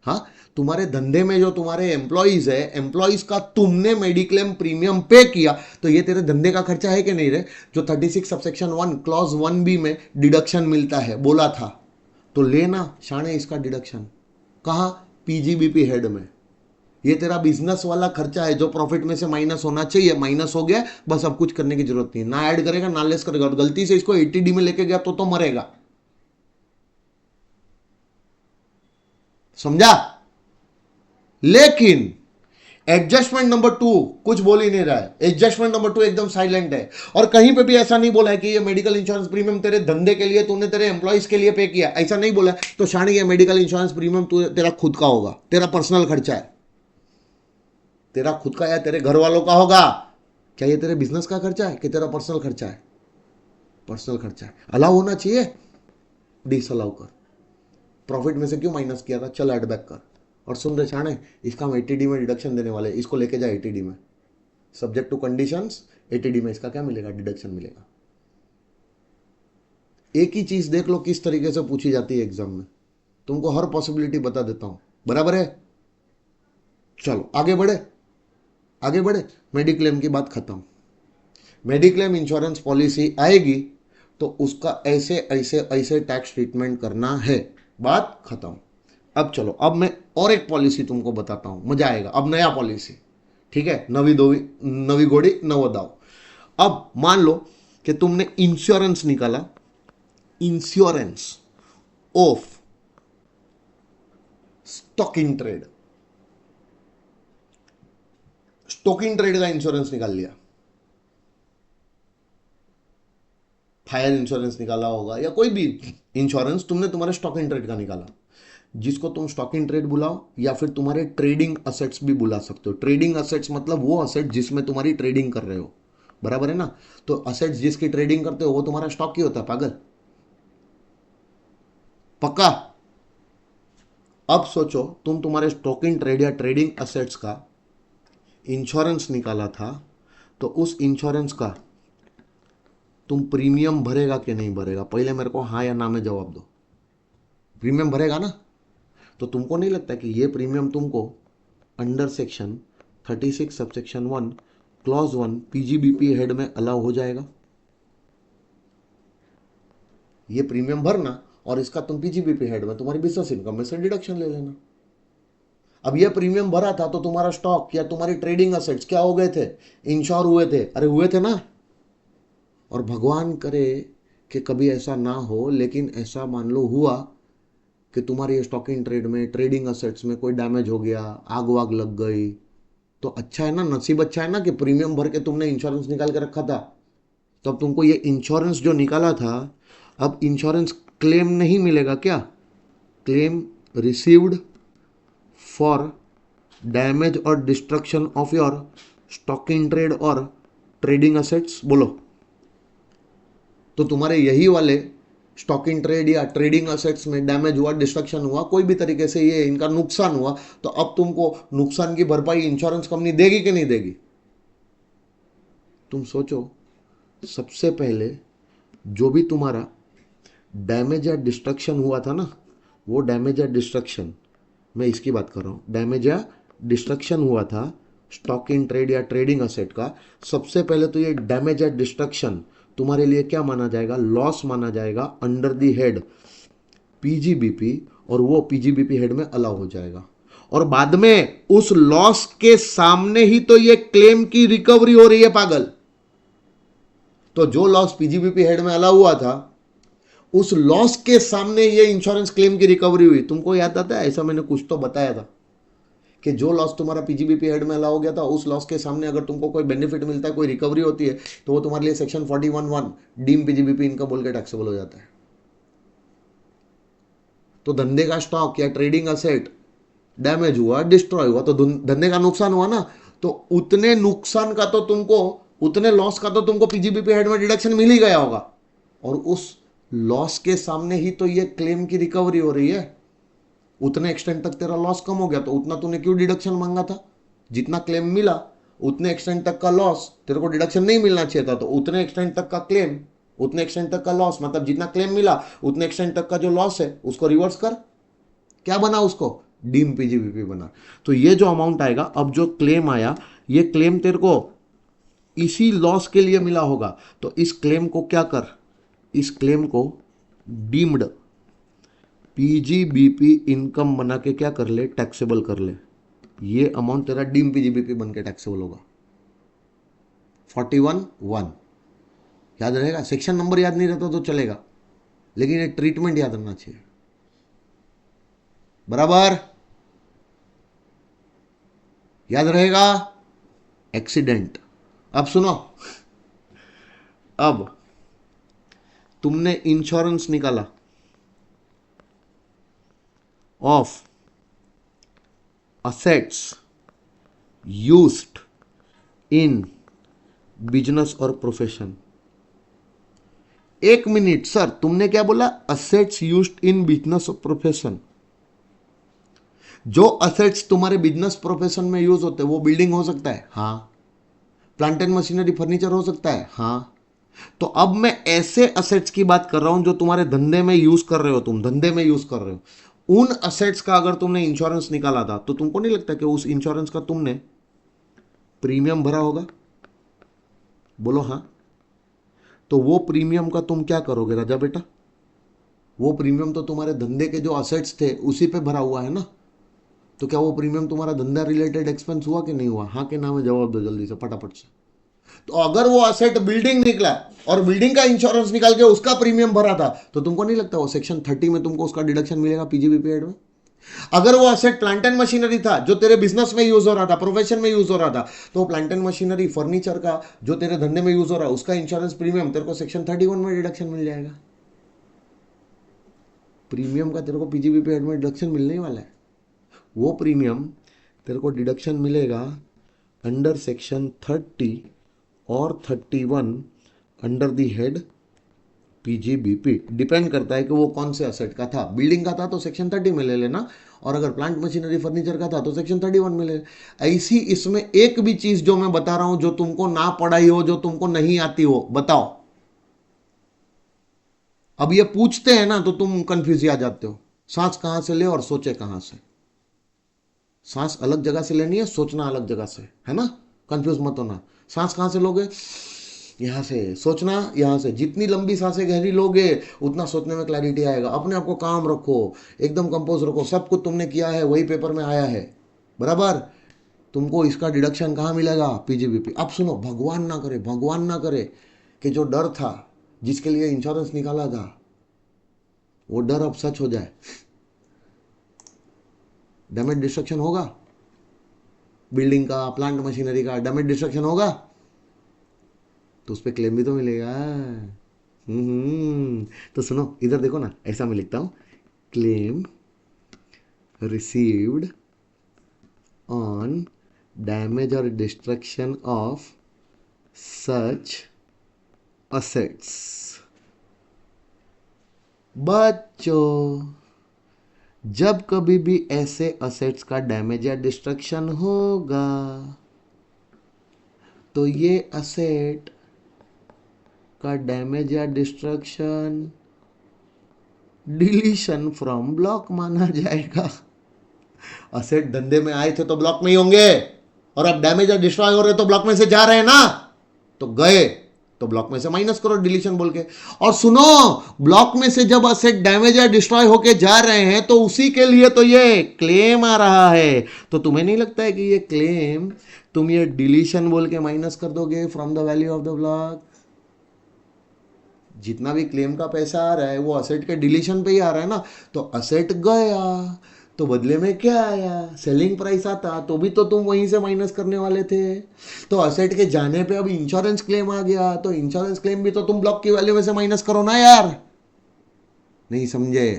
हाँ, तुम्हारे धंधे में जो तुम्हारे एम्प्लॉयज है, एम्प्लॉयज का तुमने मेडिक्लेम प्रीमियम पे किया, तो ये तेरे धंधे का खर्चा है कि नहीं रे? जो 36 सबसेक्शन 1 क्लॉज 1B में डिडक्शन मिलता है, बोला था, तो लेना शाने इसका डिडक्शन। कहाँ? पीजीबीपी हेड में। ये तेरा बिजनेस वाला खर्चा है जो प्रॉफिट में से माइनस होना चाहिए, माइनस हो गया, बस अब कुछ करने की जरूरत नहीं, ना ऐड करेगा ना लेस करेगा। और गलती से इसको 80D में लेके गया तो मरेगा, समझा? लेकिन एडजस्टमेंट नंबर 2 कुछ बोल ही नहीं रहा है। एडजस्टमेंट नंबर 2 एकदम साइलेंट है, और कहीं पे भी ऐसा नहीं बोला है कि ये मेडिकल इंश्योरेंस प्रीमियम तेरे धंधे के लिए, तूने तेरे एम्प्लॉइज के लिए पे किया, ऐसा नहीं बोला। तो शानी, ये मेडिकल इंश्योरेंस प्रीमियम तेरा खुद का होगा, तेरा पर्सनल खर्चा है, तेरा खुद का या तेरे घर वालों का होगा। क्या ये तेरे बिजनेस का खर्चा है कि तेरा पर्सनल खर्चा है? पर्सनल खर्चा है, अलाउ होना चाहिए, डिसअलाउ कर। प्रॉफिट में से क्यों माइनस किया था, चल ऐड बैक कर। और सुन रहे छाने, इसका हम 80D में डिडक्शन देने वाले, इसको लेके जा 80D में, सब्जेक्ट टू कंडीशंस। 80D में इसका क्या मिलेगा, डिडक्शन मिलेगा। एक ही चीज देख लो किस तरीके से पूछी जाती है एग्जाम में, तुमको हर पॉसिबिलिटी बता देता हूं, बराबर है? चलो आगे बढ़े, मेडिक्लेम की बात खत्म। मेडिक्लेम इंश्योरेंस पॉलिसी आएगी तो उसका ऐसे ऐसे ऐसे टैक्स ट्रीटमेंट करना है, बात खत्म। अब चलो, अब मैं और एक पॉलिसी तुमको बताता हूं, मजा आएगा। अब नया पॉलिसी, ठीक है, नवी घोड़ी नव दाव। अब मान लो कि तुमने इंश्योरेंस निकाला, insurance of stock in trade, stock in trade का इंश्योरेंस निकाल लिया, फायर इंश्योरेंस निकाला होगा या कोई भी इंश्योरेंस तुमने तुम्हारे स्टॉक इन ट्रेड का निकाला, जिसको तुम स्टॉक इन ट्रेड बुलाओ या फिर तुम्हारे ट्रेडिंग असेट्स भी बुला सकते हो। ट्रेडिंग असेट्स मतलब वो असेट जिसमें तुम्हारी ट्रेडिंग कर रहे हो, बराबर है ना। तो असेट्स जिसकी ट्रेडिंग करते हो वो तुम्हारा स्टॉक ही होता है, पागल, पक्का। अब सोचो, तुम तुम्हारे स्टॉक इन ट्रेड या ट्रेडिंग असेट्स का इंश्योरेंस निकाला था, तो उस इंश्योरेंस का तुम प्रीमियम भरेगा कि नहीं भरेगा? पहले मेरे को हाँ या ना में जवाब दो। प्रीमियम भरेगा ना? तो तुमको नहीं लगता कि ये प्रीमियम तुमको under section 36 subsection 1 clause 1 PGBP head में अलाउ हो जाएगा? ये प्रीमियम भरना और इसका तुम पीजीबीपी हेड में तुम्हारी बिजनेस इनकम में से डिडक्शन ले लेना। अब ये प्रीमियम भरा था तो तुम्हारा स्टॉक या तुम्हारी ट्रेडिंग असेट्स क्या हो गए थे? इंश्योर हुए थे। अरे हुए थे ना। और भगवान करे कि कभी ऐसा ना हो, लेकिन ऐसा मान लो हुआ कि तुम्हारी स्टॉक इन ट्रेड में ट्रेडिंग असेट्स में कोई डैमेज हो गया, आग वाग लग गई, तो अच्छा है ना, नसीब अच्छा है ना कि प्रीमियम भर के तुमने इंश्योरेंस निकाल के रखा था। तो अब तुमको ये इंश्योरेंस जो निकाला था, अब इंश्योरेंस क्लेम नहीं मिलेगा क्या? क्लेम रिसीव्ड फॉर डैमेज और destruction of your stock in trade और ट्रेडिंग असेट्स, बोलो। तो तुम्हारे यही वाले स्टॉक इन ट्रेड या ट्रेडिंग असेट्स में डैमेज हुआ, डिस्ट्रक्शन हुआ, कोई भी तरीके से ये इनका नुकसान हुआ, तो अब तुमको नुकसान की भरपाई इंश्योरेंस कंपनी देगी कि नहीं देगी? तुम सोचो, सबसे पहले जो भी तुम्हारा डैमेज या डिस्ट्रक्शन हुआ था ना, वो डैमेज या डिस्ट्रक्शन, मैं इसकी बात कर रहा हूँ, डैमेज या डिस्ट्रक्शन हुआ था स्टॉक इन ट्रेड या ट्रेडिंग असेट का, सबसे पहले तो ये डैमेज या डिस्ट्रक्शन तुम्हारे लिए क्या माना जाएगा? लॉस माना जाएगा अंडर दी हेड पीजीबीपी, और वो पीजीबीपी हेड में अलाउ हो जाएगा। और बाद में उस लॉस के सामने ही तो ये क्लेम की रिकवरी हो रही है, पागल। तो जो लॉस पीजीबीपी हेड में अलाउ हुआ था, उस लॉस के सामने ये इंश्योरेंस क्लेम की रिकवरी हुई। तुमको याद आता है? ऐसा मैंने कुछ तो बताया था कि जो लॉस तुम्हारा पीजीबीपी हेड में अलाउ हो गया था, उस लॉस के सामने अगर तुमको कोई बेनिफिट मिलता है, कोई रिकवरी होती है, तो वो तुम्हारे लिए सेक्शन 41(1) डीम पीजीबीपी इनकम बोल के टैक्सेबल हो जाता है। तो धंधे का स्टॉक या ट्रेडिंग असेट डैमेज हुआ, डिस्ट्रॉय हुआ, तो धंधे का नुकसान हुआ ना, तो उतने नुकसान का तो तुमको, उतने लॉस का तो तुमको पीजीबीपी हेड में डिडक्शन मिल ही गया होगा। और उस लॉस के सामने ही तो ये क्लेम की रिकवरी हो रही है। उतने एक्सटेंट तक तेरा लॉस कम हो गया, तो उतना तूने क्यों डिडक्शन मांगा था? जितना क्लेम मिला उतने एक्सटेंट तक का लॉस तेरे को डिडक्शन नहीं मिलना चाहिए था, तो उतने एक्सटेंट तक का क्लेम, उतने एक्सटेंट तक का लॉस, मतलब जितना क्लेम मिला उतने एक्सटेंट तक का जो लॉस है उसको रिवर्स कर। क्या बना उसको? डीम पीजीबीपी बना। तो ये जो अमाउंट आएगा, अब जो क्लेम आया, ये क्लेम तेरे को इसी लॉस के लिए मिला होगा, तो इस क्लेम को क्या कर, इस क्लेम को डीम्ड पीजीबीपी इनकम बना के क्या कर ले, टैक्सेबल कर ले। ये अमाउंट तेरा डीम पीजीबीपी बन के टैक्सेबल होगा। 41(1) याद रहेगा। सेक्शन नंबर याद नहीं रहता तो चलेगा, लेकिन ये ट्रीटमेंट याद रहना चाहिए, बराबर? याद रहेगा। एक्सीडेंट। अब सुनो, अब तुमने इंश्योरेंस निकाला of assets used in business और प्रोफेशन। एक मिनट सर, तुमने क्या बोला? असेट्स यूज्ड इन बिजनेस और प्रोफेशन। जो असेट्स तुम्हारे बिजनेस प्रोफेशन में यूज होते हैं वो बिल्डिंग हो सकता है, हाँ। प्लांट एंड मशीनरी फर्नीचर हो सकता है, हाँ। तो अब मैं ऐसे असेट्स की बात कर रहा हूं जो तुम्हारे धंधे में यूज कर रहे हो, तुम धंधे में यूज कर रहे हो। उन असेट्स का अगर तुमने इंश्योरेंस निकाला था, तो तुमको नहीं लगता कि उस इंश्योरेंस का तुमने प्रीमियम भरा होगा? बोलो हाँ। तो वो प्रीमियम का तुम क्या करोगे राजा बेटा? वो प्रीमियम तो तुम्हारे धंधे के जो असेट्स थे उसी पे भरा हुआ है ना। तो क्या वो प्रीमियम तुम्हारा धंधा रिलेटेड एक्सपेंस हुआ कि नहीं हुआ? हाँ के नाम में जवाब दो जल्दी से फटाफट से। तो अगर वो असेट बिल्डिंग निकला और बिल्डिंग का इंश्योरेंस निकाल के उसका प्रीमियम भरा था, तो तुमको नहीं लगता वो सेक्शन 30 में तुमको उसका डिडक्शन मिलेगा पीजीबीपी एड में? अगर वो असेट प्लांट एंड मशीनरी था जो तेरे बिजनेस में यूज हो रहा था, प्रोफेशन में यूज हो रहा था, तो प्लांट एंड मशीनरी फर्नीचर का जो तेरे धंधे में यूज हो रहा है उसका इंश्योरेंस प्रीमियम तेरे को सेक्शन 31 में डिडक्शन मिल जाएगा। प्रीमियम का तेरे को पीजीबीपी एड में डिडक्शन मिलने ही वाला है। वो प्रीमियम तेरे को डिडक्शन मिलेगा अंडर सेक्शन 30 और 31 under the head PGBP. Depend करता है कि वो कौन से असेट का था। बिल्डिंग का था तो सेक्शन 30 में ले लेना, और अगर प्लांट मशीनरी फर्नीचर का था तो सेक्शन 31 में ले लेना। ऐसी इसमें एक भी चीज जो मैं बता रहा हूं जो तुमको ना पढ़ाई हो, जो तुमको नहीं आती हो, बताओ। अब ये पूछते हैं ना तो तुम कंफ्यूज आ जाते हो। सांस कहां से ले और सोचे कहां से? सांस अलग जगह से लेनी है, सोचना अलग जगह से, है ना? कंफ्यूज मत होना। सांस कहां से लोगे? यहां से। सोचना यहां से। जितनी लंबी सांसें गहरी लोगे उतना सोचने में क्लैरिटी आएगा। अपने आप को काम रखो, एकदम कंपोज रखो। सब कुछ तुमने किया है वही पेपर में आया है, बराबर। तुमको इसका डिडक्शन कहाँ मिलेगा? पीजीबीपी। अब सुनो, भगवान ना करे, भगवान ना करे कि जो डर था जिसके लिए इंश्योरेंस निकाला था वो डर अब सच हो जाए। डैमेज डिस्ट्रक्शन होगा, बिल्डिंग का, प्लांट मशीनरी का डैमेज डिस्ट्रक्शन होगा तो उस पर क्लेम भी तो मिलेगा। तो सुनो इधर देखो ना, ऐसा मैं लिखता हूं, क्लेम रिसीव्ड ऑन डैमेज और डिस्ट्रक्शन ऑफ सच असेट्स। बच्चों, जब कभी भी ऐसे असेट्स का डैमेज या डिस्ट्रक्शन होगा तो ये असेट का डैमेज या डिस्ट्रक्शन डिलीशन फ्रॉम ब्लॉक माना जाएगा। असेट धंधे में आए थे तो ब्लॉक में ही होंगे, और अब डैमेज या डिस्ट्रॉय हो रहे तो ब्लॉक में से जा रहे हैं ना, तो गए तो ब्लॉक में से माइनस करो डिलीशन बोल के। और सुनो, ब्लॉक में से जब असेट डैमेज या डिस्ट्रॉय होके जा रहे हैं तो उसी के लिए तो ये क्लेम आ रहा है। तो तुम्हें नहीं लगता है कि ये क्लेम तुम ये डिलीशन बोल के माइनस कर दोगे from the value of the block? जितना भी क्लेम का पैसा आ रहा है वो असेट के डिलीशन पे ही आ रहा है ना। तो असेट गया तो बदले में क्या आया? सेलिंग प्राइस आता तो भी तो तुम वहीं से माइनस करने वाले थे। तो असेट के जाने पे अब इंश्योरेंस क्लेम आ गया तो इंश्योरेंस क्लेम भी तो तुम ब्लॉक की वैल्यू में से माइनस करो ना यार। नहीं समझे?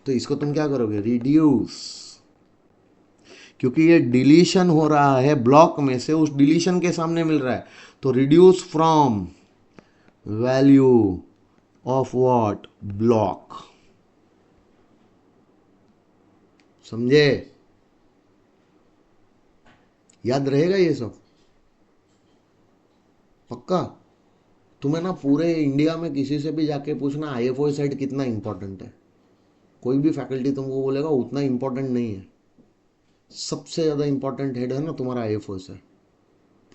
तो इसको तुम क्या करोगे? रिड्यूस। क्योंकि ये डिलीशन हो रहा है ब्लॉक में से, उस डिलीशन के सामने मिल रहा है, तो reduce from value of what? Block. समझे? याद रहेगा ये सब पक्का? तुम्हें ना पूरे इंडिया में किसी से भी जाके पूछना आईएफओ सेट कितना इंपॉर्टेंट है, कोई भी फैकल्टी तुमको बोलेगा उतना इंपॉर्टेंट नहीं है। सबसे ज़्यादा इंपॉर्टेंट हेड है ना तुम्हारा आईएफओ है।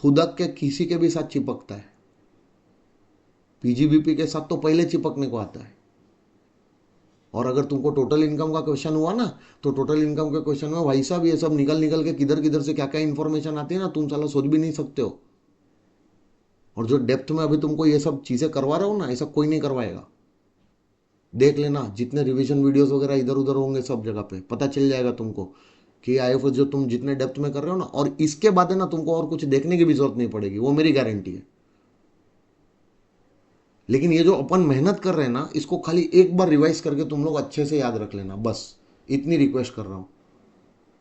फुदक के किसी के भी साथ चिपकता है, पीजीबीपी के साथ तो पहले चिपकने को आता है। और अगर तुमको टोटल इनकम का क्वेश्चन हुआ ना, तो टोटल इनकम के क्वेश्चन में भाई साहब ये सब निकल निकल के किधर किधर से क्या क्या इंफॉर्मेशन आती है ना, तुम साला सोच भी नहीं सकते हो। और जो डेप्थ में अभी तुमको ये सब चीज़ें करवा रहा हूँ ना, ऐसा कोई नहीं करवाएगा। देख लेना जितने रिवीजन वीडियोस वगैरह इधर उधर होंगे सब जगह पे पता चल जाएगा तुमको कि आईएफएस जो तुम जितने डेप्थ में कर रहे हो ना, और इसके बाद है ना तुमको और कुछ देखने की भी जरूरत नहीं पड़ेगी, वो मेरी गारंटी है। लेकिन ये जो अपन मेहनत कर रहे हैं ना, इसको खाली एक बार रिवाइज करके तुम लोग अच्छे से याद रख लेना, बस इतनी रिक्वेस्ट कर रहा हूँ,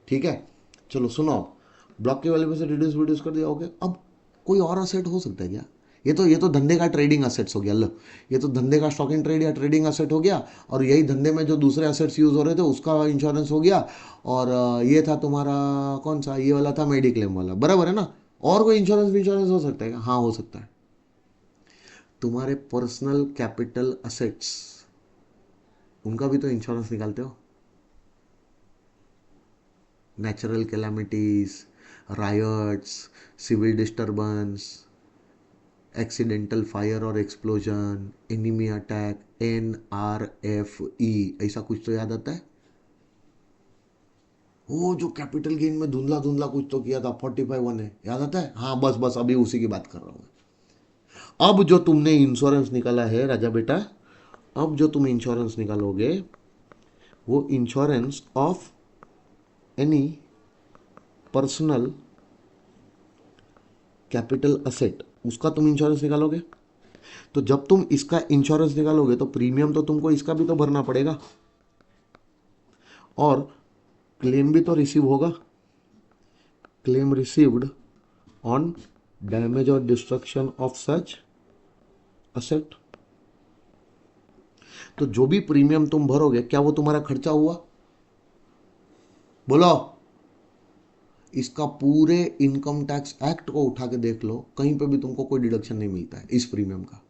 ठीक है? चलो सुनो, अब ब्लॉक की वैल्यू में से रिड्यूस रिड्यूस कर दिया, ओके। अब कोई और असेट हो सकता है क्या? ये तो धंधे का ट्रेडिंग असेट्स हो गया। लो, ये तो धंधे का स्टॉक इन ट्रेड या ट्रेडिंग असेट हो गया, और यही धंधे में जो दूसरे असेट्स यूज हो रहे थे उसका इंश्योरेंस हो गया। और ये था तुम्हारा कौन सा, ये वाला था मेडिक्लेम वाला, बराबर है ना? और कोई इंश्योरेंस हो सकता है क्या? हाँ हो सकता है। तुम्हारे पर्सनल कैपिटल असेट्स, उनका भी तो इंश्योरेंस निकालते हो। Natural calamities, riots, civil disturbance, accidental fire और एक्सप्लोजन, एनिमी अटैक, NRFE, ऐसा कुछ तो याद आता है? वो जो कैपिटल गेन में धुंधला धुंधला कुछ तो किया था, 45 है, याद आता है? हाँ बस बस अभी उसी की बात कर रहा हूँ। अब जो तुमने इंश्योरेंस निकाला है राजा बेटा, अब जो तुम इंश्योरेंस निकालोगे वो insurance of any personal capital asset, उसका तुम इंश्योरेंस निकालोगे। तो जब तुम इसका इंश्योरेंस निकालोगे तो प्रीमियम तो तुमको इसका भी तो भरना पड़ेगा, और क्लेम भी तो रिसीव होगा। क्लेम रिसीव्ड ऑन डैमेज और डिस्ट्रक्शन ऑफ सच असेट। तो जो भी प्रीमियम तुम भरोगे क्या वो तुम्हारा खर्चा हुआ? बोलो। इसका पूरे इनकम टैक्स एक्ट को उठा के देख लो, कहीं पे भी तुमको कोई डिडक्शन नहीं मिलता है इस प्रीमियम का।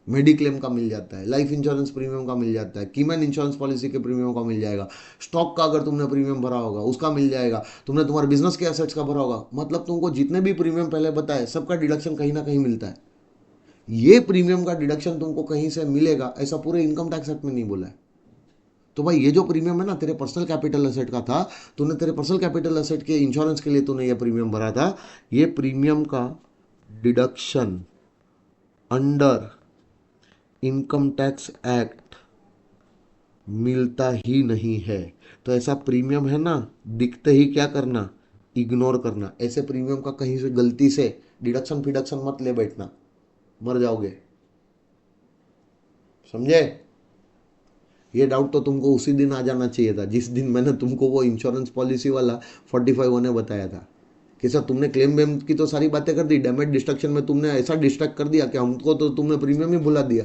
मेडिक्लेम का मिल जाता है, लाइफ इंश्योरेंस प्रीमियम का मिल जाता है, कीमैन इंश्योरेंस पॉलिसी के प्रीमियम का मिल जाएगा, स्टॉक का अगर तुमने प्रीमियम भरा होगा उसका मिल जाएगा, तुमने तुम्हारे बिजनेस के एसेट्स का भरा होगा, मतलब तुमको जितने भी प्रीमियम पहले बताए सबका डिडक्शन कहीं ना कहीं मिलता है। ये प्रीमियम का डिडक्शन तुमको कहीं से मिलेगा ऐसा पूरे इनकम टैक्स एक्ट में नहीं बोला है। तो भाई ये जो प्रीमियम है ना तेरे पर्सनल कैपिटल एसेट का था, तूने तेरे पर्सनल कैपिटल एसेट के इंश्योरेंस के लिए तूने ये प्रीमियम भरा था, ये प्रीमियम का deduction under income tax act मिलता ही नहीं है। तो ऐसा प्रीमियम है ना, दिखते ही क्या करना, इग्नोर करना। ऐसे प्रीमियम का कहीं से गलती से डिडक्शन फिडक्शन मत ले बैठना, मर जाओगे। समझे? ये डाउट तो तुमको उसी दिन आ जाना चाहिए था जिस दिन मैंने तुमको वो इंश्योरेंस पॉलिसी वाला 45 ने बताया था कि सर तुमने क्लेम वेम की तो सारी बातें कर दी, डैमेज डिस्ट्रक्शन में तुमने ऐसा डिस्ट्रैक्ट कर दिया कि हमको तो तुमने प्रीमियम ही भुला दिया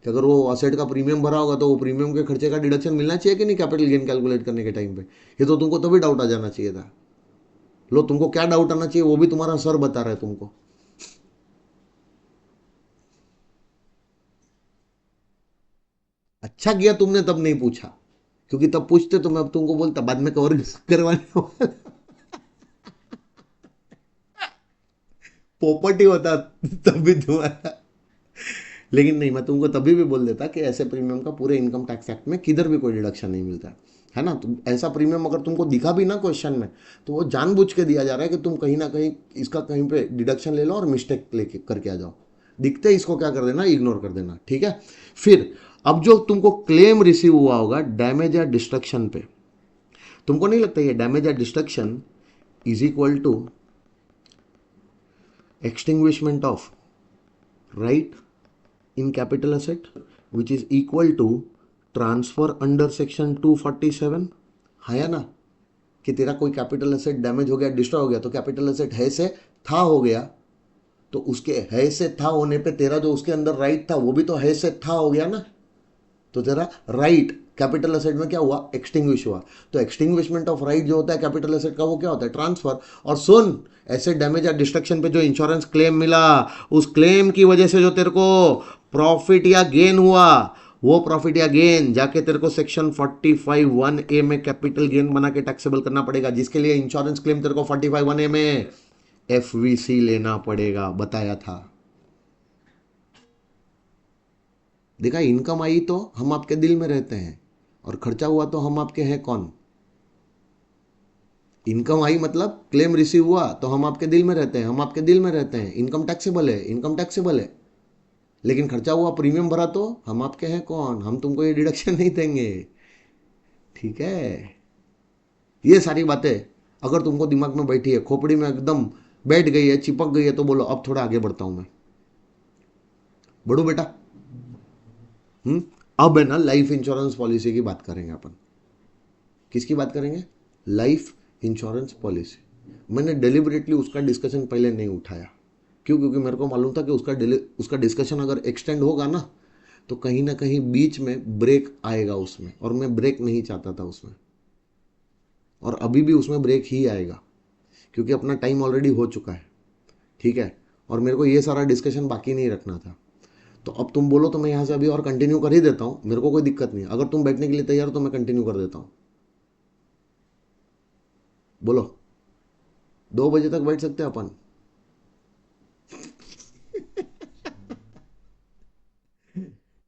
कि अगर वो असेट का प्रीमियम भरा होगा तो वो प्रीमियम के खर्चे का डिडक्शन मिलना चाहिए कि नहीं कैपिटल गेन कैलकुलेट करने के टाइम पे। ये तो तुमको तभी डाउट आ जाना चाहिए था। लो तुमको क्या डाउट आना चाहिए वो भी तुम्हारा सर बता रहा है तुमको। अच्छा किया तुमने तब नहीं पूछा, क्योंकि तब पूछते तो मैं अब तुमको बोलता बाद में कवर करवाने वाला प्रॉपर्टी होता तभी तुम्हारा। लेकिन नहीं, मैं तुमको तभी भी बोल देता कि ऐसे प्रीमियम का पूरे इनकम टैक्स एक्ट में किधर भी कोई डिडक्शन नहीं मिलता है ना। तुम ऐसा प्रीमियम अगर तुमको दिखा भी ना क्वेश्चन में, तो वो जानबूझ के दिया जा रहा है कि तुम कहीं ना कहीं इसका कहीं पे डिडक्शन ले लो और मिस्टेक लेके करके आ जाओ। दिखते इसको क्या कर देना, इग्नोर कर देना। ठीक है। फिर अब जो तुमको क्लेम रिसीव हुआ होगा डैमेज या डिस्ट्रक्शन पे, तुमको नहीं लगता ये डैमेज या destruction is equal to extinguishment of right in capital asset which is equal to transfer under section 247? हाँ या ना? कि तेरा कोई कैपिटल एसेट डैमेज हो गया, डिस्ट्रॉय हो गया, तो कैपिटल एसेट है से था हो गया, तो उसके है से था होने पे तेरा जो उसके अंदर राइट था वो भी तो है से था हो गया ना। तो तेरा राइट कैपिटल एसेट में क्या हुआ, एक्सटिंग्विश हुआ। तो एक्सटिंग्विशमेंट ऑफ राइट जो होता है कैपिटल एसेट का वो क्या होता है, ट्रांसफर। और सुन, एसेट डैमेज या डिस्ट्रक्शन पे जो इंश्योरेंस क्लेम मिला, उस क्लेम की वजह से जो तेरे को प्रॉफिट या गेन हुआ, वो प्रॉफिट या गेन जाके तेरे को सेक्शन 45(1)(a) में कैपिटल गेन बना के टैक्सेबल करना पड़ेगा, जिसके लिए इंश्योरेंस क्लेम तेरे को 45(1)(a) में FVC लेना पड़ेगा, बताया था। देखा, इनकम आई तो हम आपके दिल में रहते हैं, और खर्चा हुआ तो हम आपके हैं कौन। इनकम आई मतलब क्लेम रिसीव हुआ तो हम आपके दिल में रहते हैं, हम आपके दिल में रहते हैं, इनकम टैक्सेबल है, इनकम टैक्सेबल है। लेकिन खर्चा हुआ, प्रीमियम भरा तो हम आपके हैं कौन, हम तुमको ये डिडक्शन नहीं देंगे। ठीक है। ये सारी बातें अगर तुमको दिमाग में बैठी है, खोपड़ी में एकदम बैठ गई है, चिपक गई है, तो बोलो अब थोड़ा आगे बढ़ता हूं मैं, बढ़ू बेटा। हम्म। अब है ना लाइफ इंश्योरेंस पॉलिसी की बात करेंगे अपन। किसकी बात करेंगे? Life insurance policy. मैंने डेलिबरेटली उसका डिस्कशन पहले नहीं उठाया, क्यों? क्योंकि मेरे को मालूम था कि उसका डिस्कशन अगर एक्सटेंड होगा ना तो कहीं ना कहीं बीच में ब्रेक आएगा उसमें, और मैं ब्रेक नहीं चाहता था उसमें, और अभी भी उसमें ब्रेक ही आएगा क्योंकि अपना टाइम ऑलरेडी हो चुका है। ठीक है। और मेरे को ये सारा डिस्कशन बाकी नहीं रखना था। तो अब तुम बोलो तो मैं यहाँ से अभी और कंटिन्यू कर ही देता हूँ, मेरे को कोई दिक्कत नहीं। अगर तुम बैठने के लिए तैयार हो तो मैं कंटिन्यू कर देता हूँ। बोलो, 2 बजे तक बैठ सकते हैं अपन।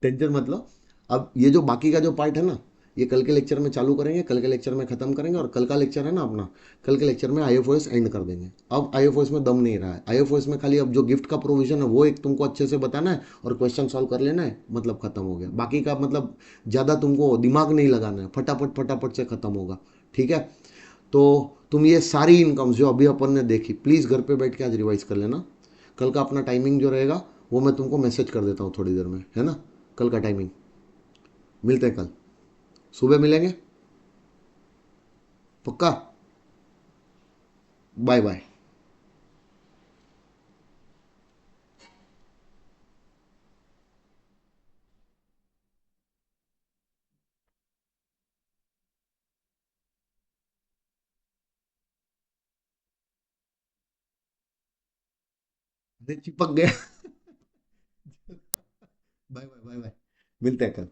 टेंशन मतलब, अब ये जो बाकी का जो पार्ट है ना, ये कल के लेक्चर में चालू करेंगे, कल के लेक्चर में खत्म करेंगे, और कल का लेक्चर है ना अपना, कल के लेक्चर में आईएफओएस एंड कर देंगे। अब आईएफओएस में दम नहीं रहा है, आईएफओएस में खाली अब जो गिफ्ट का प्रोविजन है वो एक तुमको अच्छे से बताना है और क्वेश्चन सॉल्व कर लेना है, मतलब खत्म हो गया। बाकी का मतलब ज़्यादा तुमको दिमाग नहीं लगाना है, फटाफट फटाफट से खत्म होगा। ठीक है, तो तुम ये सारी इनकम्स जो अभी अपन ने देखी, प्लीज़ घर पे बैठ के आज रिवाइज कर लेना। कल का अपना टाइमिंग जो रहेगा वो मैं तुमको मैसेज कर देता हूँ थोड़ी देर में, है ना? कल का टाइमिंग, मिलते हैं कल सुबह मिलेंगे, पक्का? Bye bye. चिपक गया। बाय बाय बाय बाय, मिलते हैं कल।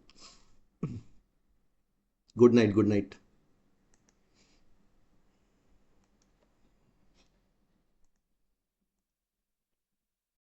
Good night, good night.